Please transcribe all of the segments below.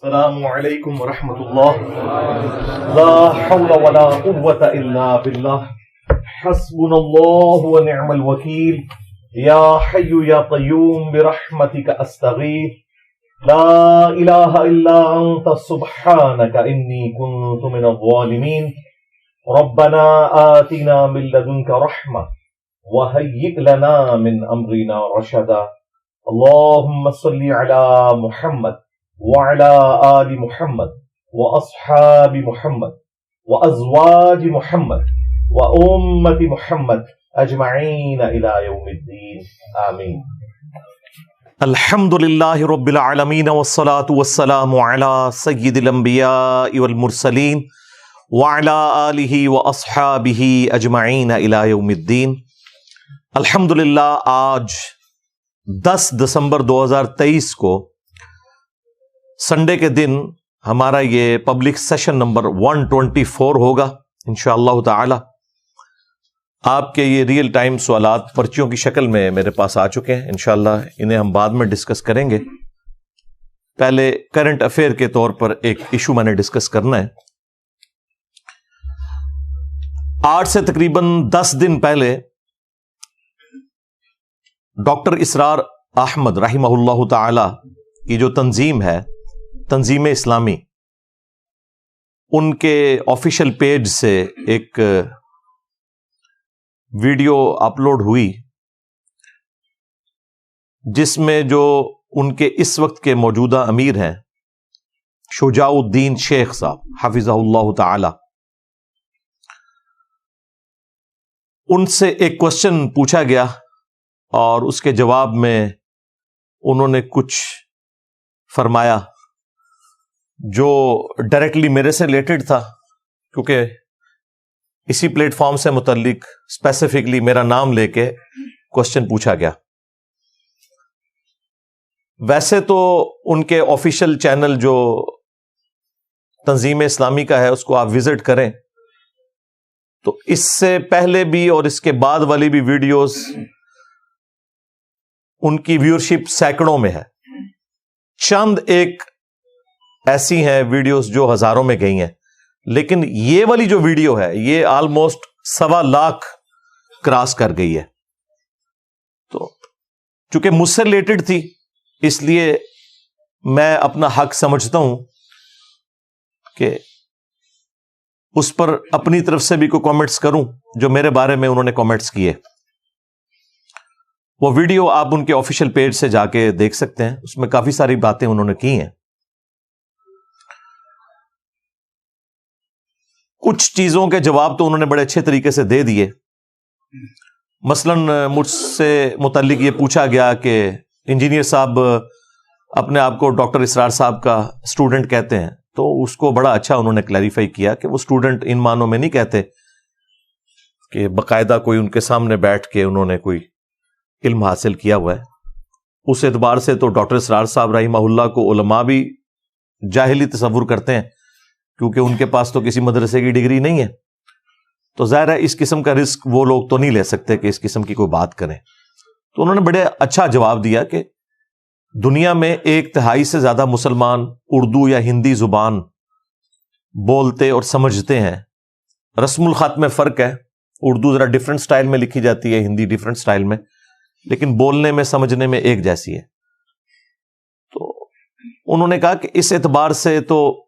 السلام علیکم ورحمۃ اللہ. لا حول ولا قوة الا باللہ. حسبنا اللہ ونعم الوکیل. یا حی یا قیوم برحمتک استغیث. لا الہ الا انت سبحانک انی کنت من الظالمین. ربنا آتنا من لدنک رحمة وهیئ لنا من امرنا رشدا. اللهم صل على محمد وعلى آل محمد وأصحاب محمد وأزواج محمد وأمة محمد أجمعين إلى يوم الدين آمين. الحمد لله رب العالمين والصلاة والسلام على سيد الأنبياء والمرسلين وعلى آله وأصحابه أجمعين إلى يوم الدين. الحمد للہ آج 10 دسمبر 2023 کو سنڈے کے دن ہمارا یہ پبلک سیشن نمبر 124 ہوگا انشاءاللہ تعالی. آپ کے یہ ریئل ٹائم سوالات پرچیوں کی شکل میں میرے پاس آ چکے ہیں. انشاءاللہ انہیں ہم بعد میں ڈسکس کریں گے. پہلے کرنٹ افیئر کے طور پر ایک ایشو میں نے ڈسکس کرنا ہے. آج سے تقریباً 10 دن پہلے ڈاکٹر اسرار احمد رحمہ اللہ تعالی کی جو تنظیم ہے تنظیم اسلامی، ان کے آفیشیل پیج سے ایک ویڈیو اپلوڈ ہوئی جس میں جو ان کے اس وقت کے موجودہ امیر ہیں شجاع الدین شیخ صاحب حفظہ اللہ تعالی، ان سے ایک کوشچن پوچھا گیا اور اس کے جواب میں انہوں نے کچھ فرمایا جو ڈائریکٹلی میرے سے ریلیٹڈ تھا، کیونکہ اسی پلیٹ فارم سے متعلق اسپیسیفکلی میرا نام لے کے کوشچن پوچھا گیا. ویسے تو ان کے آفیشیل چینل جو تنظیم اسلامی کا ہے اس کو آپ وزٹ کریں تو اس سے پہلے بھی اور اس کے بعد والی بھی ویڈیوز ان کی ویورشپ سینکڑوں میں ہے. چند ایک ایسی ہیں ویڈیوز جو ہزاروں میں گئی ہیں، لیکن یہ والی جو ویڈیو ہے یہ آلموسٹ 1.25 لاکھ کراس کر گئی ہے. تو چونکہ مجھ سے ریلیٹڈ تھی اس لیے میں اپنا حق سمجھتا ہوں کہ اس پر اپنی طرف سے بھی کوئی کامنٹس کروں جو میرے بارے میں انہوں نے کامنٹس کیے. وہ ویڈیو آپ ان کے آفیشیل پیج سے جا کے دیکھ سکتے ہیں، اس میں کافی ساری باتیں انہوں نے کی ہیں. کچھ چیزوں کے جواب تو انہوں نے بڑے اچھے طریقے سے دے دیے. مثلاً مجھ سے متعلق یہ پوچھا گیا کہ انجینئر صاحب اپنے آپ کو ڈاکٹر اسرار صاحب کا اسٹوڈنٹ کہتے ہیں، تو اس کو بڑا اچھا انہوں نے کلیریفائی کیا کہ وہ اسٹوڈنٹ ان معنوں میں نہیں کہتے کہ باقاعدہ کوئی ان کے سامنے بیٹھ کے انہوں نے کوئی علم حاصل کیا ہوا ہے. اس اعتبار سے تو ڈاکٹر اسرار صاحب رحمہ اللہ کو علماء بھی جاہلی تصور کرتے ہیں کیونکہ ان کے پاس تو کسی مدرسے کی ڈگری نہیں ہے. تو ظاہر ہے اس قسم کا رسک وہ لوگ تو نہیں لے سکتے کہ اس قسم کی کوئی بات کریں. تو انہوں نے بڑے اچھا جواب دیا کہ دنیا میں 1/3 سے زیادہ مسلمان اردو یا ہندی زبان بولتے اور سمجھتے ہیں. رسم الخط میں فرق ہے، اردو ذرا ڈفرنٹ سٹائل میں لکھی جاتی ہے، ہندی ڈفرنٹ سٹائل میں، لیکن بولنے میں سمجھنے میں ایک جیسی ہے. تو انہوں نے کہا کہ اس اعتبار سے تو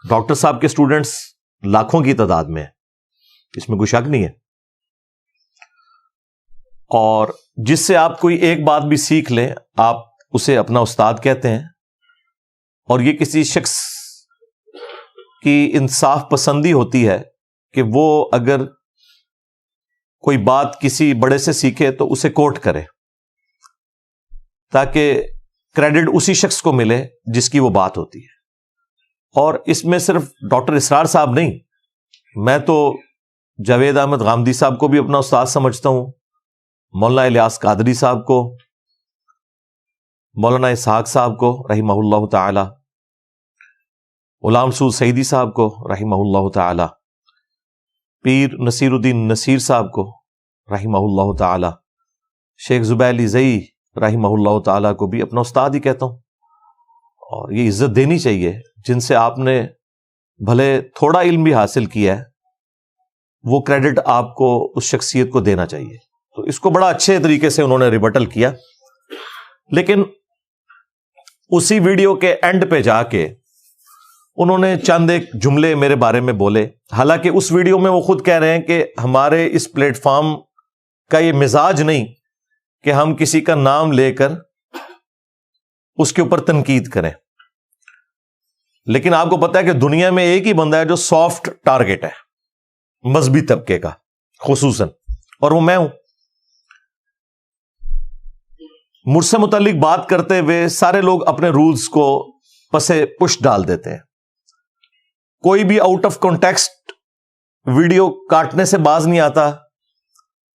ڈاکٹر صاحب کے اسٹوڈنٹس لاکھوں کی تعداد میں ہیں، اس میں کوئی شک نہیں ہے. اور جس سے آپ کوئی ایک بات بھی سیکھ لیں آپ اسے اپنا استاد کہتے ہیں. اور یہ کسی شخص کی انصاف پسندی ہوتی ہے کہ وہ اگر کوئی بات کسی بڑے سے سیکھے تو اسے کوٹ کرے تاکہ کریڈٹ اسی شخص کو ملے جس کی وہ بات ہوتی ہے. اور اس میں صرف ڈاکٹر اسرار صاحب نہیں، میں تو جاوید احمد غامدی صاحب کو بھی اپنا استاد سمجھتا ہوں، مولانا الیاس قادری صاحب کو، مولانا اسحاق صاحب کو رحمہ اللہ تعالی، غلام سعود سعیدی صاحب کو رحمہ اللہ تعالی، پیر نصیر الدین نصیر صاحب کو رحمہ اللہ تعالی، شیخ زبیر علی زئی رحمہ اللہ تعالی کو بھی اپنا استاد ہی کہتا ہوں. اور یہ عزت دینی چاہیے جن سے آپ نے بھلے تھوڑا علم بھی حاصل کیا ہے، وہ کریڈٹ آپ کو اس شخصیت کو دینا چاہیے. تو اس کو بڑا اچھے طریقے سے انہوں نے ریبٹل کیا. لیکن اسی ویڈیو کے اینڈ پہ جا کے انہوں نے چند ایک جملے میرے بارے میں بولے. حالانکہ اس ویڈیو میں وہ خود کہہ رہے ہیں کہ ہمارے اس پلیٹ فارم کا یہ مزاج نہیں کہ ہم کسی کا نام لے کر اس کے اوپر تنقید کریں. لیکن آپ کو پتا ہے کہ دنیا میں ایک ہی بندہ ہے جو سافٹ ٹارگٹ ہے مذہبی طبقے کا خصوصاً، اور وہ میں ہوں. مجھ سے متعلق بات کرتے ہوئے سارے لوگ اپنے رولز کو پسے پش ڈال دیتے ہیں. کوئی بھی آؤٹ آف کانٹیکسٹ ویڈیو کاٹنے سے باز نہیں آتا،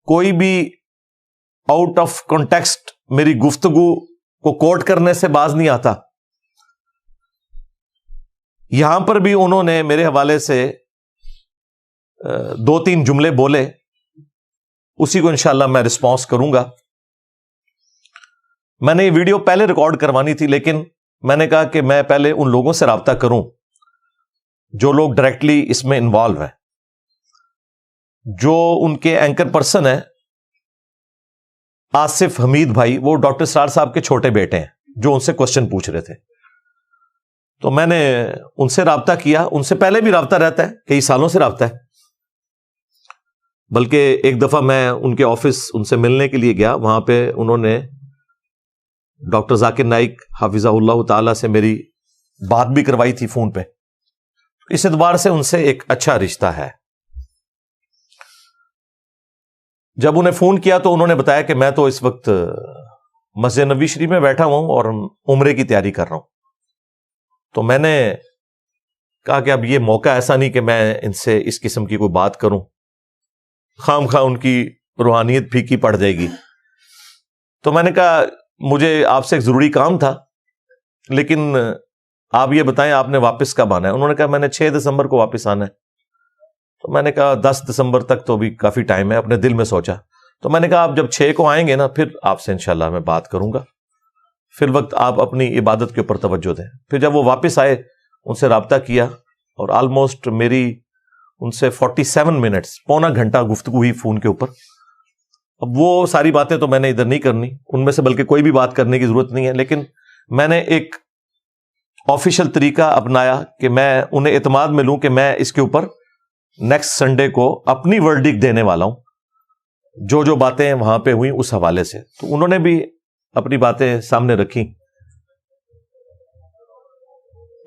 کوئی بھی آؤٹ آف کانٹیکسٹ میری گفتگو کو کوٹ کرنے سے باز نہیں آتا. یہاں پر بھی انہوں نے میرے حوالے سے 2-3 جملے بولے، اسی کو انشاءاللہ میں رسپانس کروں گا. میں نے یہ ویڈیو پہلے ریکارڈ کروانی تھی، لیکن میں نے کہا کہ میں پہلے ان لوگوں سے رابطہ کروں جو لوگ ڈائریکٹلی اس میں انوالو ہیں. جو ان کے اینکر پرسن ہیں آصف حمید بھائی، وہ ڈاکٹر اسرار صاحب کے چھوٹے بیٹے ہیں جو ان سے کوسچن پوچھ رہے تھے. تو میں نے ان سے رابطہ کیا. ان سے پہلے بھی رابطہ رہتا ہے، کئی سالوں سے رابطہ ہے. بلکہ ایک دفعہ میں ان کے آفس ان سے ملنے کے لیے گیا، وہاں پہ انہوں نے ڈاکٹر ذاکر نائک حافظہ اللہ تعالی سے میری بات بھی کروائی تھی فون پہ. اس اعتبار سے ان سے ایک اچھا رشتہ ہے. جب انہیں فون کیا تو انہوں نے بتایا کہ میں تو اس وقت مسجد نبوی شریف میں بیٹھا ہوں اور عمرے کی تیاری کر رہا ہوں. تو میں نے کہا کہ اب یہ موقع ایسا نہیں کہ میں ان سے اس قسم کی کوئی بات کروں، خام خواہ ان کی روحانیت پھیکی پڑ جائے گی. تو میں نے کہا مجھے آپ سے ایک ضروری کام تھا، لیکن آپ یہ بتائیں آپ نے واپس کب آنا ہے؟ انہوں نے کہا میں نے 6 دسمبر کو واپس آنا ہے. تو میں نے کہا 10 دسمبر تک تو بھی کافی ٹائم ہے. اپنے دل میں سوچا تو میں نے کہا آپ جب 6 کو آئیں گے نا پھر آپ سے انشاءاللہ میں بات کروں گا، فی الوقت آپ اپنی عبادت کے اوپر توجہ دیں. پھر جب وہ واپس آئے ان سے رابطہ کیا اور آلموسٹ میری ان سے 47 منٹس، پونا گھنٹہ گفتگو ہوئی فون کے اوپر. اب وہ ساری باتیں تو میں نے ادھر نہیں کرنی، ان میں سے بلکہ کوئی بھی بات کرنے کی ضرورت نہیں ہے. لیکن میں نے ایک آفیشیل طریقہ اپنایا کہ میں انہیں اعتماد میں لوں کہ میں اس کے اوپر نیکسٹ سنڈے کو اپنی ورڈکٹ دینے والا ہوں، جو جو باتیں وہاں پہ ہوئیں اس حوالے سے. تو انہوں نے بھی اپنی باتیں سامنے رکھی.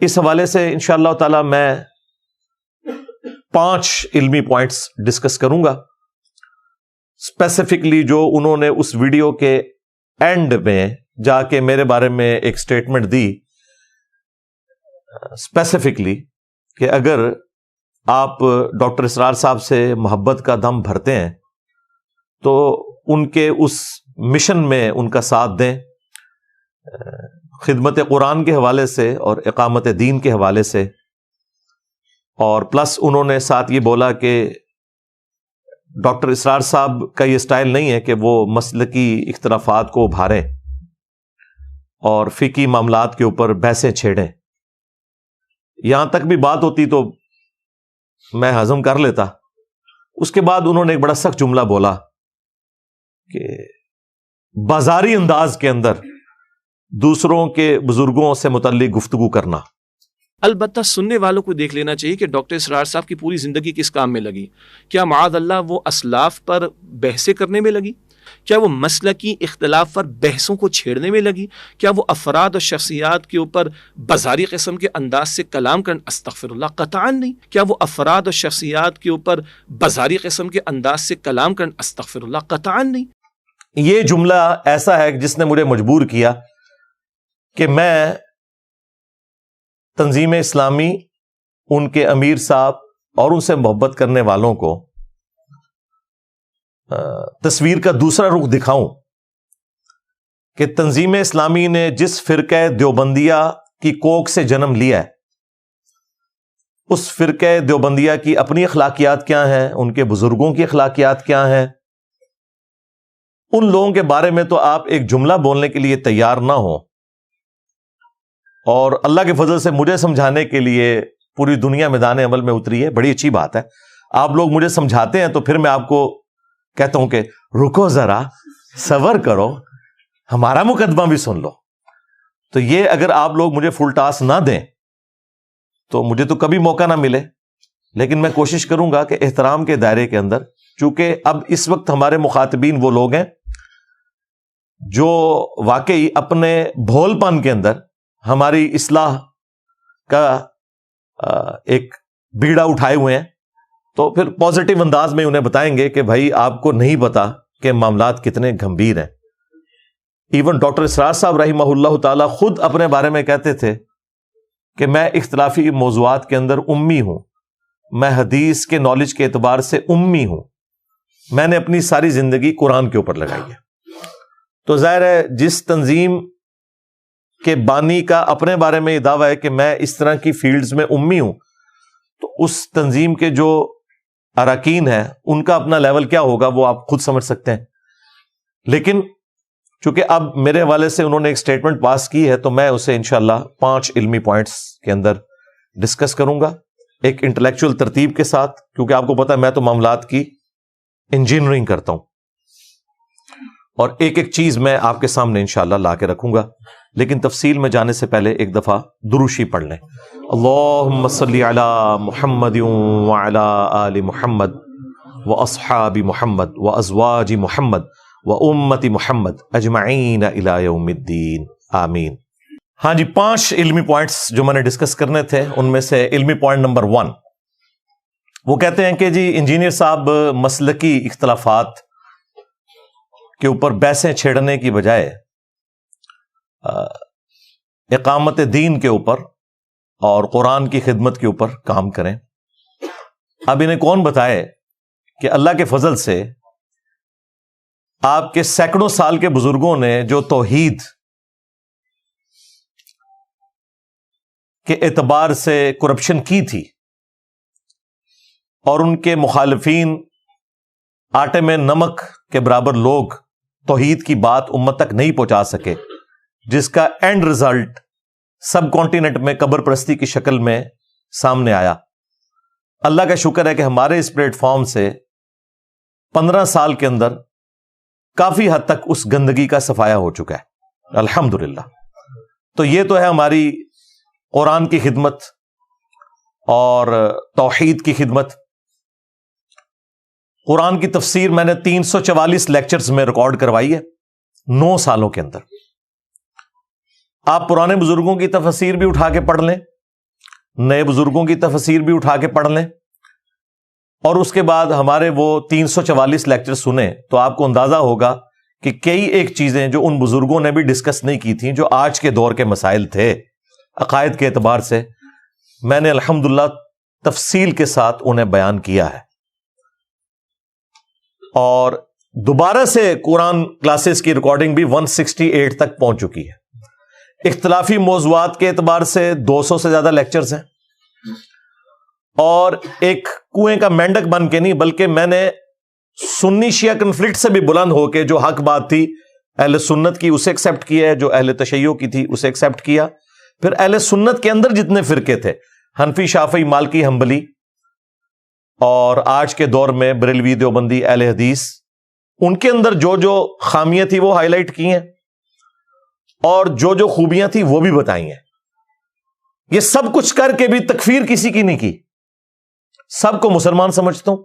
اس حوالے سے انشاءاللہ تعالی میں 5 علمی پوائنٹس ڈسکس کروں گا. اسپیسیفکلی جو انہوں نے اس ویڈیو کے اینڈ میں جا کے میرے بارے میں ایک سٹیٹمنٹ دی اسپیسیفکلی کہ اگر آپ ڈاکٹر اسرار صاحب سے محبت کا دم بھرتے ہیں تو ان کے اس مشن میں ان کا ساتھ دیں، خدمت قرآن کے حوالے سے اور اقامت دین کے حوالے سے. اور پلس انہوں نے ساتھ یہ بولا کہ ڈاکٹر اسرار صاحب کا یہ سٹائل نہیں ہے کہ وہ مسلکی اختلافات کو ابھاریں اور فقہی معاملات کے اوپر بحثیں چھیڑیں. یہاں تک بھی بات ہوتی تو میں ہضم کر لیتا. اس کے بعد انہوں نے ایک بڑا سخت جملہ بولا کہ بازاری انداز کے اندر دوسروں کے بزرگوں سے متعلق گفتگو کرنا. البتہ سننے والوں کو دیکھ لینا چاہیے کہ ڈاکٹر اسرار صاحب کی پوری زندگی کس کام میں لگی. کیا معاذ اللہ وہ اسلاف پر بحثیں کرنے میں لگی؟ کیا وہ مسلکی اختلاف پر بحثوں کو چھیڑنے میں لگی؟ کیا وہ افراد اور شخصیات کے اوپر بازاری قسم کے انداز سے کلام کرنا؟ استغفر اللہ، قطعاً نہیں. کیا وہ افراد اور شخصیات کے اوپر بازاری قسم کے انداز سے کلام کرنا؟ استغفر اللہ، قطعاً نہیں. یہ جملہ ایسا ہے جس نے مجھے مجبور کیا کہ میں تنظیم اسلامی، ان کے امیر صاحب اور ان سے محبت کرنے والوں کو تصویر کا دوسرا رخ دکھاؤں کہ تنظیم اسلامی نے جس فرقہ دیوبندیہ کی کوک سے جنم لیا ہے، اس فرقہ دیوبندیہ کی اپنی اخلاقیات کیا ہیں، ان کے بزرگوں کی اخلاقیات کیا ہیں. ان لوگوں کے بارے میں تو آپ ایک جملہ بولنے کے لیے تیار نہ ہو اور اللہ کے فضل سے مجھے سمجھانے کے لیے پوری دنیا میدان عمل میں اتری ہے. بڑی اچھی بات ہے. آپ لوگ مجھے سمجھاتے ہیں تو پھر میں آپ کو کہتا ہوں کہ رکو ذرا، صبر کرو، ہمارا مقدمہ بھی سن لو. تو یہ اگر آپ لوگ مجھے فل ٹاس نہ دیں تو مجھے تو کبھی موقع نہ ملے. لیکن میں کوشش کروں گا کہ احترام کے دائرے کے اندر، چونکہ اب اس وقت ہمارے مخاطبین وہ لوگ ہیں جو واقعی اپنے بھول پن کے اندر ہماری اصلاح کا ایک بیڑا اٹھائے ہوئے ہیں، تو پھر پازیٹیو انداز میں انہیں بتائیں گے کہ بھائی آپ کو نہیں پتا کہ معاملات کتنے گمبھیر ہیں. ایون ڈاکٹر اسرار صاحب رحمہ اللہ تعالی خود اپنے بارے میں کہتے تھے کہ میں اختلافی موضوعات کے اندر امی ہوں، میں حدیث کے نالج کے اعتبار سے امی ہوں، میں نے اپنی ساری زندگی قرآن کے اوپر لگائی ہے. تو ظاہر ہے جس تنظیم کے بانی کا اپنے بارے میں یہ دعویٰ ہے کہ میں اس طرح کی فیلڈز میں امی ہوں، تو اس تنظیم کے جو اراکین ہیں ان کا اپنا لیول کیا ہوگا وہ آپ خود سمجھ سکتے ہیں. لیکن چونکہ اب میرے حوالے سے انہوں نے ایک سٹیٹمنٹ پاس کی ہے تو میں اسے انشاءاللہ 5 علمی پوائنٹس کے اندر ڈسکس کروں گا ایک انٹلیکچوئل ترتیب کے ساتھ، کیونکہ آپ کو پتا ہے میں تو معاملات کی انجینئرنگ کرتا ہوں اور ایک ایک چیز میں آپ کے سامنے انشاءاللہ لا کے رکھوں گا. لیکن تفصیل میں جانے سے پہلے ایک دفعہ دروشی پڑھ لیں. اللہم صلی علی محمد وعلی آل محمد واصحاب محمد وازواج محمد وامت محمد اجمعین الی یوم الدین آمین. ہاں جی، 5 علمی پوائنٹس جو میں نے ڈسکس کرنے تھے، ان میں سے علمی پوائنٹ نمبر 1 وہ کہتے ہیں کہ جی انجینئر صاحب مسلکی اختلافات کے اوپر بحثیں چھیڑنے کی بجائے اقامت دین کے اوپر اور قرآن کی خدمت کے اوپر کام کریں. اب انہیں کون بتائے کہ اللہ کے فضل سے آپ کے سینکڑوں سال کے بزرگوں نے جو توحید کے اعتبار سے کرپشن کی تھی اور ان کے مخالفین آٹے میں نمک کے برابر لوگ توحید کی بات امت تک نہیں پہنچا سکے، جس کا اینڈ رزلٹ سب کانٹیننٹ میں قبر پرستی کی شکل میں سامنے آیا. اللہ کا شکر ہے کہ ہمارے اس پلیٹ فارم سے 15 سال کے اندر کافی حد تک اس گندگی کا صفایا ہو چکا ہے الحمدللہ. تو یہ تو ہے ہماری قرآن کی خدمت اور توحید کی خدمت. قرآن کی تفسیر میں نے 344 لیکچرز میں ریکارڈ کروائی ہے 9 سالوں کے اندر. آپ پرانے بزرگوں کی تفسیر بھی اٹھا کے پڑھ لیں، نئے بزرگوں کی تفسیر بھی اٹھا کے پڑھ لیں، اور اس کے بعد ہمارے وہ 344 لیکچر سنیں تو آپ کو اندازہ ہوگا کہ کئی ایک چیزیں جو ان بزرگوں نے بھی ڈسکس نہیں کی تھیں، جو آج کے دور کے مسائل تھے عقائد کے اعتبار سے، میں نے الحمدللہ تفصیل کے ساتھ انہیں بیان کیا ہے. اور دوبارہ سے قرآن کلاسز کی ریکارڈنگ بھی 168 تک پہنچ چکی ہے. اختلافی موضوعات کے اعتبار سے 200 سے زیادہ لیکچرز ہیں، اور ایک کنویں کا مینڈک بن کے نہیں بلکہ میں نے سنی شیعہ کنفلکٹ سے بھی بلند ہو کے جو حق بات تھی اہل سنت کی اسے ایکسیپٹ کیا ہے، جو اہل تشیع کی تھی اسے ایکسیپٹ کیا. پھر اہل سنت کے اندر جتنے فرقے تھے، حنفی، شافعی، مالکی، حنبلی، اور آج کے دور میں بریلوی، دیوبندی، اہل حدیث، ان کے اندر جو جو خامیاں تھی وہ ہائی لائٹ کی ہیں اور جو جو خوبیاں تھی وہ بھی بتائی ہیں. یہ سب کچھ کر کے بھی تکفیر کسی کی نہیں کی. سب کو مسلمان سمجھتا ہوں،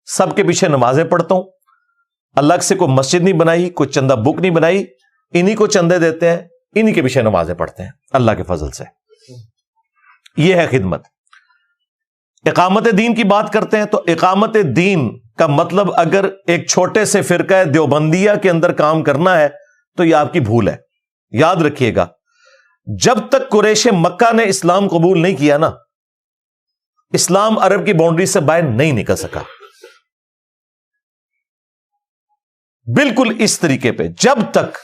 سب کے پیچھے نمازیں پڑھتا ہوں، الگ سے کوئی مسجد نہیں بنائی، کوئی چندہ بک نہیں بنائی، انہی کو چندے دیتے ہیں، انہی کے پیچھے نمازیں پڑھتے ہیں اللہ کے فضل سے. یہ ہے خدمت. اقامت دین کی بات کرتے ہیں تو اقامت دین کا مطلب اگر ایک چھوٹے سے فرقہ دیوبندیہ کے اندر کام کرنا ہے تو یہ آپ کی بھول ہے. یاد رکھیے گا، جب تک قریش مکہ نے اسلام قبول نہیں کیا نا، اسلام عرب کی باؤنڈری سے باہر نہیں نکل سکا. بالکل اس طریقے پہ جب تک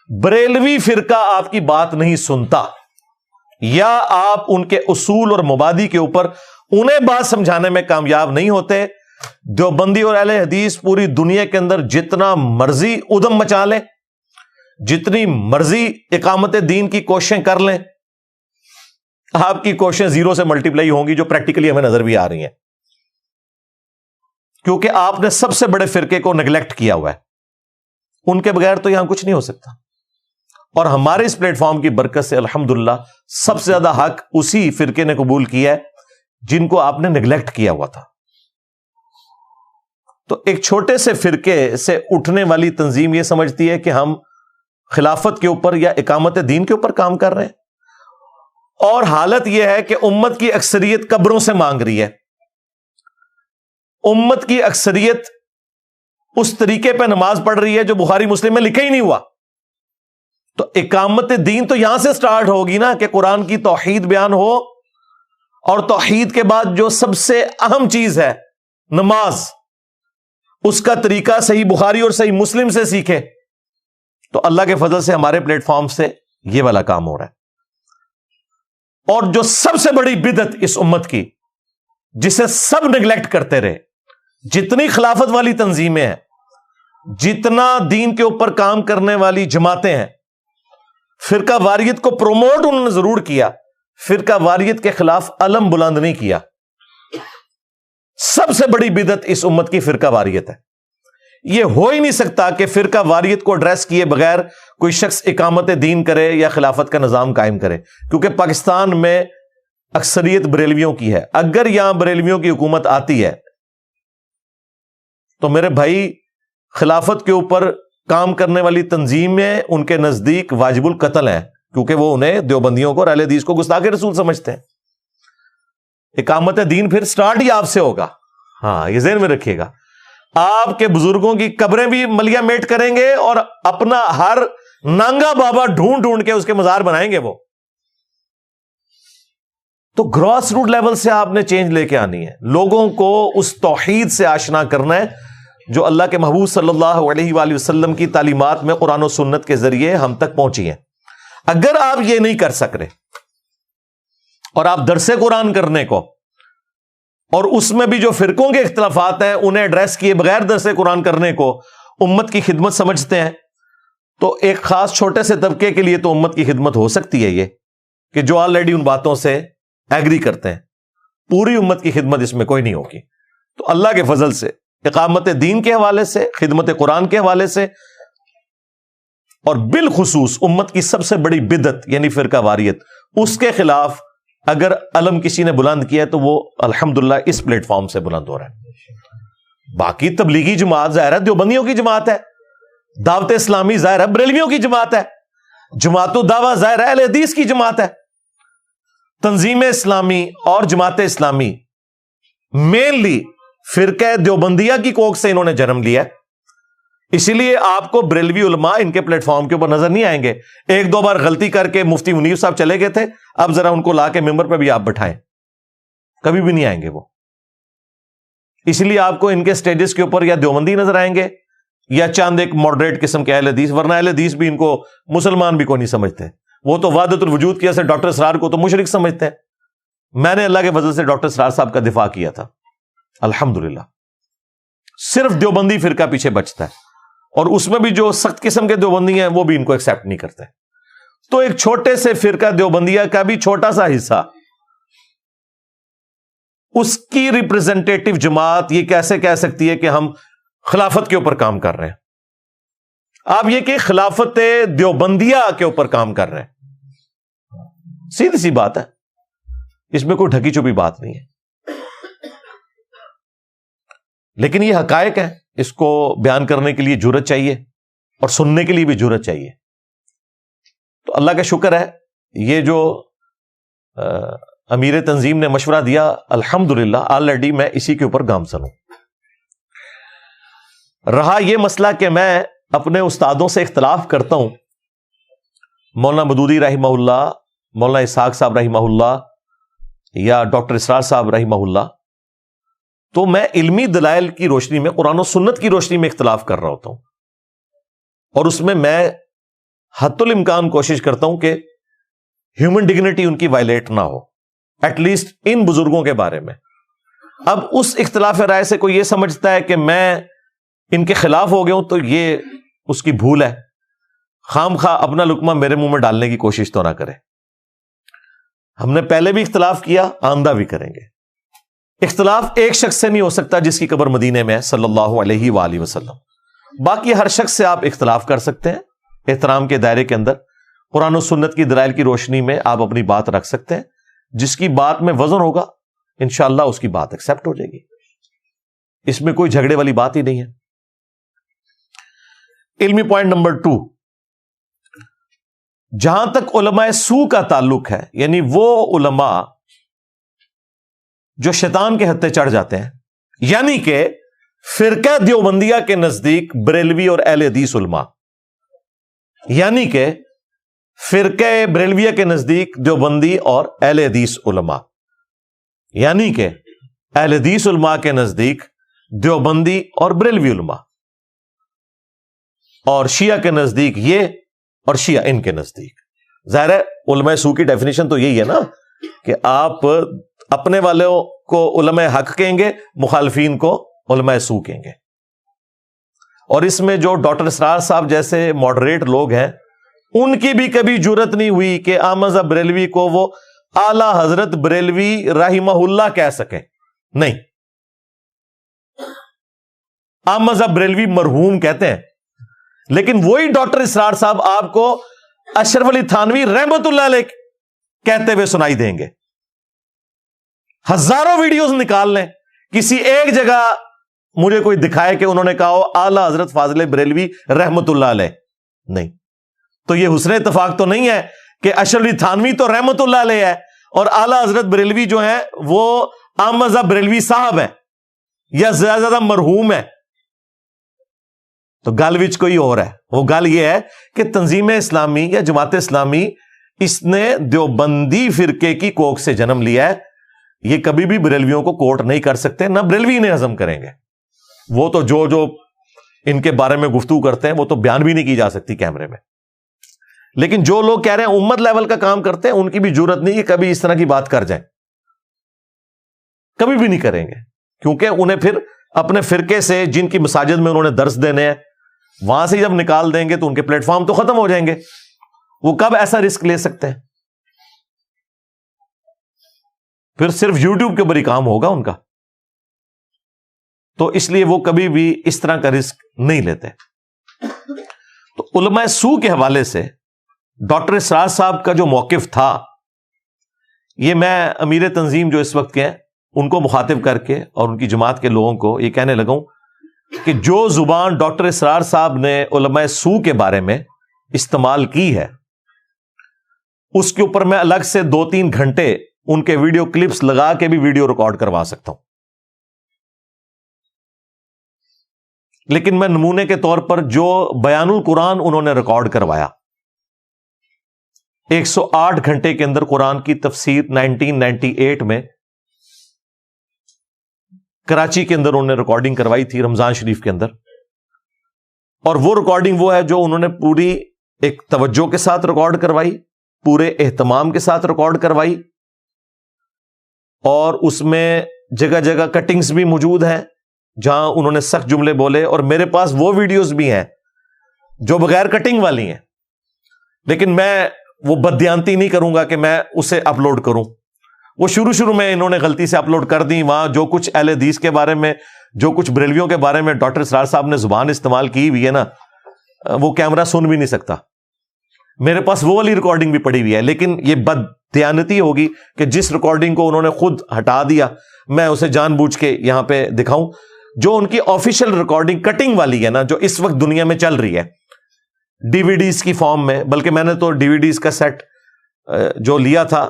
بریلوی فرقہ آپ کی بات نہیں سنتا یا آپ ان کے اصول اور مبادی کے اوپر انہیں بات سمجھانے میں کامیاب نہیں ہوتے، دیوبندی اور اہل حدیث پوری دنیا کے اندر جتنا مرضی ادھم مچا لیں، جتنی مرضی اقامت دین کی کوششیں کر لیں، آپ کی کوششیں زیرو سے ملٹیپلائی ہوں گی، جو پریکٹیکلی ہمیں نظر بھی آ رہی ہیں، کیونکہ آپ نے سب سے بڑے فرقے کو نیگلیکٹ کیا ہوا ہے. ان کے بغیر تو یہاں کچھ نہیں ہو سکتا. اور ہمارے اس پلیٹ فارم کی برکت سے الحمدللہ سب سے زیادہ حق اسی فرقے نے قبول کیا ہے جن کو آپ نے نیگلیکٹ کیا ہوا تھا. تو ایک چھوٹے سے فرقے سے اٹھنے والی تنظیم یہ سمجھتی ہے کہ ہم خلافت کے اوپر یا اقامت دین کے اوپر کام کر رہے ہیں، اور حالت یہ ہے کہ امت کی اکثریت قبروں سے مانگ رہی ہے. امت کی اکثریت اس طریقے پہ نماز پڑھ رہی ہے جو بخاری مسلم میں لکھا ہی نہیں ہوا. تو اقامت دین تو یہاں سے سٹارٹ ہوگی نا کہ قرآن کی توحید بیان ہو، اور توحید کے بعد جو سب سے اہم چیز ہے نماز، اس کا طریقہ صحیح بخاری اور صحیح مسلم سے سیکھے. تو اللہ کے فضل سے ہمارے پلیٹ فارم سے یہ والا کام ہو رہا ہے. اور جو سب سے بڑی بدعت اس امت کی، جسے سب نیگلیکٹ کرتے رہے، جتنی خلافت والی تنظیمیں ہیں، جتنا دین کے اوپر کام کرنے والی جماعتیں ہیں، فرقہ واریت کو پروموٹ انہوں نے ضرور کیا، فرقہ واریت کے خلاف علم بلند نہیں کیا. سب سے بڑی بدعت اس امت کی فرقہ واریت ہے. یہ ہو ہی نہیں سکتا کہ فرقہ واریت کو ایڈریس کیے بغیر کوئی شخص اقامت دین کرے یا خلافت کا نظام قائم کرے، کیونکہ پاکستان میں اکثریت بریلویوں کی ہے. اگر یہاں بریلویوں کی حکومت آتی ہے تو میرے بھائی خلافت کے اوپر کام کرنے والی تنظیمیں ان کے نزدیک واجب القتل ہیں، کیونکہ وہ انہیں دیوبندیوں کو اور اہل حدیث کو گستاخ رسول سمجھتے ہیں. اقامت دین پھر سٹارٹ ہی آپ سے ہوگا. ہاں، یہ ذہن میں رکھیے گا. آپ کے بزرگوں کی قبریں بھی ملیا میٹ کریں گے اور اپنا ہر نانگا بابا ڈھونڈ ڈھونڈ کے اس کے مزار بنائیں گے وہ. تو گراس روٹ لیول سے آپ نے چینج لے کے آنی ہے. لوگوں کو اس توحید سے آشنا کرنا ہے جو اللہ کے محبوب صلی اللہ علیہ وآلہ وسلم کی تعلیمات میں قرآن و سنت کے ذریعے ہم تک پہنچی ہیں. اگر آپ یہ نہیں کر سک رہے اور آپ درس قرآن کرنے کو اور اس میں بھی جو فرقوں کے اختلافات ہیں انہیں ایڈریس کیے بغیر درس قرآن کرنے کو امت کی خدمت سمجھتے ہیں، تو ایک خاص چھوٹے سے طبقے کے لیے تو امت کی خدمت ہو سکتی ہے یہ کہ جو آلریڈی ان باتوں سے ایگری کرتے ہیں. پوری امت کی خدمت اس میں کوئی نہیں ہوگی. تو اللہ کے فضل سے اقامت دین کے حوالے سے، خدمت قرآن کے حوالے سے، اور بالخصوص امت کی سب سے بڑی بدعت یعنی فرقہ واریت، اس کے خلاف اگر علم کسی نے بلند کیا ہے تو وہ الحمدللہ اس پلیٹ فارم سے بلند ہو رہا ہے. باقی تبلیغی جماعت ظاہر ہے دیوبندیوں کی جماعت ہے، دعوت اسلامی ظاہر ہے بریلویوں کی جماعت ہے، جماعت الدعوہ ظاہر ہے اہل حدیث کی جماعت ہے. تنظیم اسلامی اور جماعت اسلامی مینلی فرقہ دیوبندیہ کی کوک سے انہوں نے جنم لیا ہے. اسی لیے آپ کو بریلوی علماء ان کے پلیٹ فارم کے اوپر نظر نہیں آئیں گے. ایک دو بار غلطی کر کے مفتی منیر صاحب چلے گئے تھے، اب ذرا ان کو لا کے ممبر پہ بھی آپ بٹھائیں، کبھی بھی نہیں آئیں گے وہ. اسی لیے آپ کو ان کے سٹیجز کے اوپر یا دیوبندی نظر آئیں گے یا چاند ایک ماڈریٹ قسم کے اہل حدیث، ورنہ اہل حدیث بھی ان کو مسلمان بھی کو نہیں سمجھتے. وہ تو وحدت الوجود کی سے ڈاکٹر اسرار کو تو مشرک سمجھتے ہیں. میں نے اللہ کے فضل سے ڈاکٹر اسرار صاحب کا دفاع کیا تھا الحمدللہ. صرف دیوبندی فرقہ پیچھے بچتا ہے، اور اس میں بھی جو سخت قسم کے دیوبندی ہیں وہ بھی ان کو ایکسپٹ نہیں کرتے. تو ایک چھوٹے سے فرقہ دیوبندیہ کا بھی چھوٹا سا حصہ، اس کی ریپرزینٹیٹو جماعت یہ کیسے کہہ سکتی ہے کہ ہم خلافت کے اوپر کام کر رہے ہیں؟ آپ یہ کہ خلافت دیوبندیہ کے اوپر کام کر رہے ہیں. سیدھی سی بات ہے، اس میں کوئی ڈھکی چھپی بات نہیں ہے. لیکن یہ حقائق ہے، اس کو بیان کرنے کے لیے جرأت چاہیے اور سننے کے لیے بھی جرأت چاہیے. تو اللہ کا شکر ہے یہ جو امیر تنظیم نے مشورہ دیا الحمدللہ آلریڈی میں اسی کے اوپر گامزن ہوں. رہا یہ مسئلہ کہ میں اپنے استادوں سے اختلاف کرتا ہوں، مولانا مودودی رحمہ اللہ، مولانا اسحاق صاحب رحمہ اللہ یا ڈاکٹر اسرار صاحب رحمہ اللہ، تو میں علمی دلائل کی روشنی میں، قرآن و سنت کی روشنی میں اختلاف کر رہا ہوتا ہوں، اور اس میں حتی الامکان کوشش کرتا ہوں کہ ہیومن ڈگنیٹی ان کی وائلیٹ نہ ہو، ایٹ لیسٹ ان بزرگوں کے بارے میں. اب اس اختلاف رائے سے کوئی یہ سمجھتا ہے کہ میں ان کے خلاف ہو گیا ہوں تو یہ اس کی بھول ہے. خام خواہ اپنا لقمہ میرے منہ میں ڈالنے کی کوشش تو نہ کرے. ہم نے پہلے بھی اختلاف کیا، آئندہ بھی کریں گے۔ اختلاف ایک شخص سے نہیں ہو سکتا جس کی قبر مدینے میں ہے صلی اللہ علیہ وآلہ وسلم، باقی ہر شخص سے آپ اختلاف کر سکتے ہیں احترام کے دائرے کے اندر، قرآن و سنت کی دلائل کی روشنی میں آپ اپنی بات رکھ سکتے ہیں، جس کی بات میں وزن ہوگا انشاءاللہ اس کی بات ایکسپٹ ہو جائے گی، اس میں کوئی جھگڑے والی بات ہی نہیں ہے۔ علمی پوائنٹ نمبر 2، جہاں تک علماء سو کا تعلق ہے، یعنی وہ علماء جو شیطان کے ہتھے چڑھ جاتے ہیں، یعنی کہ فرقہ دیوبندیہ کے نزدیک بریلوی اور اہل حدیث علماء، یعنی کہ فرقہ بریلویہ کے نزدیک دیوبندی اور اہل حدیث علماء، یعنی کہ اہل حدیث علماء کے نزدیک دیوبندی اور بریلوی علماء، اور شیعہ کے نزدیک یہ اور شیعہ ان کے نزدیک۔ ظاہر ہے علماء سو کی ڈیفینیشن تو یہی ہے نا کہ آپ اپنے والوں کو علماء حق کہیں گے، مخالفین کو علماء سو کہیں گے۔ اور اس میں جو ڈاکٹر اسرار صاحب جیسے ماڈریٹ لوگ ہیں، ان کی بھی کبھی جرت نہیں ہوئی کہ احمد بریلوی کو وہ اعلی حضرت بریلوی رحمہ اللہ کہہ سکیں، نہیں، احمد بریلوی مرحوم کہتے ہیں، لیکن وہی ڈاکٹر اسرار صاحب آپ کو اشرف علی تھانوی رحمت اللہ علیہ کہتے ہوئے سنائی دیں گے۔ ہزاروں ویڈیوز نکال لیں، کسی ایک جگہ مجھے کوئی دکھائے کہ انہوں نے کہا ہو اعلی حضرت فاضل بریلوی رحمت اللہ علیہ، نہیں۔ تو یہ حسن اتفاق تو نہیں ہے کہ اشرف علی تھانوی تو رحمت اللہ علیہ ہے اور اعلی حضرت بریلوی جو ہیں وہ احمد بریلوی صاحب ہیں یا زیادہ مرحوم ہے۔ تو گل وچ کوئی اور ہے، وہ گل یہ ہے کہ تنظیم اسلامی یا جماعت اسلامی اس نے دیوبندی فرقے کی کوکھ سے جنم لیا ہے، یہ کبھی بھی بریلویوں کو کوٹ نہیں کر سکتے، نہ بریلوی انہیں ہضم کریں گے۔ وہ تو جو ان کے بارے میں گفتگو کرتے ہیں وہ تو بیان بھی نہیں کی جا سکتی کیمرے میں، لیکن جو لوگ کہہ رہے ہیں امت لیول کا کام کرتے ہیں، ان کی بھی جرت نہیں کہ کبھی اس طرح کی بات کر جائیں، کبھی بھی نہیں کریں گے، کیونکہ انہیں پھر اپنے فرقے سے جن کی مساجد میں انہوں نے درس دینے ہیں وہاں سے جب نکال دیں گے تو ان کے پلیٹ فارم تو ختم ہو جائیں گے، وہ کب ایسا رسک لے سکتے ہیں؟ پھر صرف یوٹیوب کے اوپر ہی کام ہوگا ان کا، تو اس لیے وہ کبھی بھی اس طرح کا رسک نہیں لیتے۔ تو علماء سو کے حوالے سے ڈاکٹر اسرار صاحب کا جو موقف تھا، یہ میں امیر تنظیم جو اس وقت کے ہیں ان کو مخاطب کر کے اور ان کی جماعت کے لوگوں کو یہ کہنے لگا ہوں کہ جو زبان ڈاکٹر اسرار صاحب نے علماء سو کے بارے میں استعمال کی ہے، اس کے اوپر میں الگ سے 2-3 گھنٹے ان کے ویڈیو کلپس لگا کے بھی ویڈیو ریکارڈ کروا سکتا ہوں، لیکن میں نمونے کے طور پر جو بیان القرآن انہوں نے ریکارڈ کروایا، 108 گھنٹے کے اندر قرآن کی تفسیر 1998 میں کراچی کے اندر انہوں نے ریکارڈنگ کروائی تھی رمضان شریف کے اندر، اور وہ ریکارڈنگ وہ ہے جو انہوں نے پوری ایک توجہ کے ساتھ ریکارڈ کروائی، پورے اہتمام کے ساتھ ریکارڈ کروائی، اور اس میں جگہ جگہ کٹنگز بھی موجود ہیں جہاں انہوں نے سخت جملے بولے، اور میرے پاس وہ ویڈیوز بھی ہیں جو بغیر کٹنگ والی ہیں، لیکن میں وہ بددیانتی نہیں کروں گا کہ میں اسے اپلوڈ کروں۔ وہ شروع میں انہوں نے غلطی سے اپلوڈ کر دی، وہاں جو کچھ اہل حدیث کے بارے میں، جو کچھ بریلویوں کے بارے میں ڈاکٹر اسرار صاحب نے زبان استعمال کی ہوئی ہے نا، وہ کیمرہ سن بھی نہیں سکتا۔ میرے پاس وہ والی ریکارڈنگ بھی پڑی ہوئی ہے، لیکن یہ بددیانتی ہوگی کہ جس ریکارڈنگ کو انہوں نے خود ہٹا دیا میں اسے جان بوجھ کے یہاں پہ دکھاؤں۔ جو ان کی آفیشیل ریکارڈنگ کٹنگ والی ہے نا، جو اس وقت دنیا میں چل رہی ہے ڈی وی ڈیز کی فارم میں، بلکہ میں نے تو ڈی وی ڈیز کا سیٹ جو لیا تھا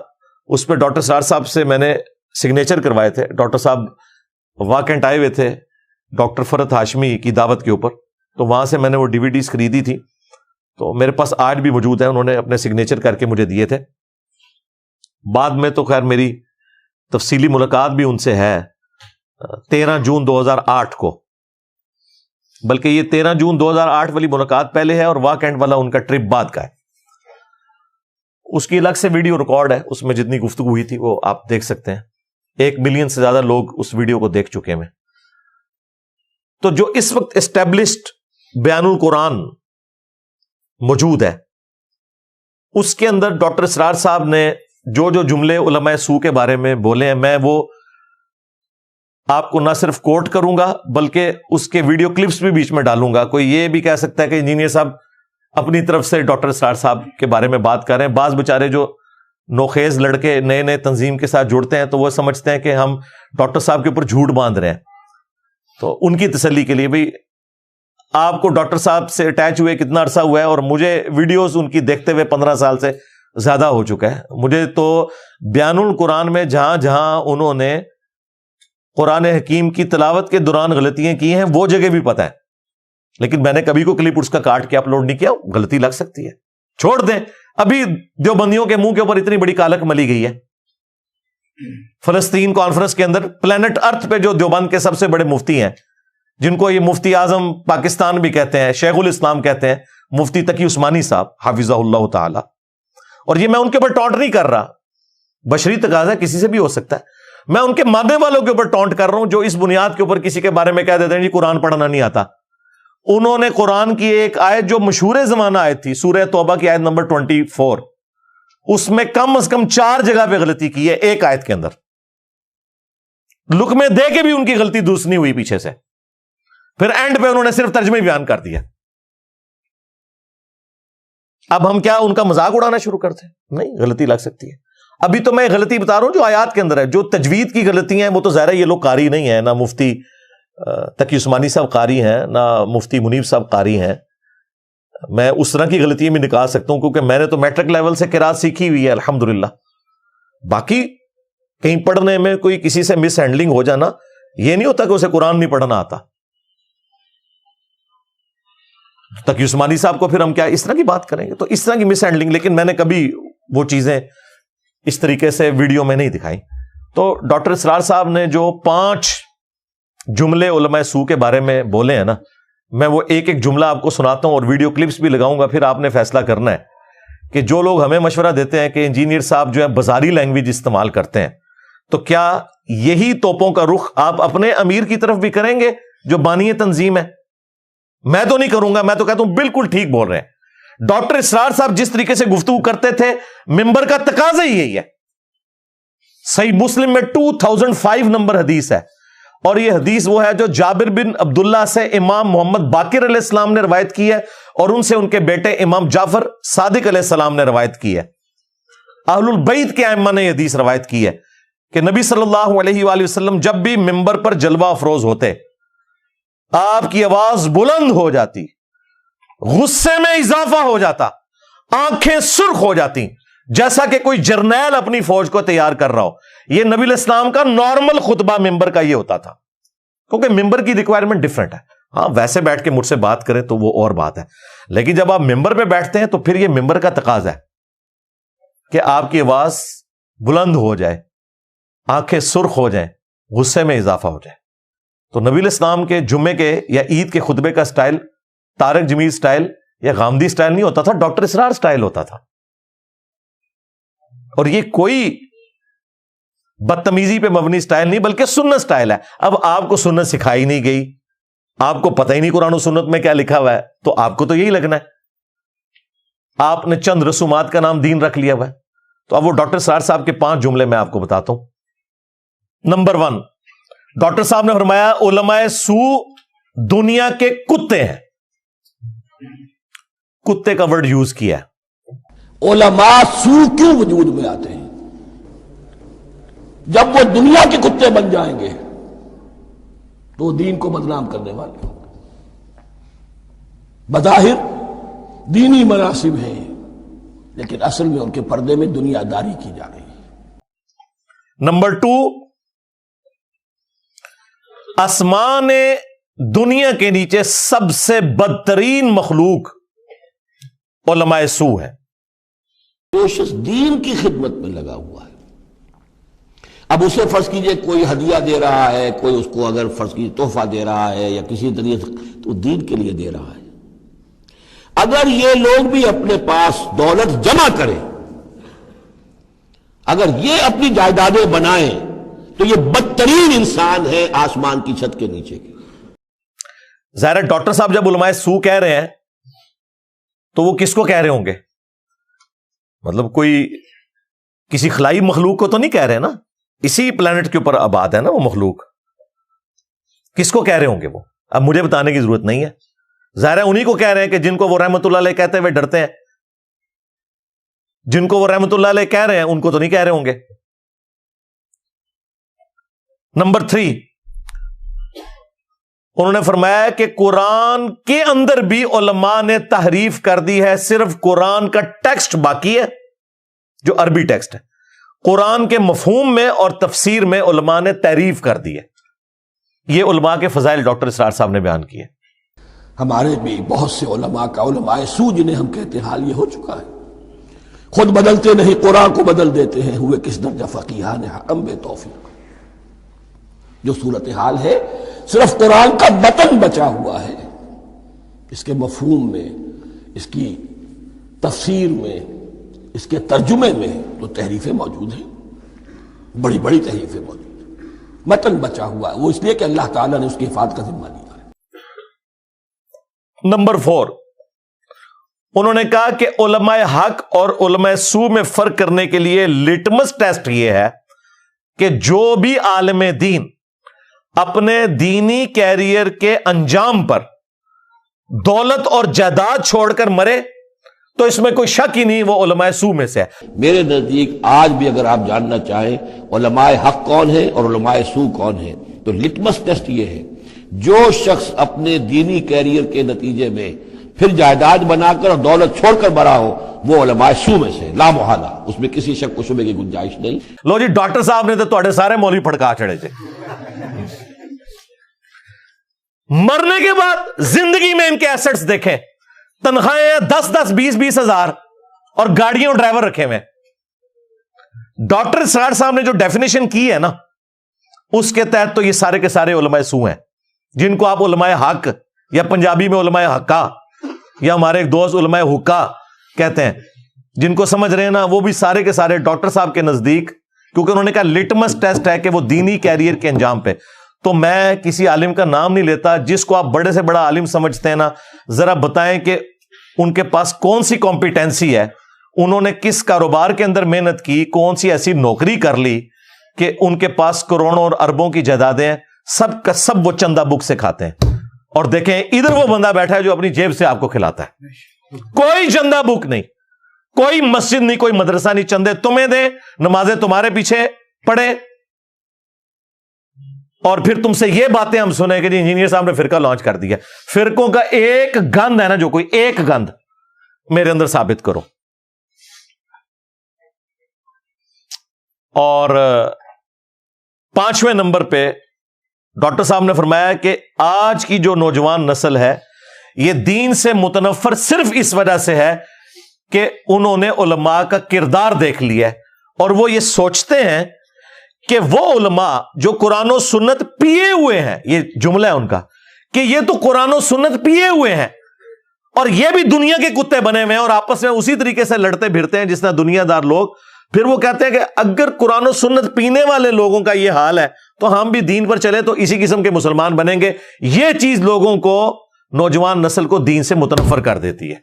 اس پہ ڈاکٹر اسرار صاحب سے میں نے سگنیچر کروائے تھے، ڈاکٹر صاحب واکنٹ آئے ہوئے تھے ڈاکٹر فرحت ہاشمی کی دعوت کے اوپر، تو وہاں سے میں نے وہ ڈی وی ڈیز خریدی تھی، تو میرے پاس آج بھی موجود ہے، انہوں نے اپنے سگنیچر کر کے مجھے دیے تھے۔ بعد میں تو خیر میری تفصیلی ملاقات بھی ان سے ہے 13 جون 2008 کو، بلکہ یہ 13 جون 2008 والی ملاقات پہلے ہے اور واکنٹ والا ان کا ٹرپ بعد کا ہے۔ اس کی الگ سے ویڈیو ریکارڈ ہے، اس میں جتنی گفتگو ہوئی تھی وہ آپ دیکھ سکتے ہیں، 1 ملین سے زیادہ لوگ اس ویڈیو کو دیکھ چکے ہیں۔ تو جو اس وقت اسٹیبلشڈ بیان القرآن موجود ہے، اس کے اندر ڈاکٹر اسرار صاحب نے جو جملے علماء سو کے بارے میں بولے ہیں میں وہ آپ کو نہ صرف کوٹ کروں گا بلکہ اس کے ویڈیو کلپس بھی بیچ میں ڈالوں گا. کوئی یہ بھی کہہ سکتا ہے کہ انجینئر صاحب اپنی طرف سے ڈاکٹر اسرار صاحب کے بارے میں بات کر رہے ہیں. بعض بیچارے جو نوخیز لڑکے نئے نئے تنظیم کے ساتھ جڑتے ہیں تو وہ سمجھتے ہیں کہ ہم ڈاکٹر صاحب کے اوپر جھوٹ باندھ رہے ہیں. تو ان کی تسلی کے لیے بھائی آپ کو ڈاکٹر صاحب سے اٹیچ ہوئے کتنا عرصہ ہوا ہے, اور مجھے ویڈیوز ان کی دیکھتے ہوئے 15 سال سے زیادہ ہو چکا ہے. مجھے تو بیان القرآن میں جہاں جہاں انہوں نے قرآن حکیم کی تلاوت کے دوران غلطیاں کی ہیں وہ جگہ بھی پتہ ہے, لیکن میں نے کبھی کو کلپ اس کا کاٹ کے اپلوڈ نہیں کیا. غلطی لگ سکتی ہے, چھوڑ دیں. ابھی دیوبندیوں کے منہ کے اوپر اتنی بڑی کالک ملی گئی ہے. فلسطین کانفرنس کے اندر پلانٹ ارتھ پہ جو دیوبند کے سب سے بڑے مفتی ہیں, جن کو یہ مفتی اعظم پاکستان بھی کہتے ہیں, شیخ الاسلام کہتے ہیں, مفتی تقی عثمانی صاحب حافظہ اللہ تعالی. اور یہ میں ان کے اوپر ٹونٹ نہیں کر رہا, بشری تقاضا کسی سے بھی ہو سکتا ہے. میں ان کے ماننے والوں کے اوپر ٹونٹ کر رہا ہوں جو اس بنیاد کے اوپر کسی کے بارے میں کہہ دیتے ہیں جی قرآن پڑھنا نہیں آتا. انہوں نے قرآن کی ایک آیت جو مشہور زمانہ آیت تھی, سورہ توبہ کی آیت نمبر 24, اس میں کم از کم 4 جگہ پہ غلطی کی ہے ایک آیت کے اندر. لقمے دے کے بھی ان کی غلطی دوسری نہیں ہوئی پیچھے سے. پھر اینڈ پہ انہوں نے صرف ترجمہ بیان کر دیا. اب ہم کیا ان کا مذاق اڑانا شروع کرتے ہیں؟ نہیں, غلطی لگ سکتی ہے. ابھی تو میں غلطی بتا رہا ہوں جو آیات کے اندر ہے. جو تجوید کی غلطیاں ہیں وہ تو ظاہر ہے یہ لوگ قاری نہیں ہیں, نہ مفتی تقی عثمانی صاحب قاری ہیں, نہ مفتی منیب صاحب قاری ہیں. میں اس طرح کی غلطیاں بھی نکال سکتا ہوں کیونکہ میں نے تو میٹرک لیول سے قرات سیکھی ہوئی ہے الحمدللہ. باقی کہیں پڑھنے میں کوئی کسی سے مس ہینڈلنگ ہو جانا, یہ نہیں ہوتا کہ اسے قرآن نہیں پڑھنا آتا. تقی عثمانی صاحب کو پھر ہم کیا اس طرح کی بات کریں گے؟ تو اس طرح کی مس ہینڈلنگ, لیکن میں نے کبھی وہ چیزیں اس طریقے سے ویڈیو میں نہیں دکھائی. تو ڈاکٹر اسرار صاحب نے جو 5 جملے علماء سو کے بارے میں بولے ہیں نا, میں وہ ایک ایک جملہ آپ کو سناتا ہوں اور ویڈیو کلپس بھی لگاؤں گا. پھر آپ نے فیصلہ کرنا ہے کہ جو لوگ ہمیں مشورہ دیتے ہیں کہ انجینئر صاحب جو ہے بازاری لینگویج استعمال کرتے ہیں, تو کیا یہی توپوں کا رخ آپ اپنے امیر کی طرف بھی کریں گے جو بانی تنظیم ہے؟ میں تو نہیں کروں گا. میں تو کہتا ہوں بالکل ٹھیک بول رہے ہیں. ڈاکٹر اسرار صاحب جس طریقے سے گفتگو کرتے تھے ممبر کا تقاضا ہی یہی ہے. صحیح مسلم میں 2005 نمبر حدیث ہے, اور یہ حدیث وہ ہے جو جابر بن عبداللہ سے امام محمد باقر علیہ السلام نے روایت کی ہے, اور ان سے ان کے بیٹے امام جعفر صادق علیہ السلام نے روایت کی ہے. اہل البیت کے ائمہ نے یہ حدیث روایت کی ہے کہ نبی صلی اللہ علیہ وآلہ وسلم جب بھی ممبر پر جلوہ افروز ہوتے, آپ کی آواز بلند ہو جاتی, غصے میں اضافہ ہو جاتا, آنکھیں سرخ ہو جاتی, جیسا کہ کوئی جرنیل اپنی فوج کو تیار کر رہا ہو. یہ نبی علیہ السلام کا نارمل خطبہ ممبر کا یہ ہوتا تھا, کیونکہ ممبر کی ریکوائرمنٹ ڈفرنٹ ہے. ہاں ویسے بیٹھ کے مجھ سے بات کریں تو وہ اور بات ہے, لیکن جب آپ ممبر پہ بیٹھتے ہیں تو پھر یہ ممبر کا تقاضا ہے کہ آپ کی آواز بلند ہو جائے, آنکھیں سرخ ہو جائیں, غصے میں اضافہ ہو جائے. تو نبی علیہ السلام کے جمعے کے یا عید کے خطبے کا سٹائل طارق جمیل سٹائل یا غامدی سٹائل نہیں ہوتا تھا, ڈاکٹر اسرار سٹائل ہوتا تھا. اور یہ کوئی بدتمیزی پہ مبنی سٹائل نہیں بلکہ سنت سٹائل ہے. اب آپ کو سنت سکھائی نہیں گئی, آپ کو پتہ ہی نہیں قرآن و سنت میں کیا لکھا ہوا ہے, تو آپ کو تو یہی لگنا ہے. آپ نے چند رسومات کا نام دین رکھ لیا ہوا ہے. تو اب وہ ڈاکٹر اسرار صاحب کے 5 جملے میں آپ کو بتاتا ہوں. نمبر 1, ڈاکٹر صاحب نے فرمایا علماء سو دنیا کے کتے ہیں. کتے کا ورڈ یوز کیا ہے. علماء سو کیوں وجود میں آتے ہیں؟ جب وہ دنیا کے کتے بن جائیں گے تو وہ دین کو بدنام کرنے والے ہوں گے. بظاہر دینی مناسب ہیں لیکن اصل میں ان کے پردے میں دنیا داری کی جا رہی ہے. نمبر 2, آسمان دنیا کے نیچے سب سے بدترین مخلوق علماء سو ہے. جو شخص دین کی خدمت میں لگا ہوا ہے, اب اسے فرض کیجئے کوئی ہدیہ دے رہا ہے, کوئی اس کو اگر فرض کیجئے تحفہ دے رہا ہے یا کسی طریقے سے, تو دین کے لیے دے رہا ہے. اگر یہ لوگ بھی اپنے پاس دولت جمع کریں, اگر یہ اپنی جائیدادیں بنائیں, تو یہ بدترین انسان ہے آسمان کی چھت کے نیچے کے. ظاہر ڈاکٹر صاحب جب علماء سو کہہ رہے ہیں تو وہ کس کو کہہ رہے ہوں گے؟ مطلب کوئی کسی خلائی مخلوق کو تو نہیں کہہ رہے نا, اسی پلانٹ کے اوپر آباد ہے نا وہ مخلوق. کس کو کہہ رہے ہوں گے وہ؟ اب مجھے بتانے کی ضرورت نہیں ہے. ظاہر ہے انہی کو کہہ رہے ہیں کہ جن کو وہ رحمت اللہ علیہ کہتے ہوئے ڈرتے ہیں. جن کو وہ رحمت اللہ علیہ کہہ رہے ہیں ان کو تو نہیں کہہ رہے ہوں گے. نمبر 3, انہوں نے فرمایا کہ قرآن کے اندر بھی علماء نے تحریف کر دی ہے. صرف قرآن کا ٹیکسٹ باقی ہے جو عربی ٹیکسٹ ہے. قرآن کے مفہوم میں اور تفسیر میں علماء نے تحریف کر دی ہے. یہ علماء کے فضائل ڈاکٹر اسرار صاحب نے بیان کیے. ہمارے بھی بہت سے علماء کا علماء سو جنہیں ہم کہتے ہیں حال یہ ہو چکا ہے. خود بدلتے نہیں قرآن کو بدل دیتے ہیں. ہوئے کس درجہ فقیہان حکم بے توفیق. جو صورتحال ہے صرف قرآن کا متن بچا ہوا ہے. اس کے مفہوم میں, اس کی تفسیر میں, اس کے ترجمے میں تو تحریفیں موجود ہیں, بڑی بڑی تحریفیں موجود ہیں. متن بچا ہوا ہے وہ اس لیے کہ اللہ تعالیٰ نے اس کی حفاظت کا ذمہ لیا ہے. نمبر 4, انہوں نے کہا کہ علماء حق اور علماء سو میں فرق کرنے کے لیے لٹمس ٹیسٹ یہ ہے کہ جو بھی عالم دین اپنے دینی کیریئر کے انجام پر دولت اور جائیداد چھوڑ کر مرے تو اس میں کوئی شک ہی نہیں وہ علماء سو میں سے ہے. میرے نزدیک آج بھی اگر آپ جاننا چاہیں علماء حق کون ہیں اور علماء سو کون ہیں تو لٹمس ٹیسٹ یہ ہے, جو شخص اپنے دینی کیریئر کے نتیجے میں پھر جائیداد بنا کر اور دولت چھوڑ کر مرا ہو وہ علماء سو میں سے لا محالہ, اس میں کسی شک و شبے کی گنجائش نہیں. لو جی ڈاکٹر صاحب نے تو تھوڑے سارے مولوی پھڑکا چڑھے تھے. مرنے کے بعد زندگی میں ان کے ایسٹس دیکھیں, تنخواہیں 10-10 20-20 ہزار اور گاڑیوں ڈرائیور رکھے ہوئے. ڈاکٹر اسرار صاحب نے جو ڈیفینیشن کی ہے نا اس کے تحت تو یہ سارے کے سارے علماء سو ہیں, جن کو آپ علماء حق یا پنجابی میں علماء حقہ یا ہمارے ایک دوست علماء حقہ کہتے ہیں, جن کو سمجھ رہے ہیں نا وہ بھی سارے کے سارے ڈاکٹر صاحب کے نزدیک, کیونکہ انہوں نے کہا لٹمس ٹیسٹ ہے کہ وہ دینی کیریئر کے انجام پہ. تو میں کسی عالم کا نام نہیں لیتا, جس کو آپ بڑے سے بڑا عالم سمجھتے ہیں نا ذرا بتائیں کہ ان کے پاس کون سی کمپیٹنسی ہے, انہوں نے کس کاروبار کے اندر محنت کی, کون سی ایسی نوکری کر لی کہ ان کے پاس کروڑوں اور اربوں کی جائیدادیں ہیں. سب کا سب وہ چندہ بک سے کھاتے ہیں. اور دیکھیں ادھر وہ بندہ بیٹھا ہے جو اپنی جیب سے آپ کو کھلاتا ہے. کوئی چندہ بک نہیں, کوئی مسجد نہیں, کوئی مدرسہ نہیں. چندے تمہیں دیں, نمازیں تمہارے پیچھے پڑھے, اور پھر تم سے یہ باتیں ہم سنیں کہ انجینئر صاحب نے فرقہ لانچ کر دیا. فرقوں کا ایک گند ہے نا, جو کوئی ایک گند میرے اندر ثابت کرو. اور 5ویں نمبر پہ ڈاکٹر صاحب نے فرمایا کہ آج کی جو نوجوان نسل ہے یہ دین سے متنفر صرف اس وجہ سے ہے کہ انہوں نے علماء کا کردار دیکھ لیا ہے, اور وہ یہ سوچتے ہیں کہ وہ علماء جو قرآن و سنت پیے ہوئے ہیں, یہ جملہ ہے ان کا کہ یہ تو قرآن و سنت پیے ہوئے ہیں اور یہ بھی دنیا کے کتے بنے ہوئے ہیں اور آپس میں اسی طریقے سے لڑتے پھرتے ہیں جس طرح دنیا دار لوگ. پھر وہ کہتے ہیں کہ اگر قرآن و سنت پینے والے لوگوں کا یہ حال ہے تو ہم بھی دین پر چلے تو اسی قسم کے مسلمان بنیں گے. یہ چیز لوگوں کو, نوجوان نسل کو دین سے متنفر کر دیتی ہے.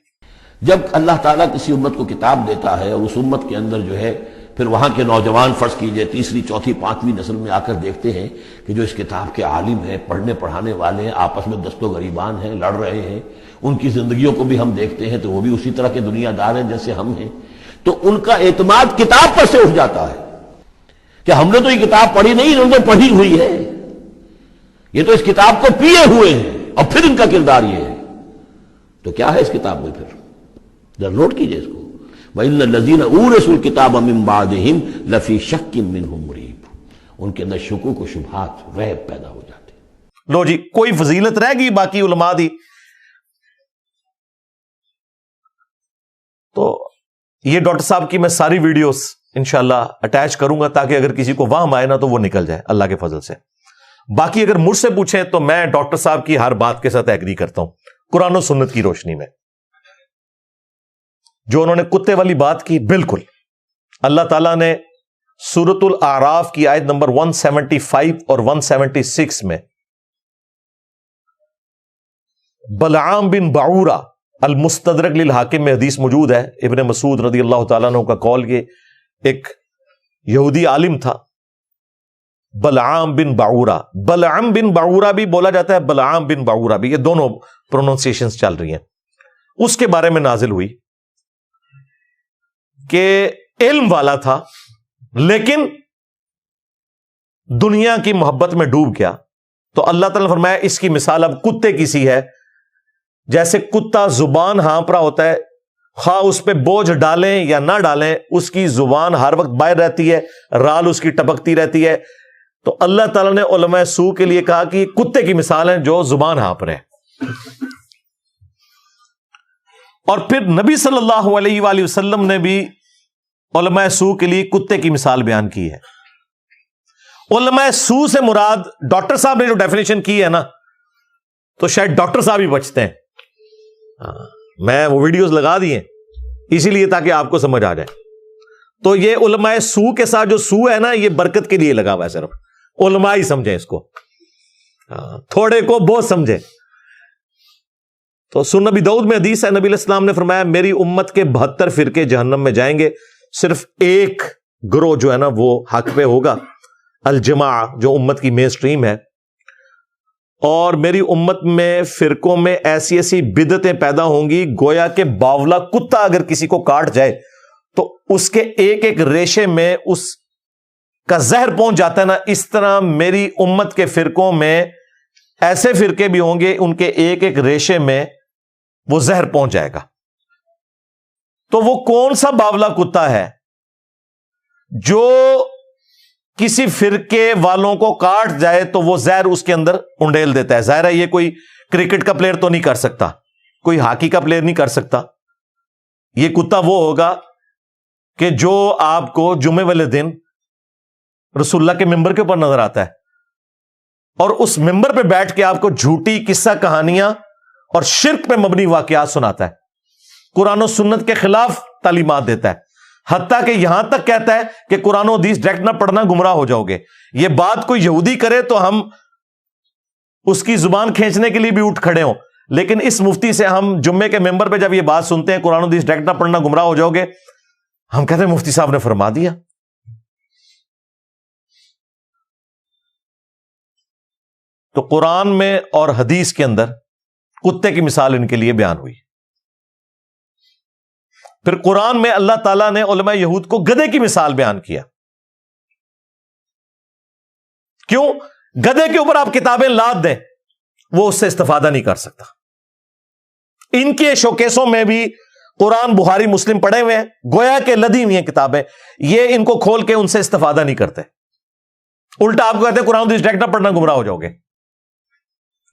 جب اللہ تعالیٰ کسی امت کو کتاب دیتا ہے اور اس امت کے اندر جو ہے پھر وہاں کے نوجوان فرض کیجئے 3ری 4تھی 5ویں نسل میں آ کر دیکھتے ہیں کہ جو اس کتاب کے عالم ہیں, پڑھنے پڑھانے والے ہیں, آپس میں دست و غریبان ہیں, لڑ رہے ہیں, ان کی زندگیوں کو بھی ہم دیکھتے ہیں تو وہ بھی اسی طرح کے دنیا دار ہیں جیسے ہم ہیں, تو ان کا اعتماد کتاب پر سے اٹھ جاتا ہے کہ ہم نے تو یہ کتاب پڑھی نہیں, انہوں نے پڑھی ہوئی ہے, یہ تو اس کتاب کو پیے ہوئے ہیں اور پھر ان کا کردار یہ ہے. تو کیا ہے اس کتاب میں, پھر ذرا نوٹ کیجئے اس کو. وَإِنَّ الَّذِينَ أُورِثُوا الْكِتَابَ مِن بَعْدِهِمْ لَفِي شَكٍّ مِّنْهُ مُرِيبٍ. ان کے اندر شکوک و شبہات, رہب پیدا ہو جاتے. لو جی کوئی فضیلت رہ گئی باقی علماء دی؟ تو یہ ڈاکٹر صاحب کی میں ساری ویڈیوز انشاءاللہ اٹیچ کروں گا تاکہ اگر کسی کو وہم آئے نا تو وہ نکل جائے اللہ کے فضل سے. باقی اگر مجھ سے پوچھیں تو میں ڈاکٹر صاحب کی ہر بات کے ساتھ ایگری کرتا ہوں قرآن و سنت کی روشنی میں. جو انہوں نے کتے والی بات کی, بالکل اللہ تعالیٰ نے سورۃ الاعراف کی آیت نمبر 175 اور 176 میں بلعام بن بعورہ المستدرک للحاکم میں حدیث موجود ہے, ابن مسعود رضی اللہ تعالیٰ عنہ کا قول, یہ ایک یہودی عالم تھا بلعام بن باعورہ. بلعام بن باعورہ بھی بولا جاتا ہے, بلعام بن باعورہ بھی, یہ دونوں پروننسیشنز چل رہی ہیں. اس کے بارے میں نازل ہوئی کہ علم والا تھا لیکن دنیا کی محبت میں ڈوب گیا. تو اللہ تعالیٰ نے فرمایا اس کی مثال اب کتے کی سی ہے. جیسے کتا زبان ہانپ رہا ہوتا ہے, خواہ اس پہ بوجھ ڈالیں یا نہ ڈالیں اس کی زبان ہر وقت باہر رہتی ہے, رال اس کی ٹپکتی رہتی ہے. تو اللہ تعالیٰ نے علماء سو کے لیے کہا کہ کتے کی مثال ہے جو زبان ہانپ رہے. اور پھر نبی صلی اللہ علیہ وآلہ وسلم نے بھی علماء سو کے لیے کتے کی مثال بیان کی ہے. علماء سو سے مراد ڈاکٹر صاحب نے جو ڈیفینیشن کی ہے نا, تو شاید ڈاکٹر صاحب ہی بچتے ہیں. میں وہ ویڈیوز لگا دیے اسی لیے تاکہ آپ کو سمجھ آ جائے. تو یہ علماء سو کے ساتھ جو سو ہے نا, یہ برکت کے لیے لگا ہوا ہے, صرف علماء ہی سمجھیں اس کو, تھوڑے کو بہت سمجھیں. تو سنن نبی داؤد میں حدیث ہے, نبی علیہ السلام نے فرمایا میری امت کے 72 فرقے جہنم میں جائیں گے, صرف ایک گروہ جو ہے نا وہ حق پہ ہوگا, الجماع, جو امت کی مین سٹریم ہے. اور میری امت میں فرقوں میں ایسی ایسی بدعتیں پیدا ہوں گی گویا کہ باولا کتا اگر کسی کو کاٹ جائے تو اس کے ایک ایک ریشے میں اس کا زہر پہنچ جاتا ہے نا, اس طرح میری امت کے فرقوں میں ایسے فرقے بھی ہوں گے ان کے ایک ایک ریشے میں وہ زہر پہنچ جائے گا. تو وہ کون سا باولا کتا ہے جو کسی فرقے والوں کو کاٹ جائے تو وہ زہر اس کے اندر انڈیل دیتا ہے؟ ظاہر ہے یہ کوئی کرکٹ کا پلیئر تو نہیں کر سکتا, کوئی ہاکی کا پلیئر نہیں کر سکتا. یہ کتا وہ ہوگا کہ جو آپ کو جمعے والے دن رسول اللہ کے ممبر کے اوپر نظر آتا ہے اور اس ممبر پہ بیٹھ کے آپ کو جھوٹی قصہ کہانیاں اور شرک پہ مبنی واقعات سناتا ہے, قرآن و سنت کے خلاف تعلیمات دیتا ہے, حتیٰ کہ یہاں تک کہتا ہے کہ قرآن و حدیث ڈائریکٹ نہ پڑھنا گمراہ ہو جاؤ گے. یہ بات کوئی یہودی کرے تو ہم اس کی زبان کھینچنے کے لیے بھی اٹھ کھڑے ہوں, لیکن اس مفتی سے ہم جمعے کے ممبر پہ جب یہ بات سنتے ہیں قرآن و حدیث ڈائریکٹ نہ پڑھنا گمراہ ہو جاؤ گے, ہم کہتے ہیں مفتی صاحب نے فرما دیا. تو قرآن میں اور حدیث کے اندر کتے کی مثال ان کے لیے بیان ہوئی. پھر قرآن میں اللہ تعالیٰ نے علماء یہود کو گدھے کی مثال بیان کیا. کیوں؟ گدھے کے اوپر آپ کتابیں لاد دیں وہ اس سے استفادہ نہیں کر سکتا. ان کے شوکیسوں میں بھی قرآن بخاری مسلم پڑھے ہوئے ہیں, گویا کہ لدی ہوئی ہیں کتابیں, یہ ان کو کھول کے ان سے استفادہ نہیں کرتے, الٹا آپ کو کہتے ہیں قرآن حدیث ڈائریکٹ نہ پڑھنا گمراہ ہو جاؤ گے.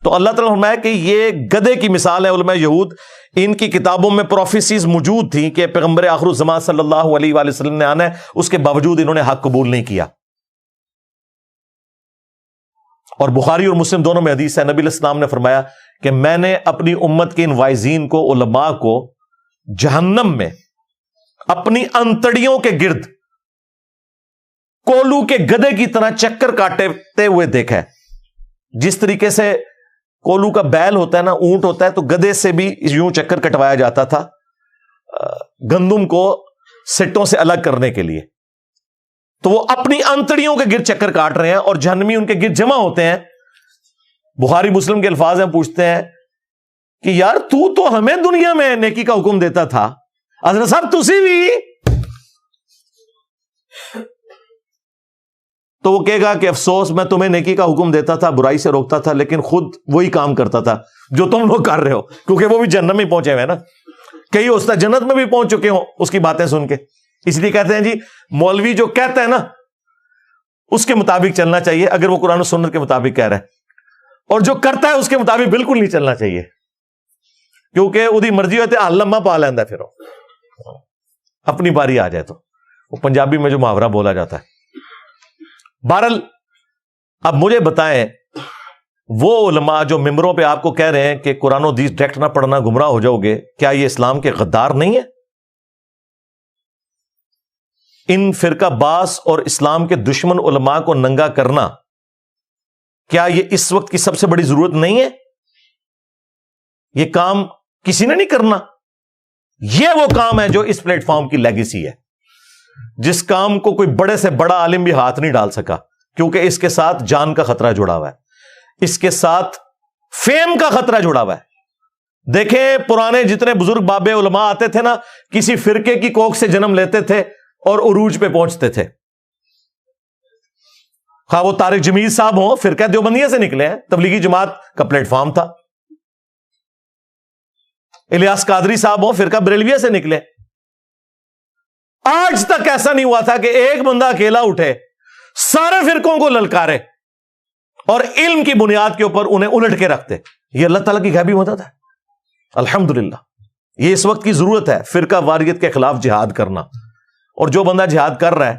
تو اللہ تعالیٰ نے فرمایا کہ یہ گدھے کی مثال ہے. علماء یہود ان کی کتابوں میں پروفیسیز موجود تھیں کہ پیغمبر آخر الزمان صلی اللہ علیہ وآلہ وسلم نے آنا ہے, اس کے باوجود انہوں نے حق قبول نہیں کیا. اور بخاری اور مسلم دونوں میں حدیث ہے, نبی علیہ السلام نے فرمایا کہ میں نے اپنی امت کے ان وائزین کو, علماء کو, جہنم میں اپنی انتڑیوں کے گرد کولو کے گدھے کی طرح چکر کاٹتے ہوئے دیکھا ہے. جس طریقے سے کولو کا بیل ہوتا ہے نا, اونٹ ہوتا ہے, تو گدھے سے بھی یوں چکر کٹوایا جاتا تھا گندم کو سٹوں سے الگ کرنے کے لیے. تو وہ اپنی انتڑیوں کے گرد چکر کاٹ رہے ہیں اور جہنمی ان کے گرد جمع ہوتے ہیں. بخاری مسلم کے الفاظ ہیں, پوچھتے ہیں کہ یار تو ہمیں دنیا میں نیکی کا حکم دیتا تھا, حضرت صاحب تسی بھی. تو وہ کہے گا کہ افسوس, میں تمہیں نیکی کا حکم دیتا تھا, برائی سے روکتا تھا, لیکن خود وہی کام کرتا تھا جو تم لوگ کر رہے ہو, کیونکہ وہ بھی جنت میں پہنچے ہوئے نا. کئی استاد جنت میں بھی پہنچ چکے ہوں اس کی باتیں سن کے. اس لیے کہتے ہیں جی مولوی جو کہتا ہے نا اس کے مطابق چلنا چاہیے, اگر وہ قرآن و سنت کے مطابق کہہ رہا ہے, اور جو کرتا ہے اس کے مطابق بالکل نہیں چلنا چاہیے, کیونکہ وہی مرضی ہوتی ہے لمبا پا لینا, پھر اپنی باری آ جائے تو. وہ پنجابی میں جو محاورہ بولا جاتا ہے. بہرحال اب مجھے بتائیں, وہ علماء جو ممبروں پہ آپ کو کہہ رہے ہیں کہ قرآن و حدیث ڈائریکٹ نہ پڑھنا گمراہ ہو جاؤ گے, کیا یہ اسلام کے غدار نہیں ہے؟ ان فرقہ باز اور اسلام کے دشمن علماء کو ننگا کرنا کیا یہ اس وقت کی سب سے بڑی ضرورت نہیں ہے؟ یہ کام کسی نے نہیں کرنا, یہ وہ کام ہے جو اس پلیٹ فارم کی لیگیسی ہے. جس کام کو کوئی بڑے سے بڑا عالم بھی ہاتھ نہیں ڈال سکا، کیونکہ اس کے ساتھ جان کا خطرہ جڑا ہوا ہے، اس کے ساتھ فیم کا خطرہ جڑا ہوا ہے۔ دیکھیں پرانے جتنے بزرگ باب علماء آتے تھے نا، کسی فرقے کی کوکھ سے جنم لیتے تھے اور عروج پہ پہنچتے تھے۔ خواہ وہ طارق جمیل صاحب ہوں، فرقہ دیوبندیہ سے نکلے ہیں، تبلیغی جماعت کا پلیٹ فارم تھا۔ الیاس قادری صاحب ہوں، فرقہ بریلویہ سے نکلے۔ آج تک ایسا نہیں ہوا تھا کہ ایک بندہ اکیلا اٹھے، سارے فرقوں کو للکارے اور علم کی بنیاد کے اوپر انہیں الٹ کے رکھتے۔ یہ اللہ تعالیٰ کی غیبی مدد ہے، الحمدللہ۔ یہ اس وقت کی ضرورت ہے، فرقہ واریت کے خلاف جہاد کرنا۔ اور جو بندہ جہاد کر رہا ہے،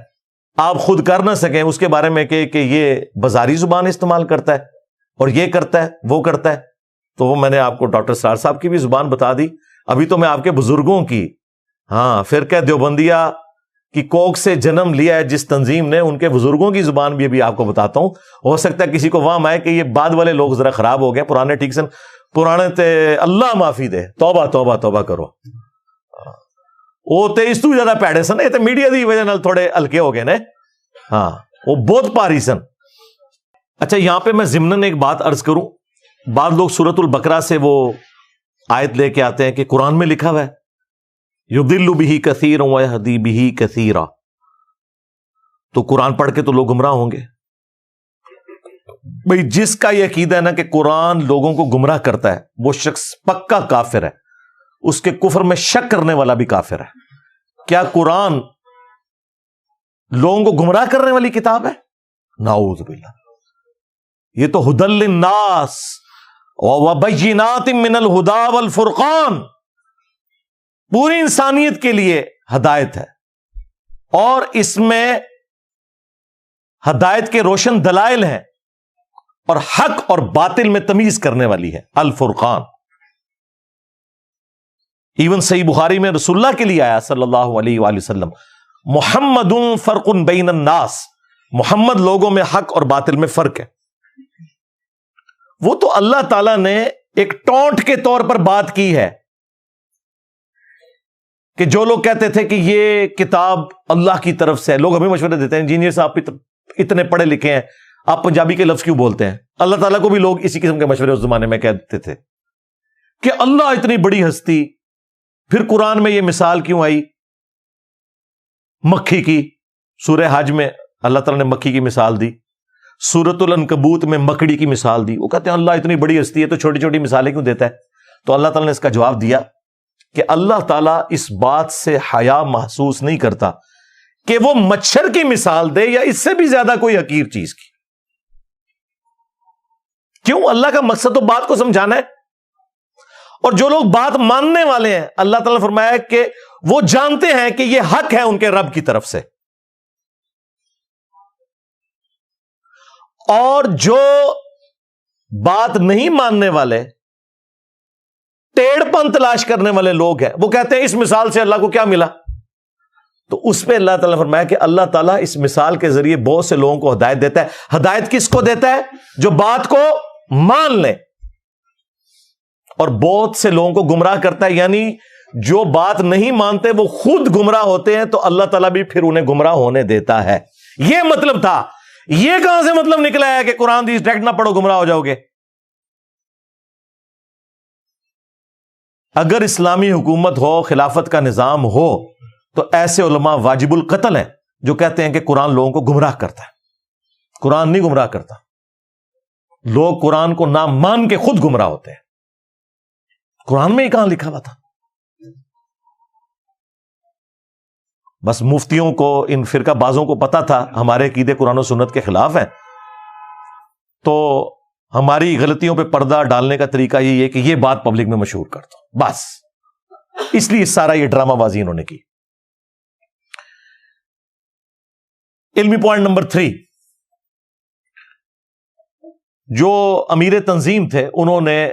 آپ خود کر نہ سکیں، اس کے بارے میں کہ یہ بازاری زبان استعمال کرتا ہے اور یہ کرتا ہے وہ کرتا ہے، تو وہ میں نے آپ کو ڈاکٹر سرار صاحب کی بھی زبان بتا دی۔ ابھی تو میں آپ کے بزرگوں کی، فرقہ دیوبندیہ کی کوکھ سے جنم لیا ہے جس تنظیم نے، ان کے بزرگوں کی زبان بھی ابھی آپ کو بتاتا ہوں۔ ہو سکتا ہے کسی کو وہم آئے کہ یہ بعد والے لوگ ذرا خراب ہو گئے، پرانے ٹھیک سے، پرانے تے اللہ معافی دے، توبہ توبہ توبہ کرو۔ وہ تے اس تو زیادہ پیڑے سن، یہ تے میڈیا دی وجہ نال تھوڑے ہلکے ہو گئے نے، وہ بہت پاری سن۔ اچھا یہاں پہ میں ضمناً ایک بات عرض کروں، بعض لوگ سورۃ البقرہ سے وہ آیت لے کے آتے ہیں کہ قرآن میں لکھا ہوا ہے یضل بہ کثیرا ویہدی بہ کثیرا، تو قرآن پڑھ کے تو لوگ گمراہ ہوں گے۔ بھئی جس کا یہ عقیدہ ہے نا کہ قرآن لوگوں کو گمراہ کرتا ہے، وہ شخص پکا کافر ہے، اس کے کفر میں شک کرنے والا بھی کافر ہے۔ کیا قرآن لوگوں کو گمراہ کرنے والی کتاب ہے؟ نعوذ باللہ، یہ تو ھدی للناس وبینات من الھدی والفرقان، پوری انسانیت کے لیے ہدایت ہے، اور اس میں ہدایت کے روشن دلائل ہیں، اور حق اور باطل میں تمیز کرنے والی ہے، الفرقان۔ ایون صحیح بخاری میں رسول اللہ کے لیے آیا صلی اللہ علیہ وآلہ وسلم، محمد فرق بین الناس، محمد لوگوں میں حق اور باطل میں فرق ہے۔ وہ تو اللہ تعالیٰ نے ایک ٹونٹ کے طور پر بات کی ہے کہ جو لوگ کہتے تھے کہ یہ کتاب اللہ کی طرف سے ہے، لوگ ہمیں مشورے دیتے ہیں، انجینئر صاحب اتنے پڑھے لکھے ہیں، آپ پنجابی کے لفظ کیوں بولتے ہیں؟ اللہ تعالیٰ کو بھی لوگ اسی قسم کے مشورے اس زمانے میں کہتے تھے کہ اللہ اتنی بڑی ہستی، پھر قرآن میں یہ مثال کیوں آئی مکھی کی؟ سورہ حج میں اللہ تعالیٰ نے مکھی کی مثال دی، سورۃ العنکبوت میں مکڑی کی مثال دی۔ وہ کہتے ہیں اللہ اتنی بڑی ہستی ہے تو چھوٹی چھوٹی مثالیں کیوں دیتا ہے؟ تو اللہ تعالیٰ نے اس کا جواب دیا کہ اللہ تعالیٰ اس بات سے حیا محسوس نہیں کرتا کہ وہ مچھر کی مثال دے یا اس سے بھی زیادہ کوئی حقیر چیز کی۔ کیوں؟ اللہ کا مقصد تو بات کو سمجھانا ہے، اور جو لوگ بات ماننے والے ہیں اللہ تعالیٰ نے فرمایا کہ وہ جانتے ہیں کہ یہ حق ہے ان کے رب کی طرف سے، اور جو بات نہیں ماننے والے، ٹیڑھ پن تلاش کرنے والے لوگ ہیں، وہ کہتے ہیں اس مثال سے اللہ کو کیا ملا؟ تو اس پہ اللہ تعالیٰ نے فرمایا کہ اللہ تعالیٰ اس مثال کے ذریعے بہت سے لوگوں کو ہدایت دیتا ہے۔ ہدایت کس کو دیتا ہے؟ جو بات کو مان لیں، اور بہت سے لوگوں کو گمراہ کرتا ہے، یعنی جو بات نہیں مانتے وہ خود گمراہ ہوتے ہیں، تو اللہ تعالیٰ بھی پھر انہیں گمراہ ہونے دیتا ہے۔ یہ مطلب تھا۔ یہ کہاں سے مطلب نکلا ہے کہ قرآن حدیث ڈائریکٹ نہ پڑھو گمراہ ہو جاؤ گے؟ اگر اسلامی حکومت ہو، خلافت کا نظام ہو، تو ایسے علماء واجب القتل ہیں جو کہتے ہیں کہ قرآن لوگوں کو گمراہ کرتا ہے۔ قرآن نہیں گمراہ کرتا، لوگ قرآن کو نہ مان کے خود گمراہ ہوتے ہیں۔ قرآن میں ہی کہاں لکھا ہوا تھا؟ بس مفتیوں کو، ان فرقہ بازوں کو پتا تھا ہمارے عقیدے قرآن و سنت کے خلاف ہیں، تو ہماری غلطیوں پہ پردہ ڈالنے کا طریقہ یہی ہے کہ یہ بات پبلک میں مشہور کر دو، بس اس لیے سارا یہ ڈرامہ بازی انہوں نے کی۔ علمی پوائنٹ نمبر 3، جو امیر تنظیم تھے انہوں نے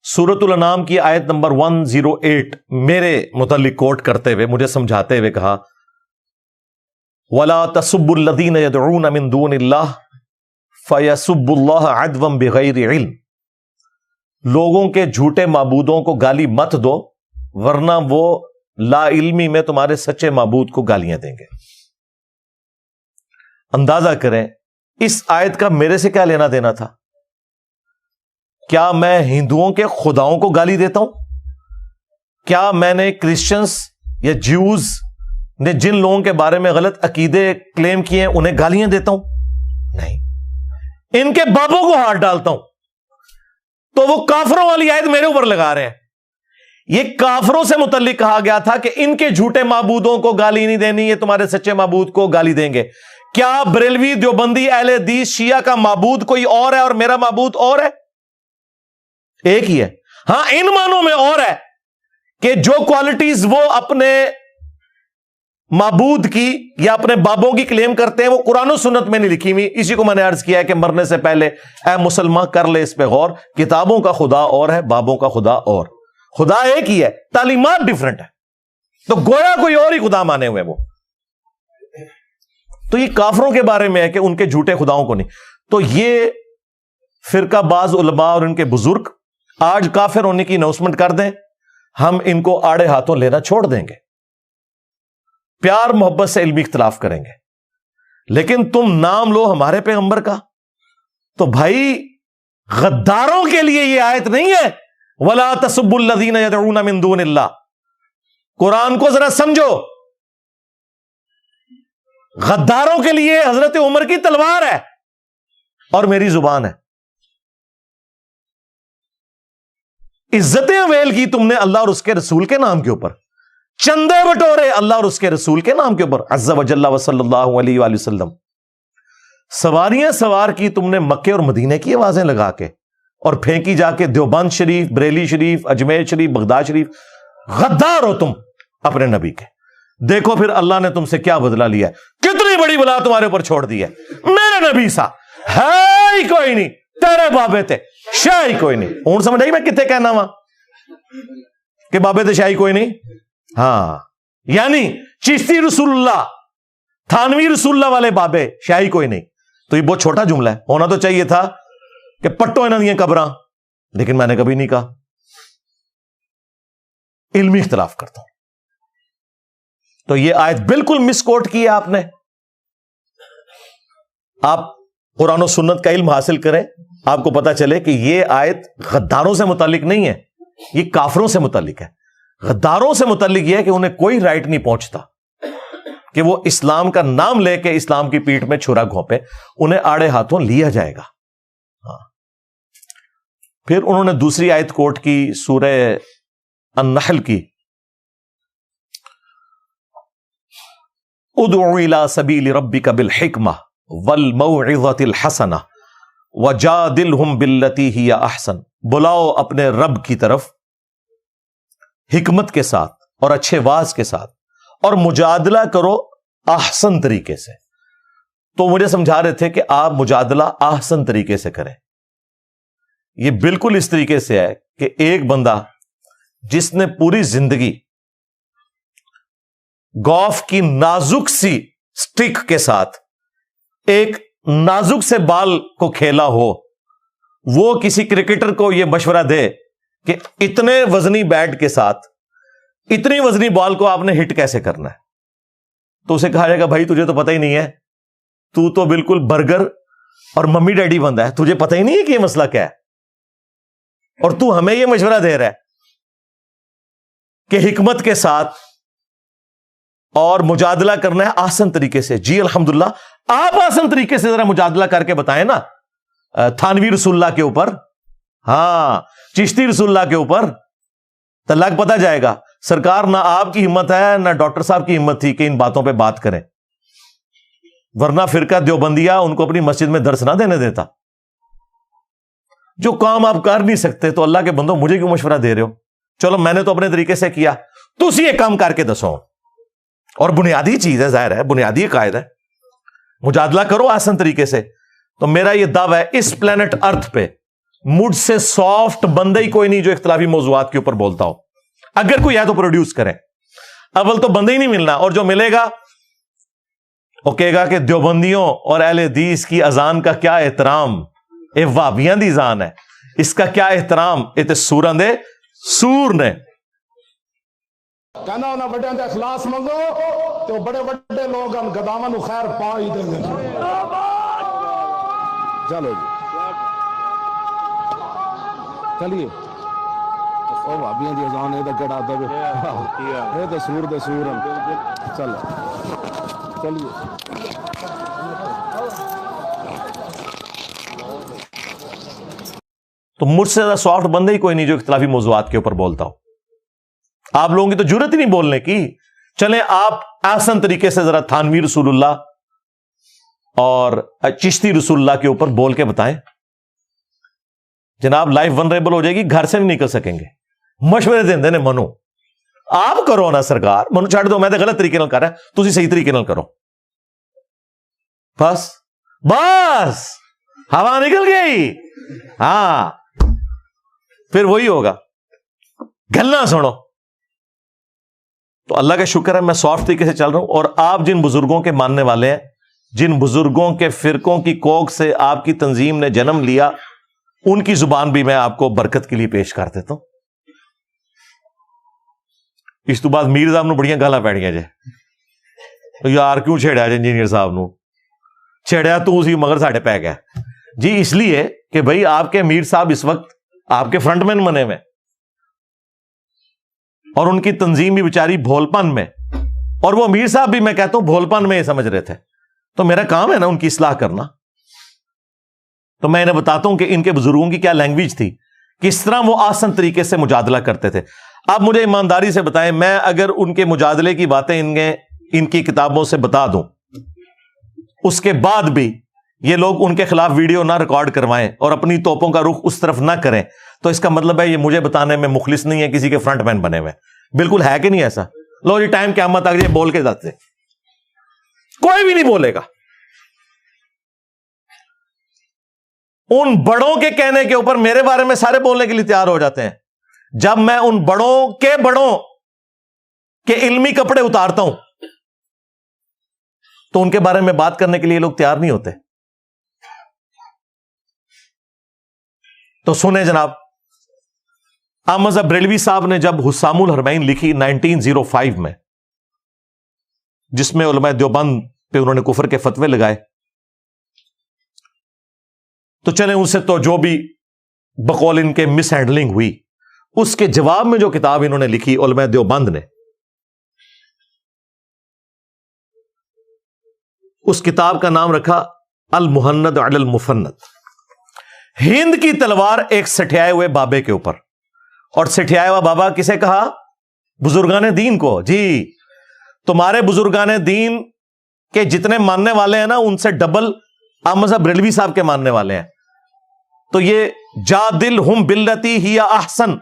سورۃ الانعام کی آیت نمبر 108 میرے متعلق کوٹ کرتے ہوئے مجھے سمجھاتے ہوئے کہا وَلَا تَسُبُّوا الَّذِينَ يَدْعُونَ مِن دُونِ اللَّهِ فَيَسُبُّوا اللَّهَ عَدْوًا بِغَيْرِ عِلْمٍ، لوگوں کے جھوٹے معبودوں کو گالی مت دو ورنہ وہ لا علمی میں تمہارے سچے معبود کو گالیاں دیں گے. اندازہ کریں اس آیت کا میرے سے کیا لینا دینا تھا؟ کیا میں ہندوؤں کے خداؤں کو گالی دیتا ہوں؟ کیا میں نے کرسچنز یا جیوز نے جن لوگوں کے بارے میں غلط عقیدے کلیم کیے ہیں انہیں گالیاں دیتا ہوں؟ نہیں. ان کے بابوں کو ہاتھ ڈالتا ہوں. تو وہ کافروں والی آیت میرے اوپر لگا رہے ہیں. یہ کافروں سے متعلق کہا گیا تھا کہ ان کے جھوٹے معبودوں کو گالی نہیں دینی، یہ تمہارے سچے معبود کو گالی دیں گے. کیا بریلوی دیوبندی اہل حدیث شیعہ کا معبود کوئی اور ہے اور میرا معبود اور ہے؟ ایک ہی ہے. ہاں ان معنوں میں اور ہے کہ جو کوالٹیز وہ اپنے معبود کی یا اپنے بابوں کی کلیم کرتے ہیں وہ قرآن و سنت میں نہیں لکھی ہوئی. اسی کو میں نے عرض کیا ہے کہ مرنے سے پہلے اے مسلمان کر لے اس پہ غور. کتابوں کا خدا اور ہے، بابوں کا خدا اور. خدا ایک ہی ہے، تعلیمات ڈیفرنٹ ہے. تو گویا کوئی اور ہی خدا مانے ہوئے وہ. تو یہ کافروں کے بارے میں ہے کہ ان کے جھوٹے خداؤں کو نہیں. تو یہ فرقہ باز علماء اور ان کے بزرگ آج کافر ہونے کی اناؤنسمنٹ کر دیں، ہم ان کو آڑے ہاتھوں لینا چھوڑ دیں گے. پیار محبت سے علمی اختلاف کریں گے. لیکن تم نام لو ہمارے پیغمبر کا تو بھائی غداروں کے لیے یہ آیت نہیں ہے. وَلَا تَسُبُّوا الَّذِينَ يَدْعُونَ مِن دُونِ اللَّهِ. قرآن کو ذرا سمجھو. غداروں کے لیے حضرت عمر کی تلوار ہے اور میری زبان ہے. عزتیں ویل کی تم نے اللہ اور اس کے رسول کے نام کے اوپر، چندے بٹورے اللہ اور اس کے رسول کے نام کے اوپر عز وجل و صلی اللہ علیہ وآلہ وسلم. سواریاں سوار کی تم نے مکے اور مدینے کی آوازیں لگا کے اور پھینکی جا کے دیوبند شریف، بریلی شریف، اجمیر شریف، بغداد شریف. غدار ہو تم اپنے نبی کے. دیکھو پھر اللہ نے تم سے کیا بدلہ لیا ہے. کتنی بڑی بلا تمہارے اوپر چھوڑ دی ہے. میرے نبی سا ہے ہی کوئی نہیں، تیرے بابے تھے شاہی کوئی نہیں. ہوں سمجھ آئی میں کتنے کہنا وا کہ بابے تھے شاہی کوئی نہیں. ہاں یعنی چشتی رسول اللہ، تھانوی رسول اللہ والے بابے، شاہی کوئی نہیں. تو یہ بہت چھوٹا جملہ ہے. ہونا تو چاہیے تھا کہ پٹو انہوں نے قبراں، لیکن میں نے کبھی نہیں کہا. علمی اختلاف کرتا ہوں. تو یہ آیت بالکل مس کوٹ کی ہے آپ نے. آپ قرآن و سنت کا علم حاصل کریں، آپ کو پتا چلے کہ یہ آیت غداروں سے متعلق نہیں ہے، یہ کافروں سے متعلق ہے. غداروں سے متعلق یہ ہے کہ انہیں کوئی رائٹ نہیں پہنچتا کہ وہ اسلام کا نام لے کے اسلام کی پیٹھ میں چھرا گھونپے. انہیں آڑے ہاتھوں لیا جائے گا. ہاں. پھر انہوں نے دوسری آیت کوٹ کی سورہ النحل کی، ادعو الی سبیل ربک بالحکمہ والموعظۃ الحسنہ وجادلہم باللتی ہی احسن. بلاؤ اپنے رب کی طرف حکمت کے ساتھ اور اچھے واز کے ساتھ، اور مجادلہ کرو احسن طریقے سے. تو مجھے سمجھا رہے تھے کہ آپ مجادلہ احسن طریقے سے کریں. یہ بالکل اس طریقے سے ہے کہ ایک بندہ جس نے پوری زندگی گولف کی نازک سی سٹک کے ساتھ ایک نازک سے بال کو کھیلا ہو، وہ کسی کرکٹر کو یہ مشورہ دے کہ اتنے وزنی بیٹ کے ساتھ اتنی وزنی بال کو آپ نے ہٹ کیسے کرنا ہے، تو اسے کہا جائے گا بھائی تجھے تو پتہ ہی نہیں ہے، تو بالکل برگر اور ممی ڈیڈی بندہ ہے، تجھے پتہ ہی نہیں ہے کہ یہ مسئلہ کیا ہے، اور تو ہمیں یہ مشورہ دے رہا ہے کہ حکمت کے ساتھ اور مجادلہ کرنا ہے آسان طریقے سے. جی الحمدللہ آپ آسان طریقے سے ذرا مجادلہ کر کے بتائیں نا تھانوی رسول اللہ کے اوپر، ہاں چشتی رسول اللہ کے اوپر، تو لگ پتا جائے گا. سرکار نہ آپ کی ہمت ہے نہ ڈاکٹر صاحب کی ہمت تھی کہ ان باتوں پہ بات کریں، ورنہ فرقہ دیوبندیہ ان کو اپنی مسجد میں درس نہ دینے دیتا. جو کام آپ کر نہیں سکتے تو اللہ کے بندوں مجھے کیوں مشورہ دے رہے ہو؟ چلو میں نے تو اپنے طریقے سے کیا، تو اسی ایک کام کر کے دسو. اور بنیادی چیز ہے، ظاہر ہے بنیادی قاعدہ ہے، مجادلہ کرو آسان طریقے سے. تو میرا یہ دعویٰ ہے اس پلانٹ ارتھ پہ مجھ سے سافٹ بندہ ہی کوئی نہیں جو اختلافی موضوعات کے اوپر بولتا ہو. اگر کوئی ہے تو پروڈیوس کریں. اول تو بندہ ہی نہیں ملنا، اور جو ملے گا وہ کہے گا کہ دیوبندیوں اور اہل حدیث کی اذان کا کیا احترام، اے وہابیاں دی اذان ہے، اس کا کیا احترام، اے تے سوراں دے سور نے. کہنا انہیں بڑے دے اخلاص منگو تو بڑے بڑے لوگ ان گداواں نو خیر پا ہی دیں گے. چلو جی چلیے او بھابیاں دی اذان اے تے کڑا دے اے تے سور دے سور چل چلیے. تو مجھ سے زیادہ سافٹ بندہ ہی کوئی نہیں جو اختلافی موضوعات کے اوپر بولتا ہو. آپ لوگوں کی تو جرت ہی نہیں بولنے کی. چلیں آپ آسان طریقے سے ذرا تھانوی رسول اللہ اور چشتی رسول اللہ کے اوپر بول کے بتائیں. جناب لائف ونریبل ہو جائے گی, گھر سے نہیں نکل سکیں گے. مشورے دیندے نے منو آپ کرو نا سرکار, منو چھڑ دو, میں تو غلط طریقے نال کر رہا ہوں, تسی صحیح طریقے نال کرو. بس بس ہوا نکل گئی. ہاں پھر وہی ہوگا, گلنا سنو. تو اللہ کا شکر ہے میں سافٹ طریقے سے چل رہا ہوں. اور آپ جن بزرگوں کے ماننے والے ہیں, جن بزرگوں کے فرقوں کی کوکھ سے آپ کی تنظیم نے جنم لیا, ان کی زبان بھی میں آپ کو برکت کے لیے پیش کر دیتا ہوں. اس تو بعد میر صاحب نو بڑیاں گالاں پیڑیاں جے, یار کیوں چھیڑیا جے انجینئر صاحب نو, چھیڑیا تو اسی مگر ساڈے پہ گیا جی. اس لیے کہ بھائی آپ کے میر صاحب اس وقت آپ کے فرنٹ مین بنے ہوئے, اور ان کی تنظیم بھی بیچاری بھول پن میں, اور وہ میر صاحب بھی میں کہتا ہوں بھول پن میں یہ سمجھ رہے تھے. تو میرا کام ہے نا ان کی اصلاح کرنا. تو میں انہیں بتاتا ہوں کہ ان کے بزرگوں کی کیا لینگویج تھی, کس طرح وہ آسان طریقے سے مجادلہ کرتے تھے. آپ مجھے ایمانداری سے بتائیں, میں اگر ان کے مجادلے کی باتیں ان کی کتابوں سے بتا دوں, اس کے بعد بھی یہ لوگ ان کے خلاف ویڈیو نہ ریکارڈ کروائیں اور اپنی توپوں کا رخ اس طرف نہ کریں, تو اس کا مطلب ہے یہ مجھے بتانے میں مخلص نہیں ہے, کسی کے فرنٹ مین بنے ہوئے. بالکل ہے کہ نہیں ایسا؟ لو جی ٹائم قیامت آ گئی, بول کے جاتے کوئی بھی نہیں بولے گا. ان بڑوں کے کہنے کے اوپر میرے بارے میں سارے بولنے کے لیے تیار ہو جاتے ہیں. جب میں ان بڑوں کے علمی کپڑے اتارتا ہوں تو ان کے بارے میں بات کرنے کے لیے لوگ تیار نہیں ہوتے. تو سنیں جناب, احمد بریلوی صاحب نے جب حسام الحرمین لکھی 1905 میں, جس میں علماء دیوبند پہ انہوں نے کفر کے فتوے لگائے, تو چلیں ان سے تو جو بھی بقول ان کے مس ہینڈلنگ ہوئی, اس کے جواب میں جو کتاب انہوں نے لکھی علماء دیوبند نے, اس کتاب کا نام رکھا المہند علی المفند. ہند کی تلوار ایک سٹھیائے ہوئے بابے کے اوپر. اور سٹھیائے ہوا بابا کسے کہا؟ بزرگان دین کو. جی تمہارے بزرگان دین کے جتنے ماننے والے ہیں نا, ان سے ڈبل احمد صاحب بریلوی صاحب کے ماننے والے ہیں. تو یہ جادل ہم باللتی ہی احسن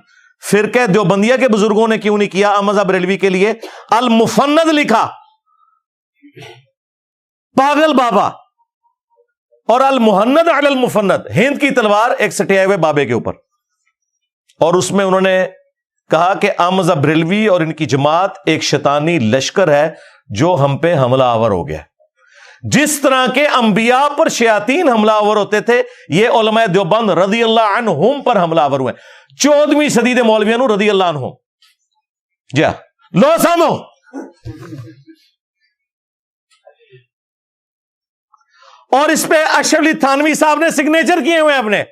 فرقہ دیوبندیہ کے بزرگوں نے کیوں نہیں کیا احمد صاحب بریلوی کے لیے المفند لکھا؟ پاگل بابا. اور المہند علی المفند, ہند کی تلوار ایک سٹھیائے ہوئے بابے کے اوپر. اور اس میں انہوں نے کہا کہ احمد صاحب بریلوی اور ان کی جماعت ایک شیطانی لشکر ہے جو ہم پہ حملہ آور ہو گیا. جس طرح کے انبیاء پر شیاطین حملہ آور ہوتے تھے, یہ علماء دیوبند رضی اللہ عنہم پر حملہ آور ہوئے. 14ویں صدی دے مولویوں رضی اللہ عنہم. جی لو سامو, اور اس پہ اشرف علی تھانوی صاحب نے سگنیچر کیے ہوئے اپنے.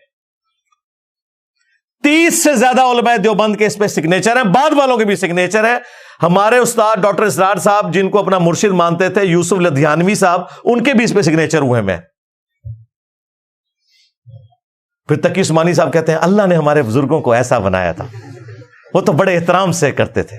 30 سے زیادہ علماء دیوبند کے اس پہ سگنیچر ہیں, بعد والوں کے بھی سگنیچر ہیں. ہمارے استاد ڈاکٹر اسرار صاحب جن کو اپنا مرشد مانتے تھے, یوسف لدھیانوی صاحب, ان کے بھی اس پہ سگنیچر ہوئے ہیں. پھر تقی عثمانی صاحب کہتے ہیں اللہ نے ہمارے بزرگوں کو ایسا بنایا تھا, وہ تو بڑے احترام سے کرتے تھے.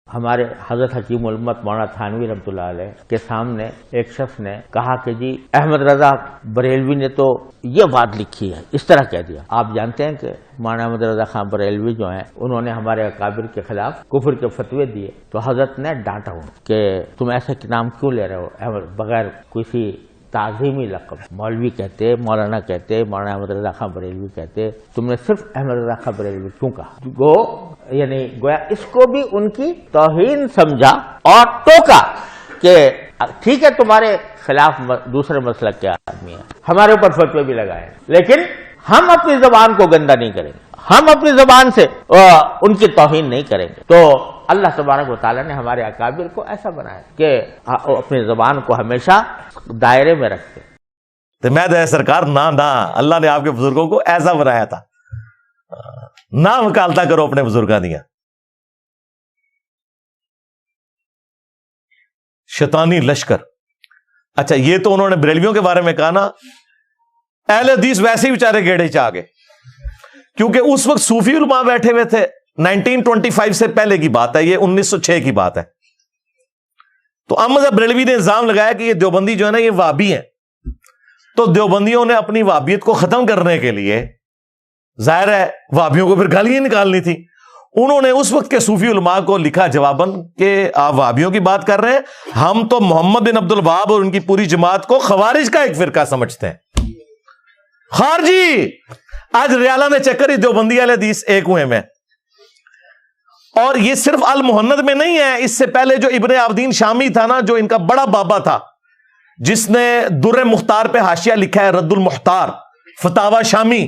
ہمارے حضرت حکیم الامت مولانا تھانوی رحمۃ اللہ علیہ کے سامنے ایک شخص نے کہا کہ جی احمد رضا بریلوی نے تو یہ بات لکھی ہے, اس طرح کہہ دیا. آپ جانتے ہیں کہ مولانا احمد رضا خان بریلوی جو ہیں, انہوں نے ہمارے اکابر کے خلاف کفر کے فتوے دیے, تو حضرت نے ڈانٹا ہوں کہ تم ایسے نام کیوں لے رہے ہو بغیر کسی تعظیمی لقب. مولوی کہتے, مولانا کہتے, مولانا احمد رضا خان بریلوی کہتے, تم نے صرف احمد رضا خان بریلوی کیوں کہا؟ یعنی گویا اس کو بھی ان کی توہین سمجھا اور ٹوکا کہ ٹھیک ہے تمہارے خلاف دوسرے مسلک کے آدمی ہیں, ہمارے اوپر فتوے بھی لگائے, لیکن ہم اپنی زبان کو گندا نہیں کریں گے, ہم اپنی زبان سے ان کی توہین نہیں کریں گے. تو اللہ تبارک و تعالیٰ نے ہمارے اکابر کو ایسا بنایا کہ اپنی زبان کو ہمیشہ دائرے میں رکھتے. تو میں دے سرکار نہ اللہ نے آپ کے بزرگوں کو ایسا بنایا تھا. نہ وکالتا کرو اپنے بزرگاں دیا. شیطانی لشکر. اچھا یہ تو انہوں نے بریلویوں کے بارے میں کہا نا. اہل حدیث ویسے ہی بیچارے گیڑے چاہ گئے, کیونکہ اس وقت صوفی علماء بیٹھے ہوئے تھے. 1925 سے پہلے کی بات ہے, یہ 1906 کی بات ہے. تو احمد بریلوی نے الزام لگایا کہ یہ دیوبندی جو ہے نا یہ وہابی ہیں. تو دیوبندیوں نے اپنی وہابیت کو ختم کرنے کے لیے, ظاہر ہے وہابیوں کو پھر گالیاں نکالنی تھی, انہوں نے اس وقت کے صوفی علماء کو لکھا جواباً کہ آپ وہابیوں کی بات کر رہے ہیں, ہم تو محمد بن عبد الوہاب اور ان کی پوری جماعت کو خوارج کا ایک فرقہ سمجھتے ہیں. خارجی. آج ریالہ میں چکر ہی دیوبندی اہل حدیث ایک ہوئے میں. اور یہ صرف المحند میں نہیں ہے, اس سے پہلے جو ابن عابدین شامی تھا نا, جو ان کا بڑا بابا تھا, جس نے در مختار پہ حاشیہ لکھا ہے, رد المختار فتاوی شامی,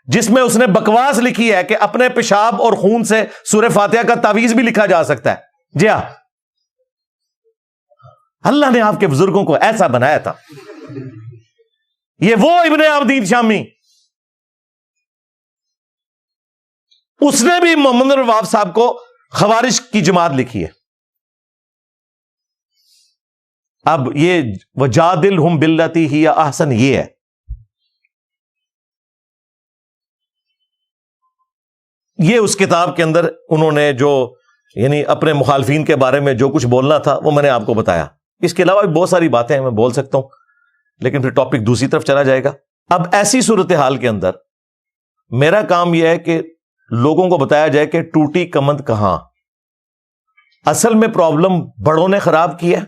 جس میں اس نے بکواس لکھی ہے کہ اپنے پیشاب اور خون سے سورہ فاتحہ کا تعویذ بھی لکھا جا سکتا ہے. جی ہاں, اللہ نے آپ کے بزرگوں کو ایسا بنایا تھا. یہ وہ ابن عابدین شامی, اس نے بھی محمد بن وہاب صاحب کو خوارج کی جماعت لکھی ہے. اب یہ وجادلہم باللتی ہی احسن یہ ہے. یہ اس کتاب کے اندر انہوں نے جو یعنی اپنے مخالفین کے بارے میں جو کچھ بولنا تھا وہ میں نے آپ کو بتایا. اس کے علاوہ بھی بہت ساری باتیں ہیں میں بول سکتا ہوں, لیکن پھر ٹاپک دوسری طرف چلا جائے گا. اب ایسی صورتحال کے اندر میرا کام یہ ہے کہ لوگوں کو بتایا جائے کہ ٹوٹی کمند کہاں. اصل میں پرابلم بڑوں نے خراب کیا,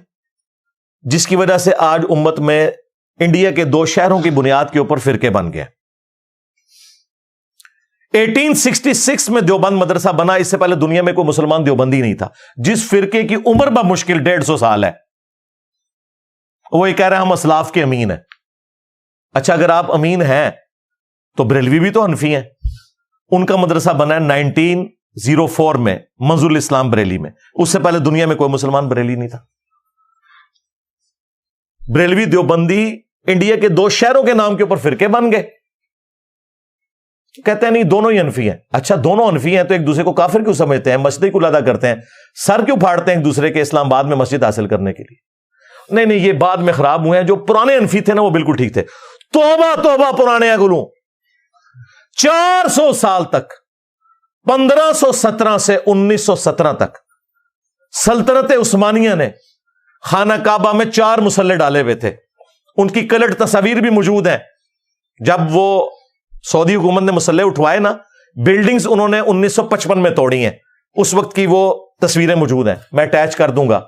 جس کی وجہ سے آج امت میں انڈیا کے 2 شہروں کی بنیاد کے اوپر فرقے بن گئے. 1866 میں دیوبند مدرسہ بنا, اس سے پہلے دنیا میں کوئی مسلمان دیوبندی نہیں تھا. جس فرقے کی عمر بمشکل 150 سال ہے, وہ یہ کہہ رہے ہیں ہم اسلاف کے امین ہیں. اچھا اگر آپ امین ہیں تو بریلوی بھی تو حنفی ہیں. ان کا مدرسہ بنا ہے 1904 میں منظور الاسلام بریلی میں. اس سے پہلے دنیا میں کوئی مسلمان بریلی نہیں تھا. بریلوی دیوبندی انڈیا کے 2 شہروں کے نام کے اوپر فرقے بن گئے. کہتے ہیں نہیں دونوں ہی حنفی ہیں. اچھا دونوں حنفی ہیں تو ایک دوسرے کو کافر کیوں سمجھتے ہیں, مسجد کیوں ادا کرتے ہیں, سر کیوں پھاڑتے ہیں ایک دوسرے کے اسلام آباد میں مسجد حاصل کرنے کے لیے؟ نہیں یہ بعد میں خراب ہوئے ہیں. جو پرانے حنفی تھے نا وہ بالکل ٹھیک تھے. توبہ توبہ پرانے گلوں. 400 سال تک 1517 سے 1917 تک سلطنت عثمانیہ نے خانہ کعبہ میں 4 مسلح ڈالے ہوئے تھے. ان کی کلٹ تصاویر بھی موجود ہیں. جب وہ سعودی حکومت نے مسلح اٹھوائے نا, بلڈنگز انہوں نے 1955 میں توڑی ہیں. اس وقت کی وہ تصویریں موجود ہیں, میں اٹیچ کر دوں گا.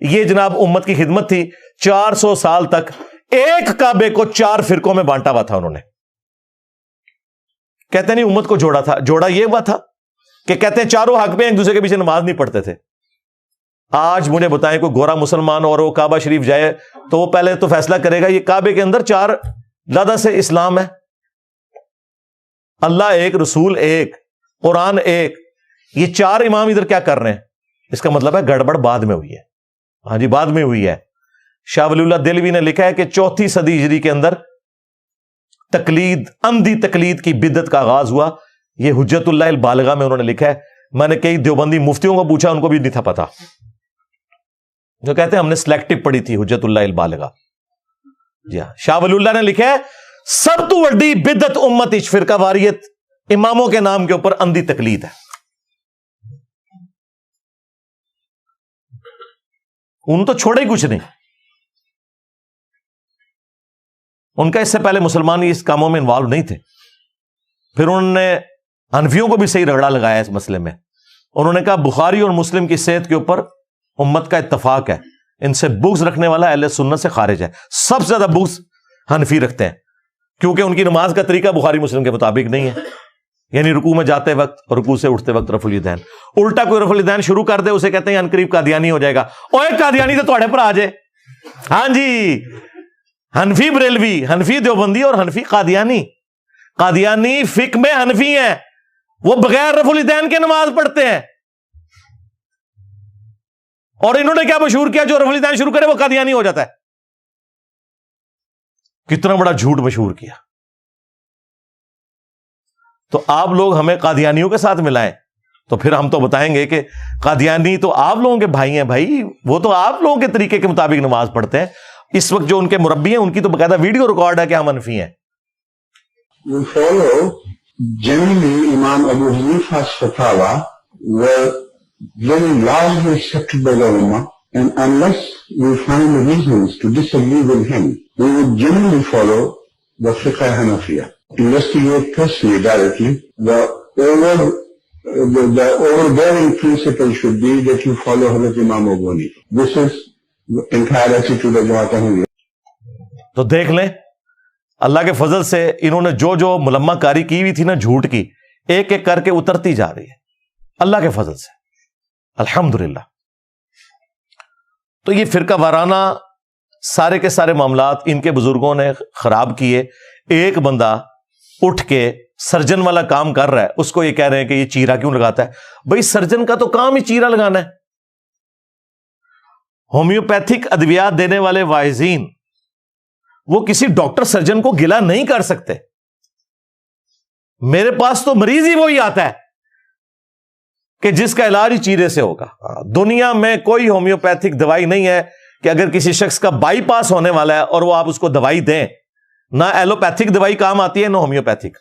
یہ جناب امت کی خدمت تھی. 400 سال تک ایک کعبے کو 4 فرقوں میں بانٹا ہوا تھا انہوں نے. کہتے نہیں امت کو جوڑا تھا. جوڑا یہ ہوا تھا کہ کہتے ہیں چاروں حق میں ایک دوسرے کے پیچھے نماز نہیں پڑھتے تھے. آج مجھے بتائیں کوئی گورا مسلمان اور وہ کعبہ شریف جائے تو وہ پہلے تو فیصلہ کرے گا یہ کعبے کے اندر 4 لادہ سے اسلام ہے, اللہ ایک, رسول ایک, قرآن ایک, یہ 4 امام ادھر کیا کر رہے ہیں؟ اس کا مطلب ہے گڑبڑ بعد میں ہوئی ہے. ہاں جی بعد میں ہوئی ہے. شاہ ولی اللہ دہلوی نے لکھا ہے کہ 4تھی صدی ہجری کے اندر تقلید, اندھی تقلید کی بدعت کا آغاز ہوا. یہ حجت اللہ البالغہ میں انہوں نے لکھا ہے. میں نے کئی دیوبندی مفتیوں کو پوچھا, ان کو بھی نہیں تھا پتا, جو کہتے ہیں ہم نے سلیکٹو پڑھی تھی حجت اللہ البالغہ. جی ہاں, شاہ ولی اللہ نے لکھا ہے سب تو وڈی بدعت امت اچ فرقہ واریت اماموں کے نام کے اوپر اندھی تقلید ہے. ان تو چھوڑے ہی کچھ نہیں. ان کا اس سے پہلے مسلمان اس کاموں میں انوالو نہیں تھے. پھر انہوں نے حنفیوں کو بھی صحیح رگڑا لگایا اس مسئلے میں. انہوں نے کہا بخاری اور مسلم کی صحت کے اوپر امت کا اتفاق ہے, ان سے بغض رکھنے والا اہل سنت سے خارج ہے. سب سے زیادہ بغض حنفی رکھتے ہیں کیونکہ ان کی نماز کا طریقہ بخاری مسلم کے مطابق نہیں ہے. یعنی رکوع میں جاتے وقت اور رکوع سے اٹھتے وقت رفع الیدین. الٹا کوئی رفع الیدین شروع کر دے اسے کہتے ہیں عنقریب قادیانی ہو جائے گا. اوے قادیانی تو تھوڑے پر آ جائے. ہاں جی, حنفی بریلوی, حنفی دیوبندی اور حنفی قادیانی. قادیانی فقہ میں حنفی ہیں, وہ بغیر رفع الیدین کے نماز پڑھتے ہیں. اور انہوں نے کیا مشہور کیا؟ جو رفلی دان شروع کرے وہ قادیانی ہو جاتا ہے. کتنا بڑا جھوٹ مشہور کیا. تو آپ لوگ ہمیں قادیانیوں کے ساتھ ملائیں تو پھر ہم تو بتائیں گے کہ قادیانی تو آپ لوگوں کے بھائی ہیں بھائی، وہ تو آپ لوگوں کے طریقے کے مطابق نماز پڑھتے ہیں. اس وقت جو ان کے مربی ہیں ان کی تو باقاعدہ ویڈیو ریکارڈ ہے کہ ہم منفی ہیں. We follow generally Imam Abu Hanifa's fatwa were very largely accepted by the Ummah, and unless we find reasons to disagree with him, we would generally follow the Fiqh Hanafiya. Investigate personally directly. The overbearing principle should be that you follow Hazrat Imam Abu Hanifa. This is the entire attitude of Jamaat Ahmadiyya. تو دیکھ لیں اللہ کے فضل سے انہوں نے جو جو ملمہ کاری کی ہوئی تھی نا جھوٹ کی، ایک ایک کر کے اترتی جا رہی ہے اللہ کے فضل سے، الحمدللہ. تو یہ فرقہ وارانہ سارے کے سارے معاملات ان کے بزرگوں نے خراب کیے. ایک بندہ اٹھ کے سرجن والا کام کر رہا ہے، اس کو یہ کہہ رہے ہیں کہ یہ چیرا کیوں لگاتا ہے؟ بھائی سرجن کا تو کام ہی چیرا لگانا ہے. ہومیوپیتھک ادویات دینے والے واعظین وہ کسی ڈاکٹر سرجن کو گلا نہیں کر سکتے. میرے پاس تو مریض ہی وہی آتا ہے کہ جس کا علاج ہی چیرے سے ہوگا. دنیا میں کوئی ہومیوپیتھک دوائی نہیں ہے کہ اگر کسی شخص کا بائی پاس ہونے والا ہے اور وہ آپ اس کو دوائی دیں، نہ ایلوپیتھک دوائی کام آتی ہے نہ ہومیوپیتھک.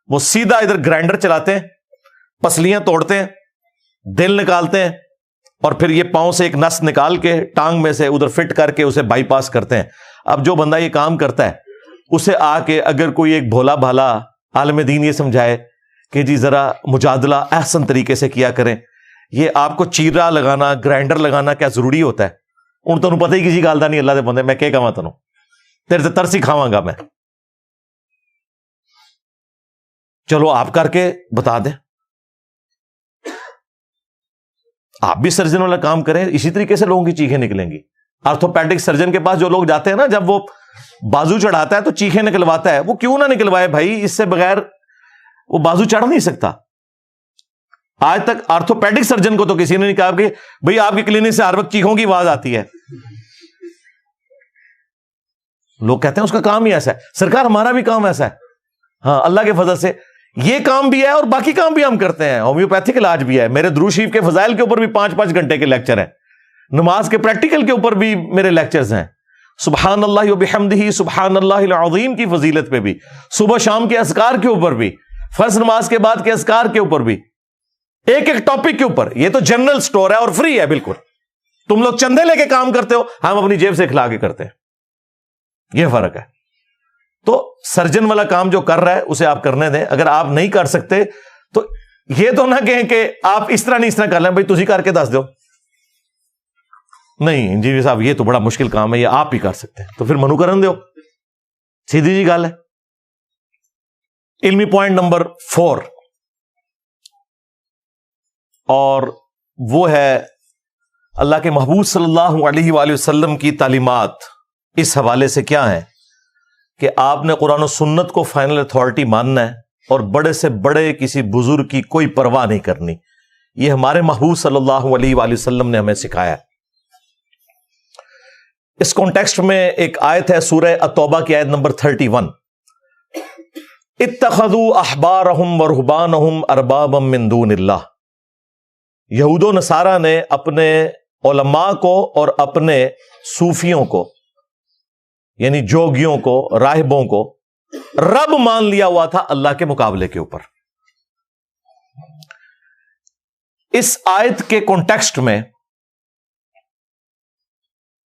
وہ سیدھا ادھر گرائنڈر چلاتے ہیں، پسلیاں توڑتے ہیں، دل نکالتے ہیں اور پھر یہ پاؤں سے ایک نس نکال کے ٹانگ میں سے ادھر فٹ کر کے اسے بائی پاس کرتے ہیں. اب جو بندہ یہ کام کرتا ہے اسے آ کے اگر کوئی ایک بھولا بھالا عالم دین یہ سمجھائے کہ جی ذرا مجادلہ احسن طریقے سے کیا کریں، یہ آپ کو چیرا لگانا گرائنڈر لگانا کیا ضروری ہوتا ہے؟ ان تو پتہ ہی کسی گالدا نہیں اللہ دے بندے، میں کہہ کہاں تنوں تیرے سے ترسی کھاواں گا میں. چلو آپ کر کے بتا دیں، آپ بھی سرجن والا کام کریں، اسی طریقے سے لوگوں کی چیخیں نکلیں گی. آرتھوپیڈک سرجن کے پاس جو لوگ جاتے ہیں نا، جب وہ بازو چڑھاتا ہے تو چیخیں نکلواتا ہے. وہ کیوں نہ نکلوائے بھائی، اس سے بغیر وہ بازو چڑھ نہیں سکتا. آج تک آرتھوپیڈک سرجن کو تو کسی نے نہیں کہا کہ بھائی آپ کی کلینک سے ہر وقت چیخوں کی آواز آتی ہے. لوگ کہتے ہیں اس کا کام ہی ایسا ہے. سرکار ہمارا بھی کام ایسا ہے. ہاں اللہ کے فضل سے یہ کام بھی ہے اور باقی کام بھی ہم کرتے ہیں. ہومیوپیتھک علاج بھی ہے. میرے درود شریف کے فضائل کے اوپر بھی 5-5 گھنٹے کے لیکچر ہیں. نماز کے پریکٹیکل کے اوپر بھی میرے لیکچرز ہیں. سبحان اللہ و بحمدہ سبحان اللہ العظیم کی فضیلت پہ بھی، صبح شام کے اذکار کے اوپر بھی، فرض نماز کے بعد کے اذکار کے اوپر بھی، ایک ایک ٹاپک کے اوپر. یہ تو جنرل سٹور ہے اور فری ہے بالکل. تم لوگ چندے لے کے کام کرتے ہو، ہم اپنی جیب سے کھلا کے کرتے ہیں. یہ فرق ہے. تو سرجن والا کام جو کر رہا ہے اسے آپ کرنے دیں. اگر آپ نہیں کر سکتے تو یہ تو نہ کہیں کہ آپ اس طرح نہیں اس طرح کر لیں، بھائی تجھی کر کے دس دو. نہیں انجینئر صاحب یہ تو بڑا مشکل کام ہے، یہ آپ ہی کر سکتے ہیں، تو پھر منو کرن دو. سیدھی جی گل ہے. علمی پوائنٹ نمبر 4 اور وہ ہے اللہ کے محبوب صلی اللہ علیہ وآلہ وسلم کی تعلیمات اس حوالے سے کیا ہیں کہ آپ نے قرآن و سنت کو فائنل اتھارٹی ماننا ہے اور بڑے سے بڑے کسی بزرگ کی کوئی پرواہ نہیں کرنی. یہ ہمارے محبوب صلی اللہ علیہ وآلہ وسلم نے ہمیں سکھایا. اس کانٹیکسٹ میں ایک آیت ہے سورہ التوبہ کی آیت نمبر 31، اتخذوا احبارہم ورہبانہم اربابا من دون اللہ. یہود و نصارہ نے اپنے علماء کو اور اپنے صوفیوں کو یعنی جوگیوں کو، راہبوں کو رب مان لیا ہوا تھا اللہ کے مقابلے کے اوپر. اس آیت کے کانٹیکسٹ میں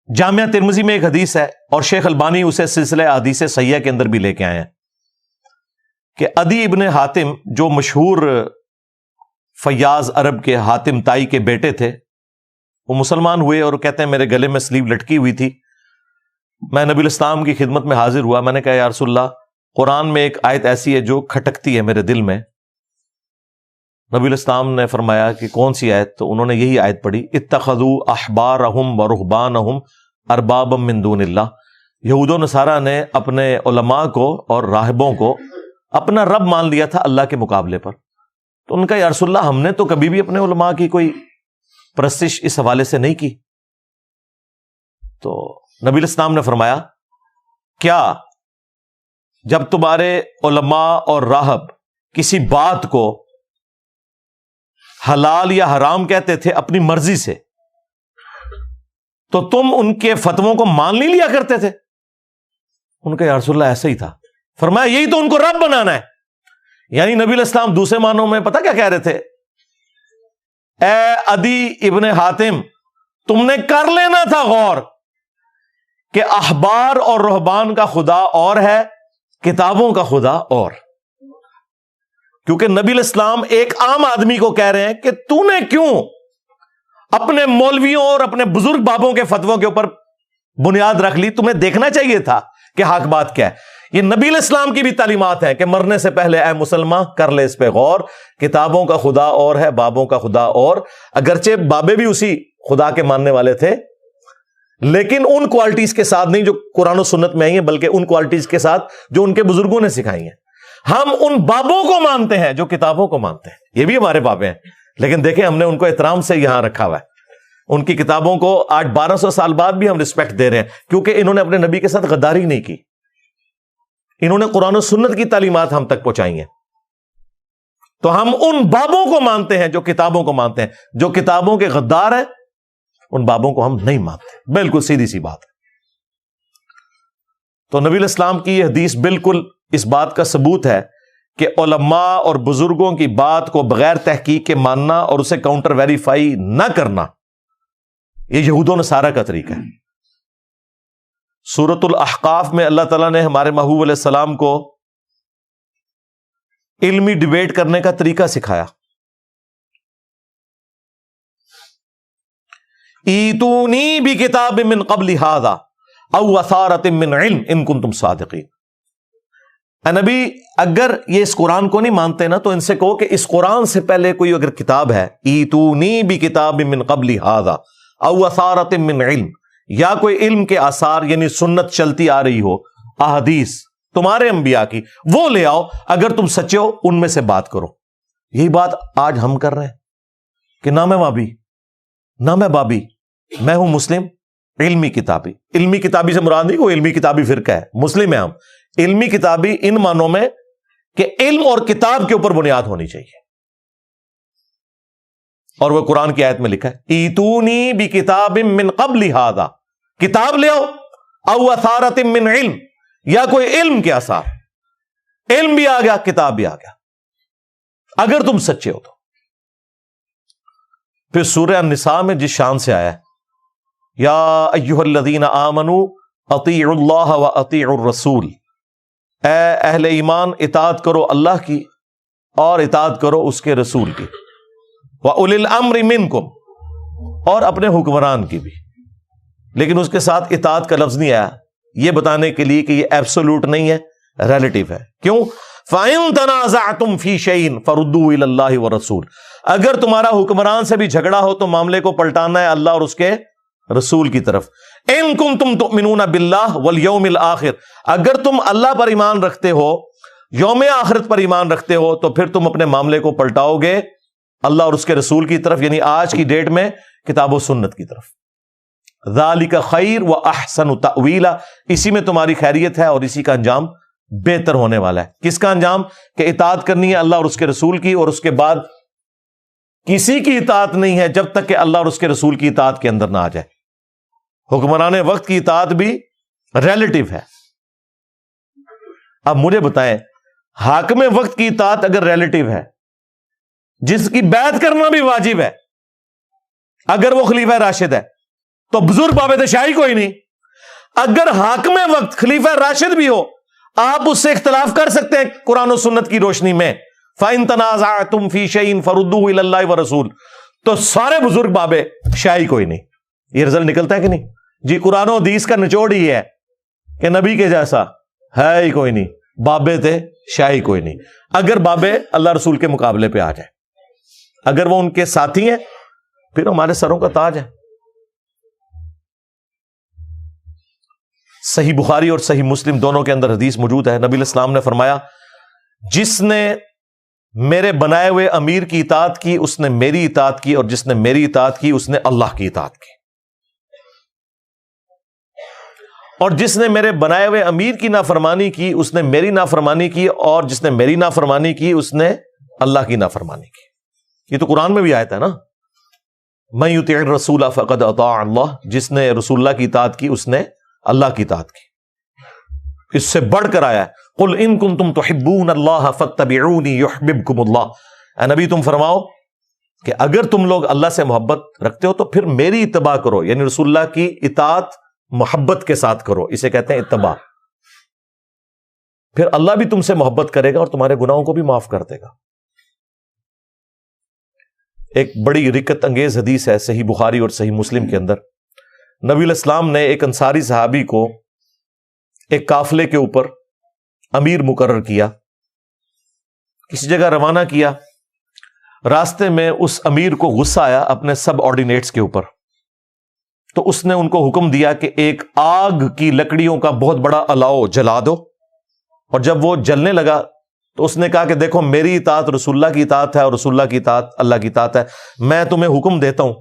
جامعہ ترمذی میں ایک حدیث ہے اور شیخ البانی اسے سلسلہ احادیث صحیحہ کے اندر بھی لے کے آئے ہیں کہ عدی ابن حاتم جو مشہور فیاض عرب کے حاتم تائی کے بیٹے تھے، وہ مسلمان ہوئے اور کہتے ہیں میرے گلے میں سلیو لٹکی ہوئی تھی. میں نبی الاسلام کی خدمت میں حاضر ہوا. میں نے کہا یا رسول اللہ، قرآن میں ایک آیت ایسی ہے جو کھٹکتی ہے میرے دل میں. نبی الاسلام نے فرمایا کہ کون سی آیت؟ تو انہوں نے یہی آیت پڑھی، اتخذوا احبارہم ورہبانہم اربابا من دون اللہ. یہود و نصارہ نے اپنے علماء کو اور راہبوں کو اپنا رب مان لیا تھا اللہ کے مقابلے پر. تو ان کا یا رسول اللہ، ہم نے تو کبھی بھی اپنے علماء کی کوئی پرستش اس حوالے سے نہیں کی؟ تو نبی الاسلام نے فرمایا کیا جب تمہارے علماء اور راہب کسی بات کو حلال یا حرام کہتے تھے اپنی مرضی سے تو تم ان کے فتووں کو مان نہیں لیا کرتے تھے؟ ان کا یا رسول اللہ ایسا ہی تھا. فرمایا یہی تو ان کو رب بنانا ہے. یعنی نبی الاسلام دوسرے معنوں میں پتہ کیا کہہ رہے تھے؟ اے عدی ابن حاتم، تم نے کر لینا تھا غور کہ احبار اور رہبان کا خدا اور ہے، کتابوں کا خدا اور. کیونکہ نبی الاسلام ایک عام آدمی کو کہہ رہے ہیں کہ تو نے کیوں اپنے مولویوں اور اپنے بزرگ بابوں کے فتووں کے اوپر بنیاد رکھ لی؟ تمہیں دیکھنا چاہیے تھا کہ حق بات کیا ہے. یہ نبی الاسلام کی بھی تعلیمات ہیں کہ مرنے سے پہلے اے مسلمان کر لے اس پہ غور، کتابوں کا خدا اور ہے، بابوں کا خدا اور. اگرچہ بابے بھی اسی خدا کے ماننے والے تھے لیکن ان کوالٹیز کے ساتھ نہیں جو قرآن و سنت میں آئی ہیں، بلکہ ان کوالٹیز کے ساتھ جو ان کے بزرگوں نے سکھائی ہیں. ہم ان بابوں کو مانتے ہیں جو کتابوں کو مانتے ہیں. یہ بھی ہمارے بابے ہیں لیکن دیکھیں ہم نے ان کو احترام سے یہاں رکھا ہوا ہے. ان کی کتابوں کو آج 1200 سال بعد بھی ہم رسپیکٹ دے رہے ہیں کیونکہ انہوں نے اپنے نبی کے ساتھ غداری نہیں کی. انہوں نے قرآن و سنت کی تعلیمات ہم تک پہنچائی ہیں. تو ہم ان بابوں کو مانتے ہیں جو کتابوں کو مانتے ہیں. جو کتابوں کے غدار ہیں ان بابوں کو ہم نہیں مانتے. بالکل سیدھی سی بات ہے. تو نبی الاسلام کی یہ حدیث بالکل اس بات کا ثبوت ہے کہ علماء اور بزرگوں کی بات کو بغیر تحقیق کے ماننا اور اسے کاؤنٹر ویریفائی نہ کرنا یہ یہود و نصارہ کا طریقہ ہے. سورۃ الاحقاف میں اللہ تعالیٰ نے ہمارے محبوب علیہ السلام کو علمی ڈیبیٹ کرنے کا طریقہ سکھایا. ایتونی بکتاب من قبل ھذا او اثارۃ من علم ان کنتم صادقین. اے نبی اگر یہ اس قرآن کو نہیں مانتے نا تو ان سے کہو کہ اس قرآن سے پہلے کوئی اگر کتاب ہے، ایتونی بکتاب من قبل ھذا او اثارۃ من علم، یا کوئی علم کے آثار یعنی سنت چلتی آ رہی ہو، احادیث تمہارے انبیاء کی، وہ لے آؤ. اگر تم سچے ہو ان میں سے بات کرو. یہی بات آج ہم کر رہے ہیں کہ نہ میں وابی نہ میں بابی، میں ہوں مسلم علمی کتابی. علمی کتابی سے مراد نہیں کوئی علمی کتابی فرقہ ہے، مسلم ہے ہم. علمی کتابی ان معنوں میں کہ علم اور کتاب کے اوپر بنیاد ہونی چاہیے. اور وہ قرآن کی آیت میں لکھا ہے ایتونی بکتاب من قبل ھذا، کتاب لے آؤ، او اثارۃ من علم، یا کوئی علم کے آثار. علم بھی آ گیا کتاب بھی آ گیا اگر تم سچے ہو تو. پھر سورہ النساء میں جس شان سے آیا ہے یا ایھا الذین آمنوا اطیعوا اللہ واطیعوا الرسول، اے اہل ایمان اطاعت کرو اللہ کی اور اطاعت کرو اس کے رسول کی. وَأُولِي الْأَمْرِ مِنْكُمْ، اور اپنے حکمران کی بھی. لیکن اس کے ساتھ اطاعت کا لفظ نہیں آیا یہ بتانے کے لیے کہ یہ ایبسولوٹ نہیں ہے، ریلیٹیو ہے. کیوں؟ فَإِن تَنَازَعْتُمْ فِي شَيْءٍ فَرُدُّوهُ إِلَى اللَّهِ وَالرَّسُولِ. اگر تمہارا حکمران سے بھی جھگڑا ہو تو معاملے کو پلٹانا ہے اللہ اور اس کے رسول کی طرف. إِن كُنتُمْ تُؤْمِنُونَ بِاللَّهِ وَالْيَوْمِ الْآخِرِ، اگر تم اللہ پر ایمان رکھتے ہو، یوم آخرت پر ایمان رکھتے ہو، تو پھر تم اپنے معاملے کو پلٹاؤ گے اللہ اور اس کے رسول کی طرف، یعنی آج کی ڈیٹ میں کتاب و سنت کی طرف. ذالک خیر و احسن تأویلا، اسی میں تمہاری خیریت ہے اور اسی کا انجام بہتر ہونے والا ہے. کس کا انجام؟ کہ اطاعت کرنی ہے اللہ اور اس کے رسول کی، اور اس کے بعد کسی کی اطاعت نہیں ہے جب تک کہ اللہ اور اس کے رسول کی اطاعت کے اندر نہ آ جائے. حکمران وقت کی اطاعت بھی ریلیٹیو ہے. اب مجھے بتائیں حاکم وقت کی اطاعت اگر ریلیٹیو ہے، جس کی بیعت کرنا بھی واجب ہے اگر وہ خلیفہ راشد ہے، تو بزرگ بابے شاہی کوئی نہیں. اگر حاکم وقت خلیفہ راشد بھی ہو آپ اس سے اختلاف کر سکتے ہیں قرآن و سنت کی روشنی میں. فَإِن تَنَازَعْتُمْ فِي شَيْءٍ فَرُدُّوهُ إِلَى اللَّهِ وَالرَّسُولِ، تو سارے بزرگ بابے شاہی کوئی نہیں. یہ رزلٹ نکلتا ہے کہ نہیں جی؟ قرآن و حدیث کا نچوڑ ہی ہے کہ نبی کے جیسا ہے ہی کوئی نہیں، بابے تھے شاہی کوئی نہیں. اگر بابے اللہ رسول کے مقابلے پہ آ جائے، اگر وہ ان کے ساتھی ہیں پھر ہمارے سروں کا تاج ہے. صحیح بخاری اور صحیح مسلم دونوں کے اندر حدیث موجود ہے. نبی الاسلام نے فرمایا جس نے میرے بنائے ہوئے امیر کی اطاعت کی اس نے میری اطاعت کی، اور جس نے میری اطاعت کی اس نے اللہ کی اطاعت کی، اور جس نے میرے بنائے ہوئے امیر کی نافرمانی کی اس نے میری نافرمانی کی، اور جس نے میری نافرمانی کی اس نے اللہ کی نافرمانی کی۔ یہ تو قرآن میں بھی آیت ہے نا، من یطع الرسول فقد اطاع اللہ، جس نے رسول اللہ کی اطاعت کی اس نے اللہ کی اطاعت کی۔ اس سے بڑھ کر آیا ہے قل ان کنتم تحبون اللہ فاتبعونی یحببکم اللہ، اے نبی تم فرماؤ کہ اگر تم لوگ اللہ سے محبت رکھتے ہو تو پھر میری اتباع کرو، یعنی رسول اللہ کی اطاعت محبت کے ساتھ کرو، اسے کہتے ہیں اتباع، پھر اللہ بھی تم سے محبت کرے گا اور تمہارے گناہوں کو بھی معاف کر دے گا۔ ایک بڑی رکت انگیز حدیث ہے صحیح بخاری اور صحیح مسلم کے اندر، نبی علیہ السلام نے ایک انصاری صحابی کو ایک قافلے کے اوپر امیر مقرر کیا، کسی جگہ روانہ کیا، راستے میں اس امیر کو غصہ آیا اپنے سب آرڈینیٹس کے اوپر، تو اس نے ان کو حکم دیا کہ ایک آگ کی لکڑیوں کا بہت بڑا الاؤ جلا دو، اور جب وہ جلنے لگا تو اس نے کہا کہ دیکھو میری اطاعت رسول اللہ کی اطاعت ہے اور رسول اللہ کی اطاعت اللہ کی اطاعت ہے، میں تمہیں حکم دیتا ہوں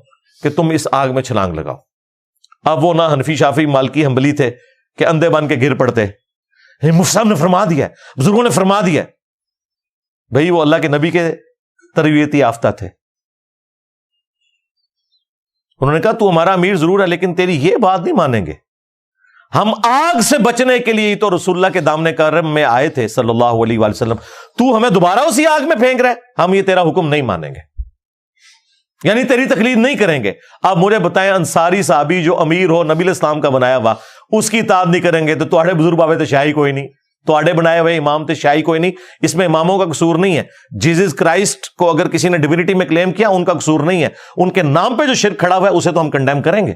کہ تم اس آگ میں چھلانگ لگاؤ۔ اب وہ نہ حنفی شافی مالکی حنبلی تھے کہ اندھے بن کے گر پڑتے، مفتی صاحب نے فرما دیا ہے، بزرگوں نے فرما دیا ہے، بھئی وہ اللہ کے نبی کے تربیتی یافتہ تھے، انہوں نے کہا تو ہمارا امیر ضرور ہے لیکن تیری یہ بات نہیں مانیں گے، ہم آگ سے بچنے کے لیے تو رسول اللہ کے دامن کرم میں آئے تھے صلی اللہ علیہ وآلہ وسلم، تو ہمیں دوبارہ اسی آگ میں پھینک رہے، ہم یہ تیرا حکم نہیں مانیں گے، یعنی تیری تقلید نہیں کریں گے۔ آپ مجھے بتائیں انصاری صحابی جو امیر ہو نبی علیہ السلام کا بنایا ہوا اس کی اطاعت نہیں کریں گے تو تواڈے بزرگ بابے تو شاہی کوئی نہیں، تواڈے بنائے ہوئے امام تے شاہی کوئی نہیں، اس میں اماموں کا قصور نہیں ہے، جیزس کرائسٹ کو اگر کسی نے ڈیوینٹی میں کلیم کیا ان کا قصور نہیں ہے، ان کے نام پہ جو شرک کھڑا ہوا ہے اسے تو ہم کنڈیم کریں گے۔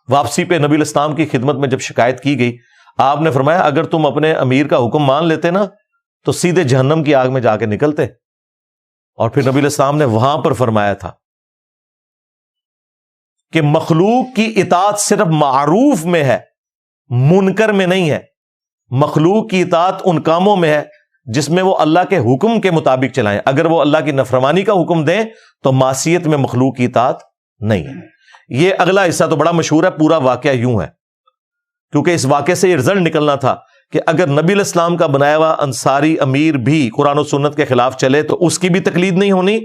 واپسی پہ نبی علیہ السلام کی خدمت میں جب شکایت کی گئی، آپ نے فرمایا اگر تم اپنے امیر کا حکم مان لیتے نا تو سیدھے جہنم کی آگ میں جا کے نکلتے، اور پھر نبی علیہ السلام نے وہاں پر فرمایا تھا کہ مخلوق کی اطاعت صرف معروف میں ہے، منکر میں نہیں ہے، مخلوق کی اطاعت ان کاموں میں ہے جس میں وہ اللہ کے حکم کے مطابق چلائیں، اگر وہ اللہ کی نافرمانی کا حکم دیں تو معصیت میں مخلوق کی اطاعت نہیں ہے۔ یہ اگلا حصہ تو بڑا مشہور ہے، پورا واقعہ یوں ہے، کیونکہ اس واقعے سے یہ رزلٹ نکلنا تھا کہ اگر نبی علیہ السلام کا بنایا ہوا انصاری امیر بھی قرآن و سنت کے خلاف چلے تو اس کی بھی تقلید نہیں ہونی،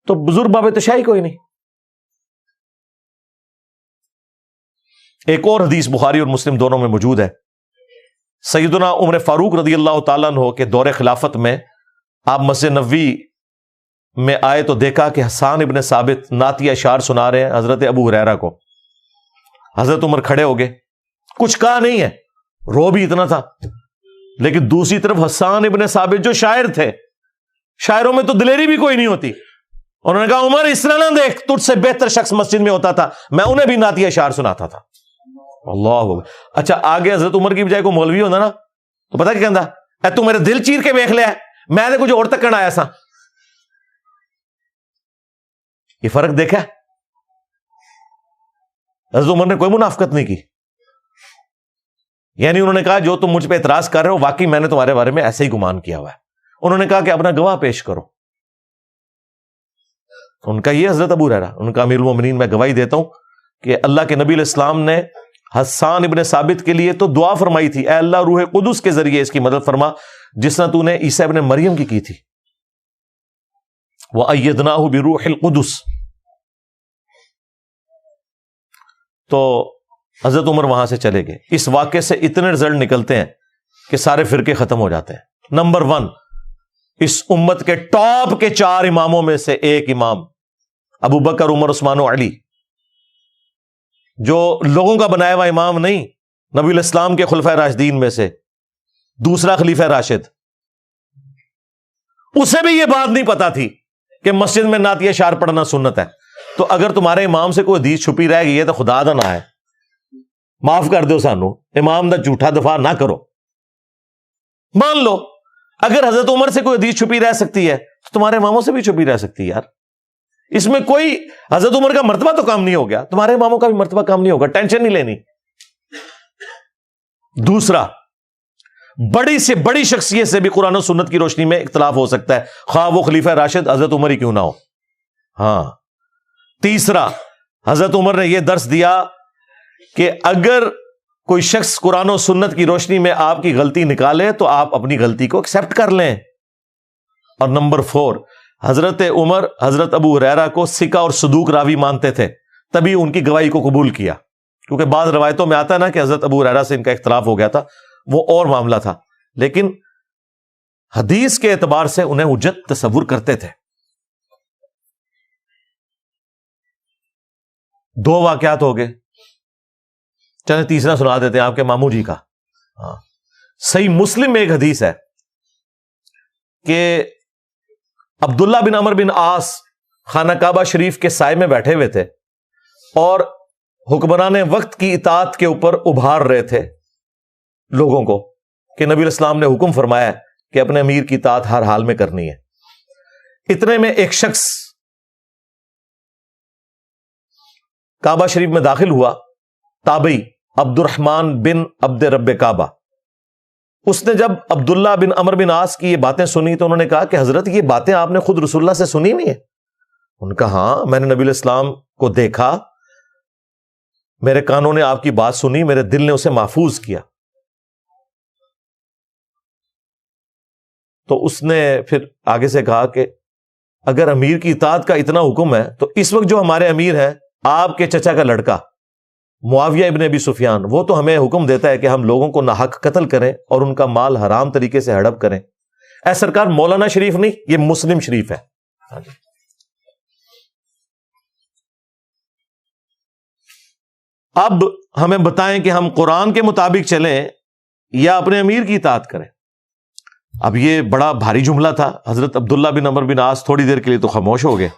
تو بزرگ باب تشاہی کوئی نہیں۔ ایک اور حدیث بخاری اور مسلم دونوں میں موجود ہے، سیدنا عمر فاروق رضی اللہ تعالیٰ عنہ کے دور خلافت میں آپ مسجد نبوی میں آئے تو دیکھا کہ حسان ابن ثابت نعتیہ اشعار سنا رہے ہیں حضرت ابو ہریرہ کو۔ حضرت عمر کھڑے ہو گئے، کچھ کہا نہیں ہے، رو بھی اتنا تھا، لیکن دوسری طرف حسان ابن ثابت جو شاعر تھے، شاعروں میں تو دلیری بھی کوئی نہیں ہوتی، انہوں نے کہا عمر اس طرح نہ دیکھ، تجھ سے بہتر شخص مسجد میں ہوتا تھا، میں انہیں بھی نعتیہ اشعار سناتا تھا۔ اللہ اچھا آگے حضرت عمر کی بجائے کوئی مولوی ہونا نا تو پتہ کیا کہندا، اے تو میرے دل چیر کے ویکھ لیا، میں نے کچھ اور تک کرنا آیا سا۔ یہ فرق دیکھا، حضرت عمر نے کوئی منافقت نہیں کی، یعنی انہوں نے کہا جو تم مجھ پہ اعتراض کر رہے ہو واقعی میں نے تمہارے بارے میں ایسے ہی گمان کیا ہوا ہے۔ انہوں نے کہا کہ اپنا گواہ پیش کرو، ان کا یہ حضرت ابو ہریرہ، ان کا امیر المومنین میں گواہی دیتا ہوں کہ اللہ کے نبی علیہ السلام نے حسان ابن ثابت کے لیے تو دعا فرمائی تھی، اے اللہ روح قدس کے ذریعے اس کی مدد فرما جس طرح تو نے عیسیٰ ابن مریم کی تھی، وَأَيَّدْنَاهُ بِرُوحِ الْقُدُسِ۔ تو حضرت عمر وہاں سے چلے گئے۔ اس واقعے سے اتنے رزلٹ نکلتے ہیں کہ سارے فرقے ختم ہو جاتے ہیں۔ نمبر 1، اس امت کے ٹاپ کے 4 اماموں میں سے ایک امام ابو بکر، عمر، عثمان و علی، جو لوگوں کا بنایا ہوا امام نہیں، نبی علیہ السلام کے خلفائے راشدین میں سے دوسرا خلیفہ راشد، اسے بھی یہ بات نہیں پتا تھی کہ مسجد میں نعتیہ اشعار پڑھنا سنت ہے۔ تو اگر تمہارے امام سے کوئی حدیث چھپی رہ گئی ہے تو خدا دا نہ ہے، معاف کر دو سانو، امام دا جھوٹا دفاع نہ کرو، مان لو اگر حضرت عمر سے کوئی حدیث چھپی رہ سکتی ہے تو تمہارے اماموں سے بھی چھپی رہ سکتی ہے یار، اس میں کوئی حضرت عمر کا مرتبہ تو کم نہیں ہو گیا، تمہارے اماموں کا بھی مرتبہ کم نہیں ہوگا، ٹینشن نہیں لینی۔ دوسرا، بڑی سے بڑی شخصیت سے بھی قرآن و سنت کی روشنی میں اختلاف ہو سکتا ہے، خواہ وہ خلیفہ راشد حضرت عمر ہی کیوں نہ ہو۔ ہاں، تیسرا، حضرت عمر نے یہ درس دیا کہ اگر کوئی شخص قرآن و سنت کی روشنی میں آپ کی غلطی نکالے تو آپ اپنی غلطی کو ایکسپٹ کر لیں۔ اور نمبر 4، حضرت عمر حضرت ابو ہریرہ کو ثقہ اور صدوق راوی مانتے تھے، تبھی ان کی گواہی کو قبول کیا، کیونکہ بعض روایتوں میں آتا ہے نا کہ حضرت ابو ہریرہ سے ان کا اختلاف ہو گیا تھا، وہ اور معاملہ تھا، لیکن حدیث کے اعتبار سے انہیں حجت تصور کرتے تھے۔ 2 واقعات ہو گئے، چلیں تیسرا سنا دیتے ہیں آپ کے ماموں جی کا۔ صحیح مسلم میں ایک حدیث ہے کہ عبداللہ بن عمر بن عاص خانہ کعبہ شریف کے سائے میں بیٹھے ہوئے تھے اور حکمران وقت کی اطاعت کے اوپر ابھار رہے تھے لوگوں کو کہ نبی الاسلام نے حکم فرمایا کہ اپنے امیر کی اطاعت ہر حال میں کرنی ہے۔ اتنے میں ایک شخص کعبہ شریف میں داخل ہوا، تابعی عبد الرحمن بن عبد رب کعبہ۔ اس نے جب عبداللہ بن عمر بن عاص کی یہ باتیں سنی تو انہوں نے کہا کہ حضرت یہ باتیں آپ نے خود رسول اللہ سے سنی ہوئی ہیں؟ ان کا ہاں، میں نے نبی علیہ السلام کو دیکھا، میرے کانوں نے آپ کی بات سنی، میرے دل نے اسے محفوظ کیا۔ تو اس نے پھر آگے سے کہا کہ اگر امیر کی اطاعت کا اتنا حکم ہے تو اس وقت جو ہمارے امیر ہیں، آپ کے چچا کا لڑکا معاویہ ابن ابی سفیان، وہ تو ہمیں حکم دیتا ہے کہ ہم لوگوں کو ناحق قتل کریں اور ان کا مال حرام طریقے سے ہڑپ کریں۔ اے سرکار، مولانا شریف نہیں، یہ مسلم شریف ہے۔ اب ہمیں بتائیں کہ ہم قرآن کے مطابق چلیں یا اپنے امیر کی اطاعت کریں؟ اب یہ بڑا بھاری جملہ تھا۔ حضرت عبداللہ بن عمر بن عاص تھوڑی دیر کے لیے تو خاموش ہو گئے،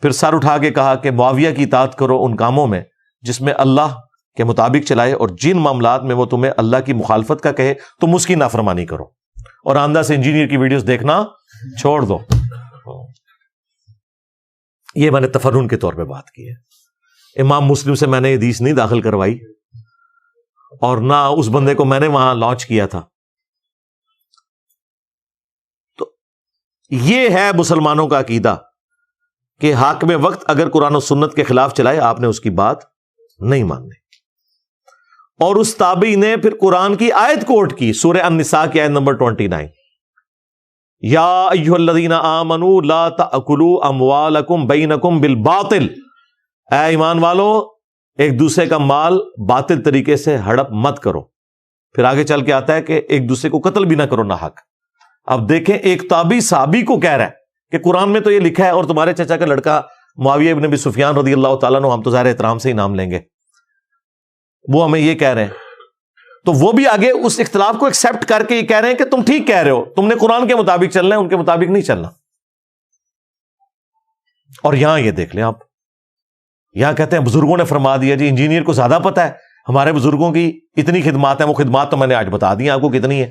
پھر سر اٹھا کے کہا کہ معاویہ کی اطاعت کرو ان کاموں میں جس میں اللہ کے مطابق چلائے، اور جن معاملات میں وہ تمہیں اللہ کی مخالفت کا کہے تم اس کی نافرمانی کرو، اور آندہ سے انجینئر کی ویڈیوز دیکھنا چھوڑ دو۔ یہ میں نے تفرن کے طور پہ بات کی ہے، امام مسلم سے میں نے حدیث نہیں داخل کروائی، اور نہ اس بندے کو میں نے وہاں لانچ کیا تھا۔ تو یہ ہے مسلمانوں کا عقیدہ کہ حاکم وقت اگر قرآن و سنت کے خلاف چلائے آپ نے اس کی بات نہیں ماننی۔ اور اس تابعی نے پھر قرآن کی آیت کوٹ کی، سورہ النساء کی آیت نمبر 29، یا ایھا الذین آمنوا لا تأکلوا اموالکم بینکم بالباطل، اے ایمان والو ایک دوسرے کا مال باطل طریقے سے ہڑپ مت کرو۔ پھر آگے چل کے آتا ہے کہ ایک دوسرے کو قتل بھی نہ کرو ناحق۔ اب دیکھیں، ایک تابعی صحابی کو کہہ رہا ہے کہ قرآن میں تو یہ لکھا ہے، اور تمہارے چچا کا لڑکا معاویہ ابن ابی سفیان رضی اللہ تعالیٰ عنہ، ہم تو ظاہر احترام سے ہی نام لیں گے، وہ ہمیں یہ کہہ رہے ہیں، تو وہ بھی آگے اس اختلاف کو ایکسپٹ کر کے یہ کہہ رہے ہیں کہ تم ٹھیک کہہ رہے ہو، تم نے قرآن کے مطابق چلنا ہے، ان کے مطابق نہیں چلنا۔ اور یہاں یہ دیکھ لیں آپ، یہاں کہتے ہیں بزرگوں نے فرما دیا، جی انجینئر کو زیادہ پتا ہے ہمارے بزرگوں کی اتنی خدمات ہیں، وہ خدمات تو میں نے آج بتا دی آپ کو کتنی ہے۔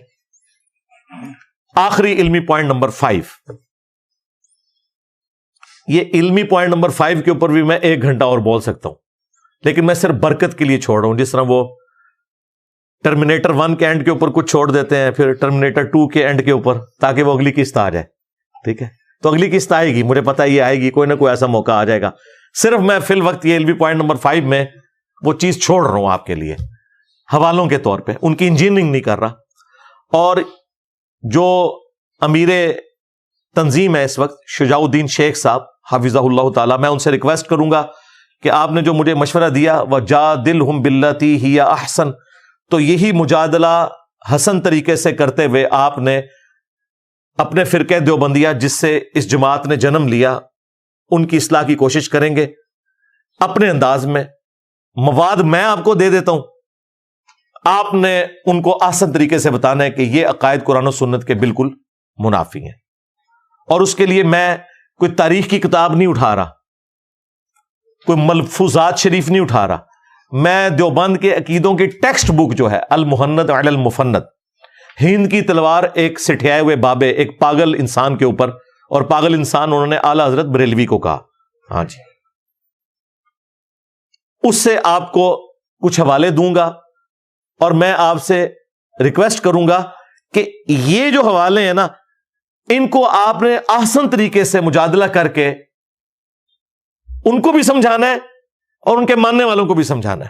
آخری علمی پوائنٹ نمبر 5، یہ علمی پوائنٹ نمبر 5 کے اوپر بھی میں 1 گھنٹہ اور بول سکتا ہوں، لیکن میں صرف برکت کے لیے چھوڑ رہا ہوں، جس طرح وہ ٹرمینیٹر 1 کے اینڈ کے اوپر کچھ چھوڑ دیتے ہیں، پھر ٹرمینیٹر 2 کے اینڈ کے اوپر، تاکہ وہ اگلی قسط آ جائے۔ ٹھیک ہے، تو اگلی قسط آئے گی، مجھے پتا یہ آئے گی، کوئی نہ کوئی ایسا موقع آ جائے گا۔ صرف میں فی الوقت یہ علمی پوائنٹ نمبر 5 میں وہ چیز چھوڑ رہا ہوں آپ کے لیے حوالوں کے طور پہ، ان کی انجینئرنگ نہیں کر رہا۔ اور جو امیر تنظیم ہے اس وقت، شجاع الدین شیخ صاحب حافظہ اللہ تعالی، میں ان سے ریکویسٹ کروں گا کہ آپ نے جو مجھے مشورہ دیا وَجَادِلْهُمْ بِالَّتِي هِيَ أَحْسَنُ، تو یہی مجادلہ حسن طریقے سے کرتے ہوئے آپ نے اپنے فرقہ دیوبندیہ جس سے اس جماعت نے جنم لیا، ان کی اصلاح کی کوشش کریں گے اپنے انداز میں۔ مواد میں آپ کو دے دیتا ہوں، آپ نے ان کو آسان طریقے سے بتانا ہے کہ یہ عقائد قرآن و سنت کے بالکل منافی ہیں، اور اس کے لیے میں کوئی تاریخ کی کتاب نہیں اٹھا رہا، کوئی ملفوظات شریف نہیں اٹھا رہا، میں دیوبند کے عقیدوں کی ٹیکسٹ بک جو ہے المحند علی المفند، ہند کی تلوار ایک سٹھیائے ہوئے بابے، ایک پاگل انسان کے اوپر، اور پاگل انسان انہوں نے اعلی حضرت بریلوی کو کہا، ہاں جی، اس سے آپ کو کچھ حوالے دوں گا، اور میں آپ سے ریکویسٹ کروں گا کہ یہ جو حوالے ہیں نا ان کو آپ نے احسن طریقے سے مجادلہ کر کے ان کو بھی سمجھانا ہے اور ان کے ماننے والوں کو بھی سمجھانا ہے.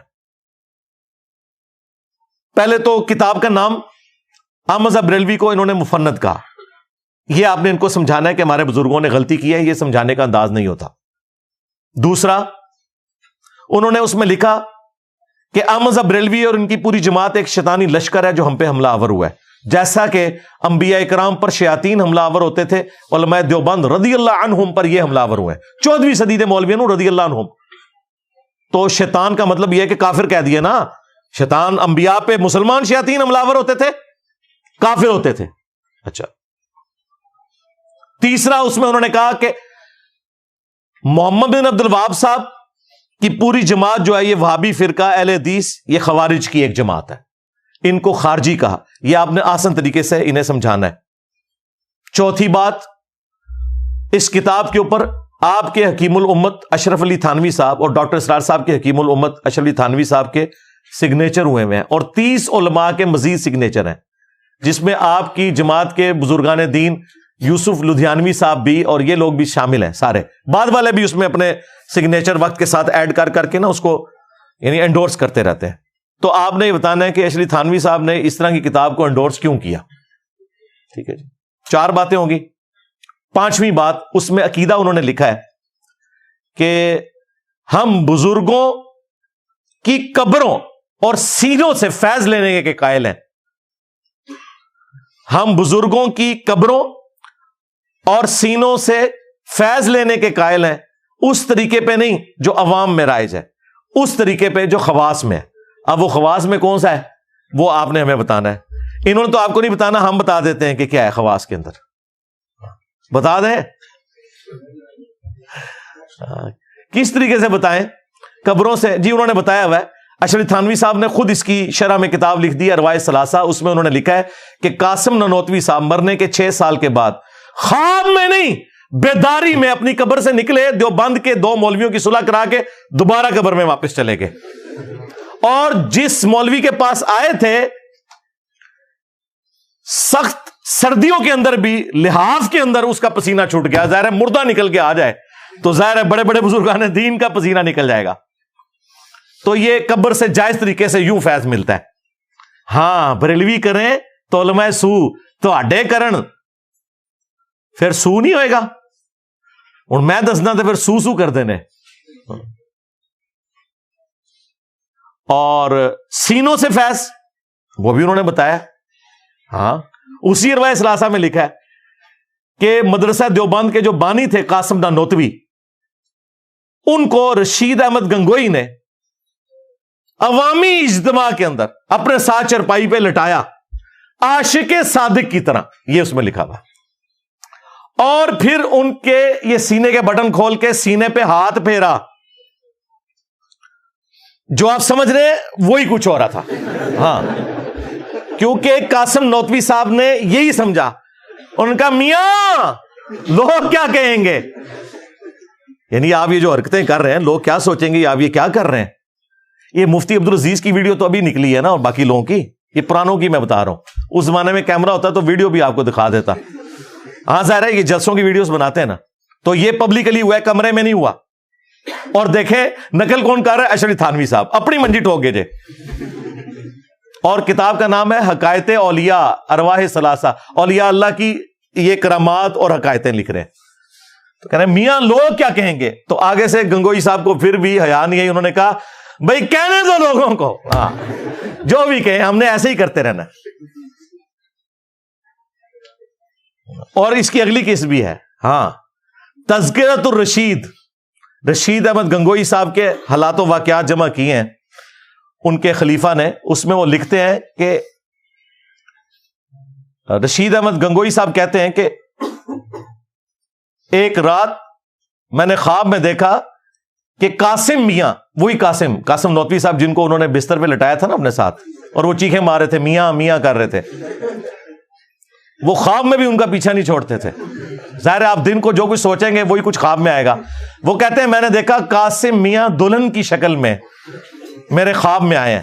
پہلے تو کتاب کا نام احمد رضا بریلوی کو انہوں نے مفند کہا. یہ آپ نے ان کو سمجھانا ہے کہ ہمارے بزرگوں نے غلطی کی ہے, یہ سمجھانے کا انداز نہیں ہوتا. دوسرا انہوں نے اس میں لکھا کہ احمد رضا بریلوی اور ان کی پوری جماعت ایک شیطانی لشکر ہے جو ہم پہ حملہ آور ہوا ہے, جیسا کہ انبیاء کرام پر شیاطین حملہ آور ہوتے تھے, علماء دیوبند رضی اللہ عنہم پر یہ حملہ آور ہوئے 14ویں صدی کے مولویوں رضی اللہ عنہم. تو شیطان کا مطلب یہ ہے کہ کافر کہہ دیا نا, شیطان انبیاء پہ مسلمان شیاطین حملہ آور ہوتے تھے, کافر ہوتے تھے. اچھا, تیسرا اس میں انہوں نے کہا کہ محمد بن عبد الوہاب صاحب کی پوری جماعت جو ہے یہ وہابی فرقہ اہل حدیث یہ خوارج کی ایک جماعت ہے, ان کو خارجی کہا. یہ آپ نے آسان طریقے سے انہیں سمجھانا ہے. چوتھی بات, اس کتاب کے اوپر آپ کے حکیم الامت اشرف علی تھانوی صاحب اور ڈاکٹر اسرار صاحب کے حکیم الامت اشرف علی تھانوی صاحب کے سگنیچر ہوئے ہیں اور 30 علماء کے مزید سگنیچر ہیں, جس میں آپ کی جماعت کے بزرگان دین یوسف لدھیانوی صاحب بھی اور یہ لوگ بھی شامل ہیں سارے. بعد والے بھی اس میں اپنے سگنیچر وقت کے ساتھ ایڈ کر کے نا اس کو یعنی انڈورس کرتے رہتے ہیں. تو آپ نے یہ بتانا ہے کہ اشرف تھانوی صاحب نے اس طرح کی کتاب کو انڈورس کیوں کیا. ٹھیک ہے جی, 4 باتیں ہوگی. 5ویں بات, اس میں عقیدہ انہوں نے لکھا ہے کہ ہم بزرگوں کی قبروں اور سینوں سے فیض لینے کے قائل ہیں. ہم بزرگوں کی قبروں اور سینوں سے فیض لینے کے قائل ہیں, اس طریقے پہ نہیں جو عوام میں رائج ہے, اس طریقے پہ جو خواص میں ہے. اب وہ خواص میں کون سا ہے وہ آپ نے ہمیں بتانا ہے. انہوں نے تو آپ کو نہیں بتانا, ہم بتا دیتے ہیں کہ کیا ہے خواص کے اندر. بتا دیں کس طریقے سے بتائیں, قبروں سے. جی انہوں نے بتایا ہوا ہے, اشرف تھانوی صاحب نے خود اس کی شرح میں کتاب لکھ دی ہے ارواح ثلاثہ. اس میں انہوں نے لکھا ہے کہ قاسم ننوتوی صاحب مرنے کے 6 سال کے بعد خواب میں نہیں بیداری میں اپنی قبر سے نکلے, دیوبند کے 2 مولویوں کی صلح کرا کے دوبارہ قبر میں واپس چلے گئے, اور جس مولوی کے پاس آئے تھے سخت سردیوں کے اندر بھی لحاف کے اندر اس کا پسینہ چھوٹ گیا. ظاہر ہے مردہ نکل کے آ جائے تو ظاہر ہے بڑے بڑے بزرگان دین کا پسینہ نکل جائے گا. تو یہ قبر سے جائز طریقے سے یوں فیض ملتا ہے. ہاں بریلوی کریں تو علماء سو تو اڈے کرن پھر سو نہیں ہوئے گا. اور میں دسنا تو پھر سو کر دینے. اور سینوں سے فیض وہ بھی انہوں نے بتایا. ہاں اسی ارواح ثلاثہ میں لکھا ہے کہ مدرسہ دیوبند کے جو بانی تھے قاسم نانوتوی, ان کو رشید احمد گنگوئی نے عوامی اجتماع کے اندر اپنے ساتھ چرپائی پہ لٹایا عاشق صادق کی طرح, یہ اس میں لکھا ہوا. اور پھر ان کے یہ سینے کے بٹن کھول کے سینے پہ ہاتھ پھیرا. جو آپ سمجھ رہے ہیں وہی کچھ ہو رہا تھا. ہاں کیونکہ قاسم نوتوی صاحب نے یہی سمجھا, ان کا میاں لوگ کیا کہیں گے, یعنی آپ یہ جو حرکتیں کر رہے ہیں لوگ کیا سوچیں گے, آپ یہ کیا کر رہے ہیں. یہ مفتی عبدالعزیز کی ویڈیو تو ابھی نکلی ہے نا, اور باقی لوگوں کی, یہ پرانوں کی میں بتا رہا ہوں. اس زمانے میں کیمرہ ہوتا تو ویڈیو بھی آپ کو دکھا دیتا. ہاں ظاہر ہے یہ جلسوں کی ویڈیوز بناتے ہیں نا, تو یہ پبلکلی ہوا ہے, کمرے میں نہیں ہوا. اور دیکھیں نقل کون کر رہا ہے, اشرف تھانوی صاحب اپنی منجی ٹھوک گئے جے. اور کتاب کا نام ہے حقائق اولیاء ارواح ثلاثہ, اولیاء اللہ کی یہ کرامات اور حقائقیں لکھ رہے ہیں. تو کہہ رہے ہیں میاں لوگ کیا کہیں گے. تو آگے سے گنگوئی صاحب کو پھر بھی حیا نہیں ہے, انہوں نے کہا بھائی کہنے دو لوگوں کو, ہاں جو بھی کہیں, ہم نے ایسے ہی کرتے رہنا. اور اس کی اگلی قسم بھی ہے, ہاں تذکرۃ الرشید, رشید احمد گنگوئی صاحب کے حالات و واقعات جمع کیے ہیں ان کے خلیفہ نے. اس میں وہ لکھتے ہیں کہ رشید احمد گنگوئی صاحب کہتے ہیں کہ ایک رات میں نے خواب میں دیکھا کہ قاسم میاں, وہی قاسم نوتوی صاحب جن کو انہوں نے بستر پہ لٹایا تھا نا اپنے ساتھ, اور وہ چیخیں مار رہے تھے, میاں میاں کر رہے تھے, وہ خواب میں بھی ان کا پیچھا نہیں چھوڑتے تھے. ظاہر ہے آپ دن کو جو کچھ سوچیں گے وہی کچھ خواب میں آئے گا. وہ کہتے ہیں میں نے دیکھا قاسم میاں دلہن کی شکل میں میرے خواب میں آئے ہیں,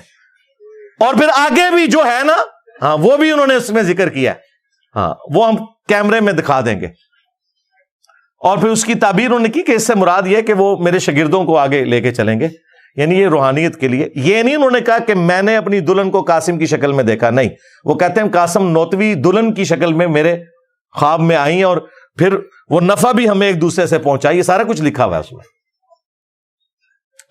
اور پھر آگے بھی جو ہے نا ہاں وہ بھی انہوں نے اس میں ذکر کیا ہے. ہاں وہ ہم کیمرے میں دکھا دیں گے. اور پھر اس کی تعبیر انہوں نے کی کہ اس سے مراد یہ کہ وہ میرے شاگردوں کو آگے لے کے چلیں گے، یعنی یہ روحانیت کے لیے. یہ نہیں انہوں نے کہا کہ میں نے اپنی دلہن کو قاسم کی شکل میں دیکھا، نہیں، وہ کہتے ہیں قاسم نوتوی دلہن کی شکل میں میرے خواب میں آئی اور پھر وہ نفع بھی ہمیں ایک دوسرے سے پہنچائی. یہ سارا کچھ لکھا ہوا ہے اس میں.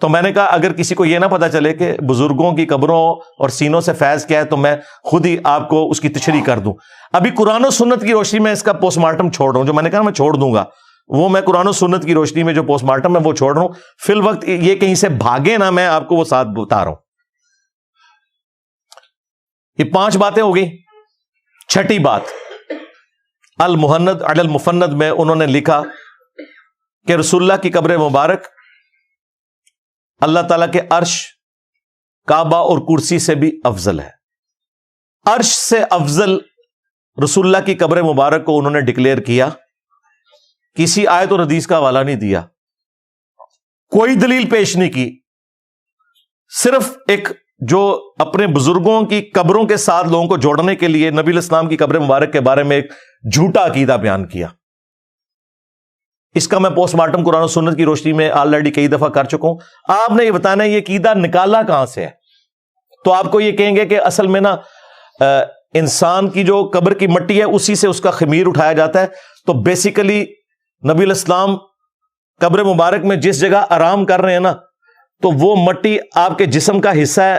تو میں نے کہا اگر کسی کو یہ نہ پتا چلے کہ بزرگوں کی قبروں اور سینوں سے فیض کیا ہے تو میں خود ہی آپ کو اس کی تشریح کر دوں. ابھی قرآن و سنت کی روشنی میں اس کا پوسٹ مارٹم چھوڑ رہا ہوں. جو میں نے کہا میں چھوڑ دوں گا وہ میں قرآن و سنت کی روشنی میں جو پوسٹ مارٹم ہے وہ چھوڑ رہا ہوں. فی الوقت یہ کہیں سے بھاگے نہ، میں آپ کو وہ ساتھ بتا رہا ہوں. یہ 5 باتیں ہو گئی. چھٹی بات المہند علی المفند میں انہوں نے لکھا کہ رسول اللہ کی قبر مبارک اللہ تعالیٰ کے عرش، کعبہ اور کرسی سے بھی افضل ہے. عرش سے افضل رسول اللہ کی قبر مبارک کو انہوں نے ڈکلیئر کیا. کسی آیت اور حدیث کا حوالہ نہیں دیا، کوئی دلیل پیش نہیں کی، صرف ایک جو اپنے بزرگوں کی قبروں کے ساتھ لوگوں کو جوڑنے کے لیے نبی علیہ السلام کی قبر مبارک کے بارے میں ایک جھوٹا عقیدہ بیان کیا. اس کا میں پوسٹ مارٹم قرآن و سنت کی روشنی میں آلریڈی کئی دفعہ کر چکا ہوں. آپ نے یہ بتانا ہے یہ عقیدہ نکالا کہاں سے ہے. تو آپ کو یہ کہیں گے کہ اصل میں نا انسان کی جو قبر کی مٹی ہے اسی سے اس کا خمیر اٹھایا جاتا ہے. تو بیسیکلی نبی علیہ السلام قبر مبارک میں جس جگہ آرام کر رہے ہیں نا تو وہ مٹی آپ کے جسم کا حصہ ہے،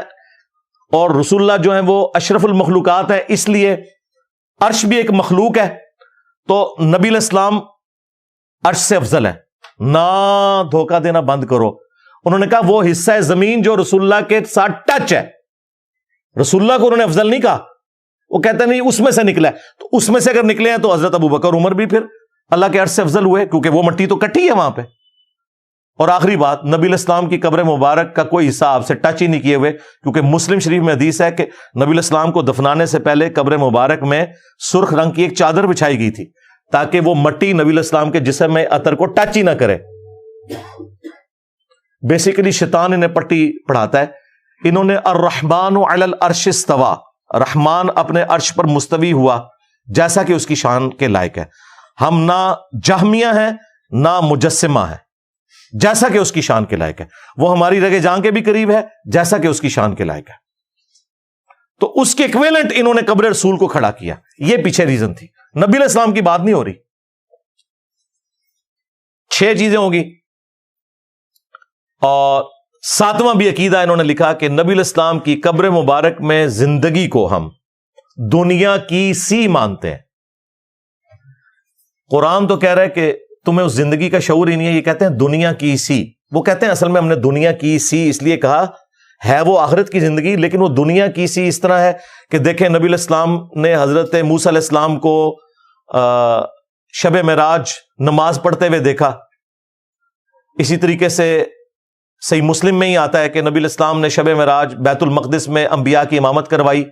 اور رسول اللہ جو ہیں وہ اشرف المخلوقات ہے، اس لیے عرش بھی ایک مخلوق ہے. تو نبی علیہ السلام عرش سے افضل ہے. نہ دھوکہ دینا بند کرو. انہوں نے کہا وہ حصہ ہے زمین جو رسول اللہ کے ساتھ ٹچ ہے. رسول اللہ کو انہوں نے افضل نہیں کہا. وہ کہتے نہیں اس میں سے نکلا ہے. تو اس میں سے اگر نکلے ہیں تو حضرت ابو بکر عمر بھی پھر اللہ کے عرش سے افضل ہوئے، کیونکہ وہ مٹی تو کٹی ہے وہاں پہ. اور آخری بات، نبی علیہ السلام کی قبر مبارک کا کوئی حصہ آپ سے ٹچ ہی نہیں کیے ہوئے، کیونکہ مسلم شریف میں حدیث ہے کہ نبی علیہ السلام کو دفنانے سے پہلے قبر مبارک میں سرخ رنگ کی ایک چادر بچھائی گئی تھی تاکہ وہ مٹی نبی علیہ السلام کے جسم میں عطر کو ٹچ ہی نہ کرے. بیسیکلی شیطان انہیں پٹی پڑھاتا ہے. انہوں نے الرحمن علی العرش استوى، رحمان اپنے عرش پر مستوی ہوا جیسا کہ اس کی شان کے لائق ہے. ہم نہ جہمیہ ہیں نہ مجسمہ ہیں، جیسا کہ اس کی شان کے لائق ہے. وہ ہماری رگے جان کے بھی قریب ہے جیسا کہ اس کی شان کے لائق ہے. تو اس کے ایکویلنٹ انہوں نے قبر رسول کو کھڑا کیا. یہ پیچھے ریزن تھی، نبی علیہ السلام کی بات نہیں ہو رہی. 6 چیزیں ہوگی. اور 7واں بھی عقیدہ انہوں نے لکھا کہ نبی علیہ السلام کی قبر مبارک میں زندگی کو ہم دنیا کی سی مانتے ہیں. قرآن تو کہہ رہا ہے کہ تمہیں اس زندگی کا شعور ہی نہیں ہے. یہ کہتے ہیں دنیا کی سی. وہ کہتے ہیں اصل میں ہم نے دنیا کی سی اس لیے کہا ہے وہ آخرت کی زندگی، لیکن وہ دنیا کی سی اس طرح ہے کہ دیکھیں نبی علیہ السلام نے حضرت موسیٰ علیہ السلام کو شب معراج نماز پڑھتے ہوئے دیکھا. اسی طریقے سے صحیح مسلم میں ہی آتا ہے کہ نبی علیہ السلام نے شب معراج بیت المقدس میں انبیاء کی امامت کروائی.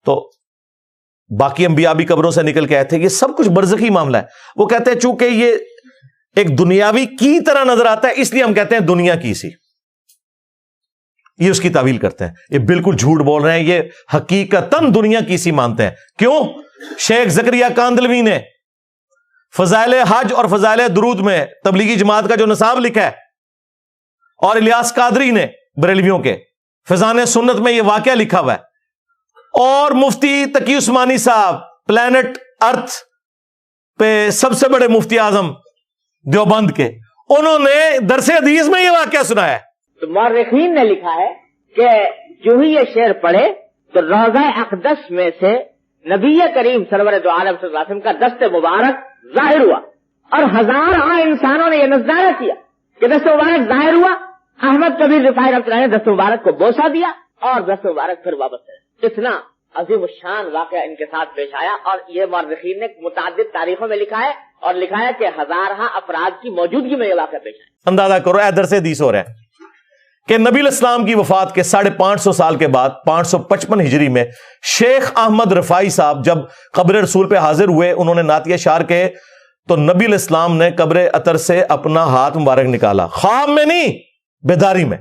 تو باقی انبیاء بھی قبروں سے نکل کے آئے تھے. یہ سب کچھ برزخی معاملہ ہے. وہ کہتے ہیں چونکہ یہ ایک دنیاوی کی طرح نظر آتا ہے اس لیے ہم کہتے ہیں دنیا کی سی. یہ اس کی تعویل کرتے ہیں. یہ بالکل جھوٹ بول رہے ہیں. یہ حقیقتاً دنیا کی سی مانتے ہیں. کیوں؟ شیخ زکریا کاندلوی نے فضائل حج اور فضائل درود میں تبلیغی جماعت کا جو نصاب لکھا ہے، اور الیاس قادری نے بریلویوں کے فضان سنت میں یہ واقعہ لکھا ہوا ہے، اور مفتی تقی عثمانی صاحب پلانٹ ارتھ پہ سب سے بڑے مفتی اعظم دیوبند کے، انہوں نے درس حدیث میں یہ واقعہ سنایا ہے. تو مورخین نے لکھا ہے کہ جو ہی یہ شعر پڑھے تو روضہ اقدس میں سے نبی کریم سرور دو عالم صلی اللہ علیہ وسلم کا دست مبارک ظاہر ہوا، اور ہزاروں انسانوں نے یہ نظارہ کیا کہ دست مبارک ظاہر ہوا. احمد کبیر رفاعی رحمۃ اللہ نے دست مبارک کو بوسہ دیا اور دست مبارک پھر واپس ہے. اتنا عظیم الشان واقعہ ان کے ساتھ پیش آیا، اور یہ مورخین نے متعدد تاریخوں میں لکھا ہے، اور لکھا ہے کہ ہزارہ افراد کی موجودگی میں یہ واقعہ پیش آیا. اندازہ کرو درس حدیث ہو رہا ہے کہ نبی علیہ السلام کی وفات کے 550 سال کے بعد 555 ہجری میں شیخ احمد رفاعی صاحب جب قبر رسول پہ حاضر ہوئے، انہوں نے نعتیہ شعر کہے تو نبی علیہ السلام نے قبر اطہر سے اپنا ہاتھ مبارک نکالا، خواب میں نہیں بیداری میں،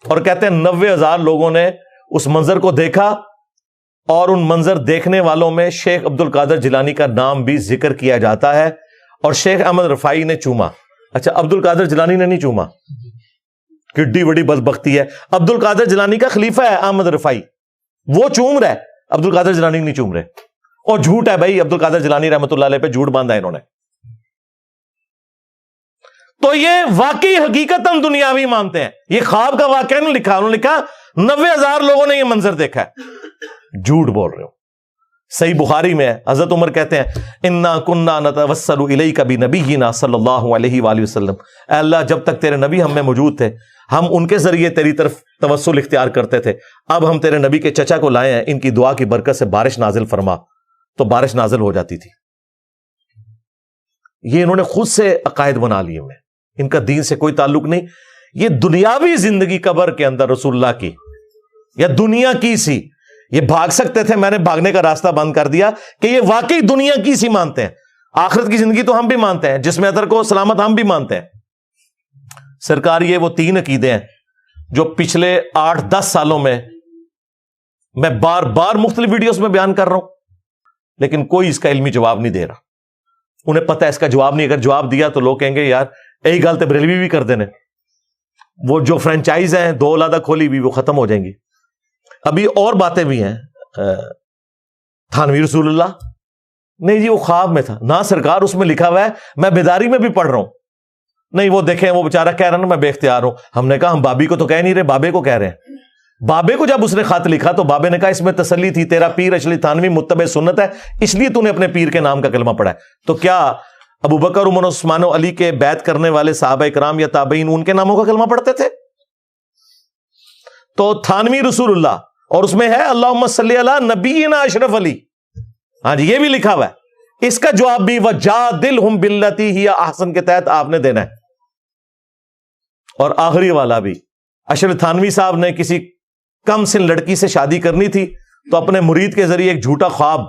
اور کہتے ہیں 90,000 لوگوں نے اس منظر کو دیکھا اور ان منظر دیکھنے والوں میں شیخ عبد القادر جیلانی کا نام بھی ذکر کیا جاتا ہے، اور شیخ احمد رفاعی نے چوما. اچھا، عبد القادر جیلانی نے نہیں چوما، کڈی بڑی بدبختی ہے. عبد القادر جیلانی کا خلیفہ ہے احمد رفاعی، وہ چوم رہا ہے، عبد القادر جیلانی نہیں چوم رہے. اور جھوٹ ہے بھائی، عبد القادر جیلانی رحمۃ اللہ علیہ پہ جھوٹ باندھا انہوں نے. تو یہ واقعی حقیقتاً دنیاوی مانتے ہیں. یہ خواب کا واقعہ نہیں لکھا، انہوں نے لکھا 90,000 لوگوں نے یہ منظر دیکھا ہے. جھوٹ بول رہے ہو. صحیح بخاری میں ہے، حضرت عمر کہتے ہیں انا کننا نتوسل الیک بنبینا صلی اللہ علیہ وآلہ وسلم، اے اللہ جب تک تیرے نبی ہم میں موجود تھے ہم ان کے ذریعے تیری طرف توسل اختیار کرتے تھے. اب ہم تیرے نبی کے چچا کو لائے ہیں، ان کی دعا کی برکت سے بارش نازل فرما. تو بارش نازل ہو جاتی تھی. یہ انہوں نے خود سے عقائد بنا لیے ہوئے، ان کا دین سے کوئی تعلق نہیں. یہ دنیاوی زندگی قبر کے اندر رسول اللہ کی یا دنیا کی سی، یہ بھاگ سکتے تھے، میں نے بھاگنے کا راستہ بند کر دیا کہ یہ واقعی دنیا کی سی مانتے ہیں. آخرت کی زندگی تو ہم بھی مانتے ہیں، جسم اطہر کو سلامت ہم بھی مانتے ہیں. سرکار یہ وہ 3 عقیدے ہیں جو پچھلے 8-10 سالوں میں بار بار مختلف ویڈیوز میں بیان کر رہا ہوں، لیکن کوئی اس کا علمی جواب نہیں دے رہا. انہیں پتہ ہے اس کا جواب نہیں، اگر جواب دیا تو لوگ کہیں گے یار یہی گل تو بریلوی بھی کر دینے. وہ جو فرنچائز ہیں 2 اولادہ کھولی بھی، وہ ختم ہو جائیں گی. ابھی اور باتیں بھی ہیں. تھانوی رسول اللہ نہیں جی وہ خواب میں تھا. نہ سرکار اس میں لکھا ہوا ہے، میں بیداری میں بھی پڑھ رہا ہوں. نہیں وہ دیکھیں وہ بیچارہ کہہ رہا نا میں بے اختیار ہوں. ہم نے کہا ہم بابی کو تو کہہ نہیں رہے، بابے کو کہہ رہے ہیں. بابے کو جب اس نے خط لکھا تو بابے نے کہا اس میں تسلی تھی، تیرا پیر اشلی تھانوی متبع سنت ہے، اس لیے تو نے اپنے پیر کے نام کا کلمہ پڑھا ہے. تو کیا ابو بکر، عمر، عثمان و علی کے بیعت کرنے والے صحابہ کرام یا تابعین ان کے ناموں کا کلمہ پڑھتے تھے؟ تو تھانوی رسول اللہ، اور اس میں ہے اللہم صلی علی نبینا اشرف علی. ہاں جی یہ بھی لکھا ہوا ہے. اس کا جواب بھی وجادلہم باللتی ہی احسن کے تحت آپ نے دینا ہے. اور آخری والا بھی، اشرف تھانوی صاحب نے کسی کم سن لڑکی سے شادی کرنی تھی تو اپنے مرید کے ذریعے ایک جھوٹا خواب،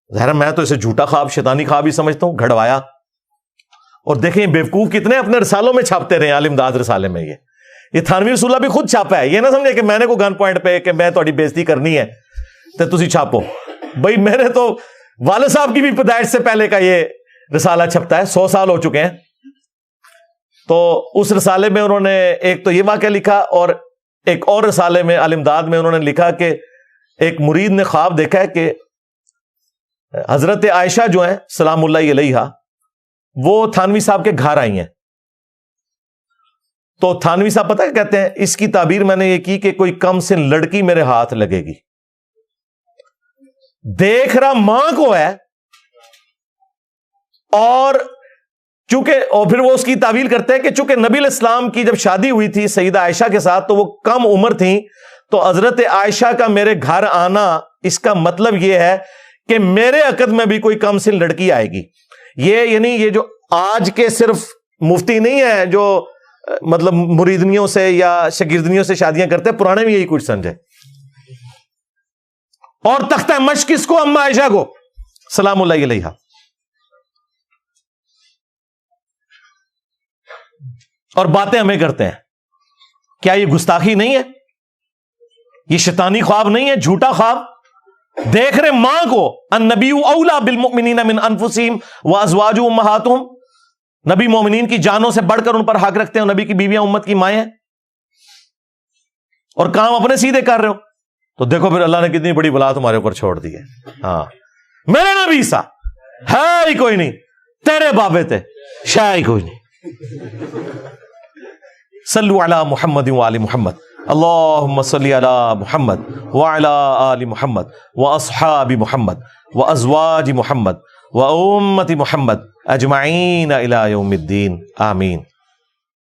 ظاہر میں تو اسے جھوٹا خواب، شیطانی خواب ہی سمجھتا ہوں، گھڑوایا. اور دیکھیں بیوقوف کتنے اپنے رسالوں میں چھاپتے رہے، عالم داد رسالے میں. یہ تھانوی رسول اللہ بھی خود چھاپا ہے. یہ نہ سمجھے کہ میں نے کوئی گن پوائنٹ پہ کہ میں تھوڑی بےزتی کرنی ہے تو تسی چھاپو. بھائی میں نے تو والد صاحب کی بھی پیدائش سے پہلے کا یہ رسالہ چھپتا ہے، 100 سال ہو چکے ہیں. تو اس رسالے میں انہوں نے ایک تو یہ واقعہ لکھا، اور ایک اور رسالے میں عالم داد میں انہوں نے لکھا کہ ایک مرید نے خواب دیکھا ہے کہ حضرت عائشہ جو ہیں سلام اللہ علیہا وہ تھانوی صاحب کے گھر آئی ہیں. تو تھانوی صاحب پتہ کیا کہتے ہیں، اس کی تعبیر میں نے یہ کی کہ کوئی کم سن لڑکی میرے ہاتھ لگے گی. دیکھ رہا ماں کو ہے، اور پھر وہ اس کی تعویل کرتے ہیں کہ چونکہ نبی علیہ السلام کی جب شادی ہوئی تھی سیدہ عائشہ کے ساتھ تو وہ کم عمر تھیں، تو حضرت عائشہ کا میرے گھر آنا اس کا مطلب یہ ہے کہ میرے عقد میں بھی کوئی کم سن لڑکی آئے گی. یعنی یہ جو آج کے صرف مفتی نہیں ہے جو مطلب مریدنیوں سے یا شاگردنیوں سے شادیاں کرتے ہیں، پرانے میں یہی کچھ سمجھے. اور تختہ مشق کس کو؟ اما عائشہ کو سلام اللہ علیہا. اور باتیں ہمیں کرتے ہیں. کیا یہ گستاخی نہیں ہے؟ یہ شیطانی خواب نہیں ہے، جھوٹا خواب؟ دیکھ رہے ماں کو، النبی اولا بالمؤمنین من انفسہم وازواجہ امہاتہم، نبی مومنین کی جانوں سے بڑھ کر ان پر حق رکھتے ہیں، نبی کی بیویاں امت کی مائیں ہیں، اور کام اپنے سیدھے کر رہے ہو. تو دیکھو پھر اللہ نے کتنی بڑی بلا تمہارے اوپر چھوڑ دی ہے. ہاں میرے نبی سا ہے ہی کوئی نہیں، تیرے بابے تھے شاہ ہی کوئی نہیں. صلو علی محمد وآل محمد، اللہم صلی علی محمد وعلی آل محمد واصحاب محمد وازواج محمد وامت محمد اجمعین الی یوم الدین، آمین.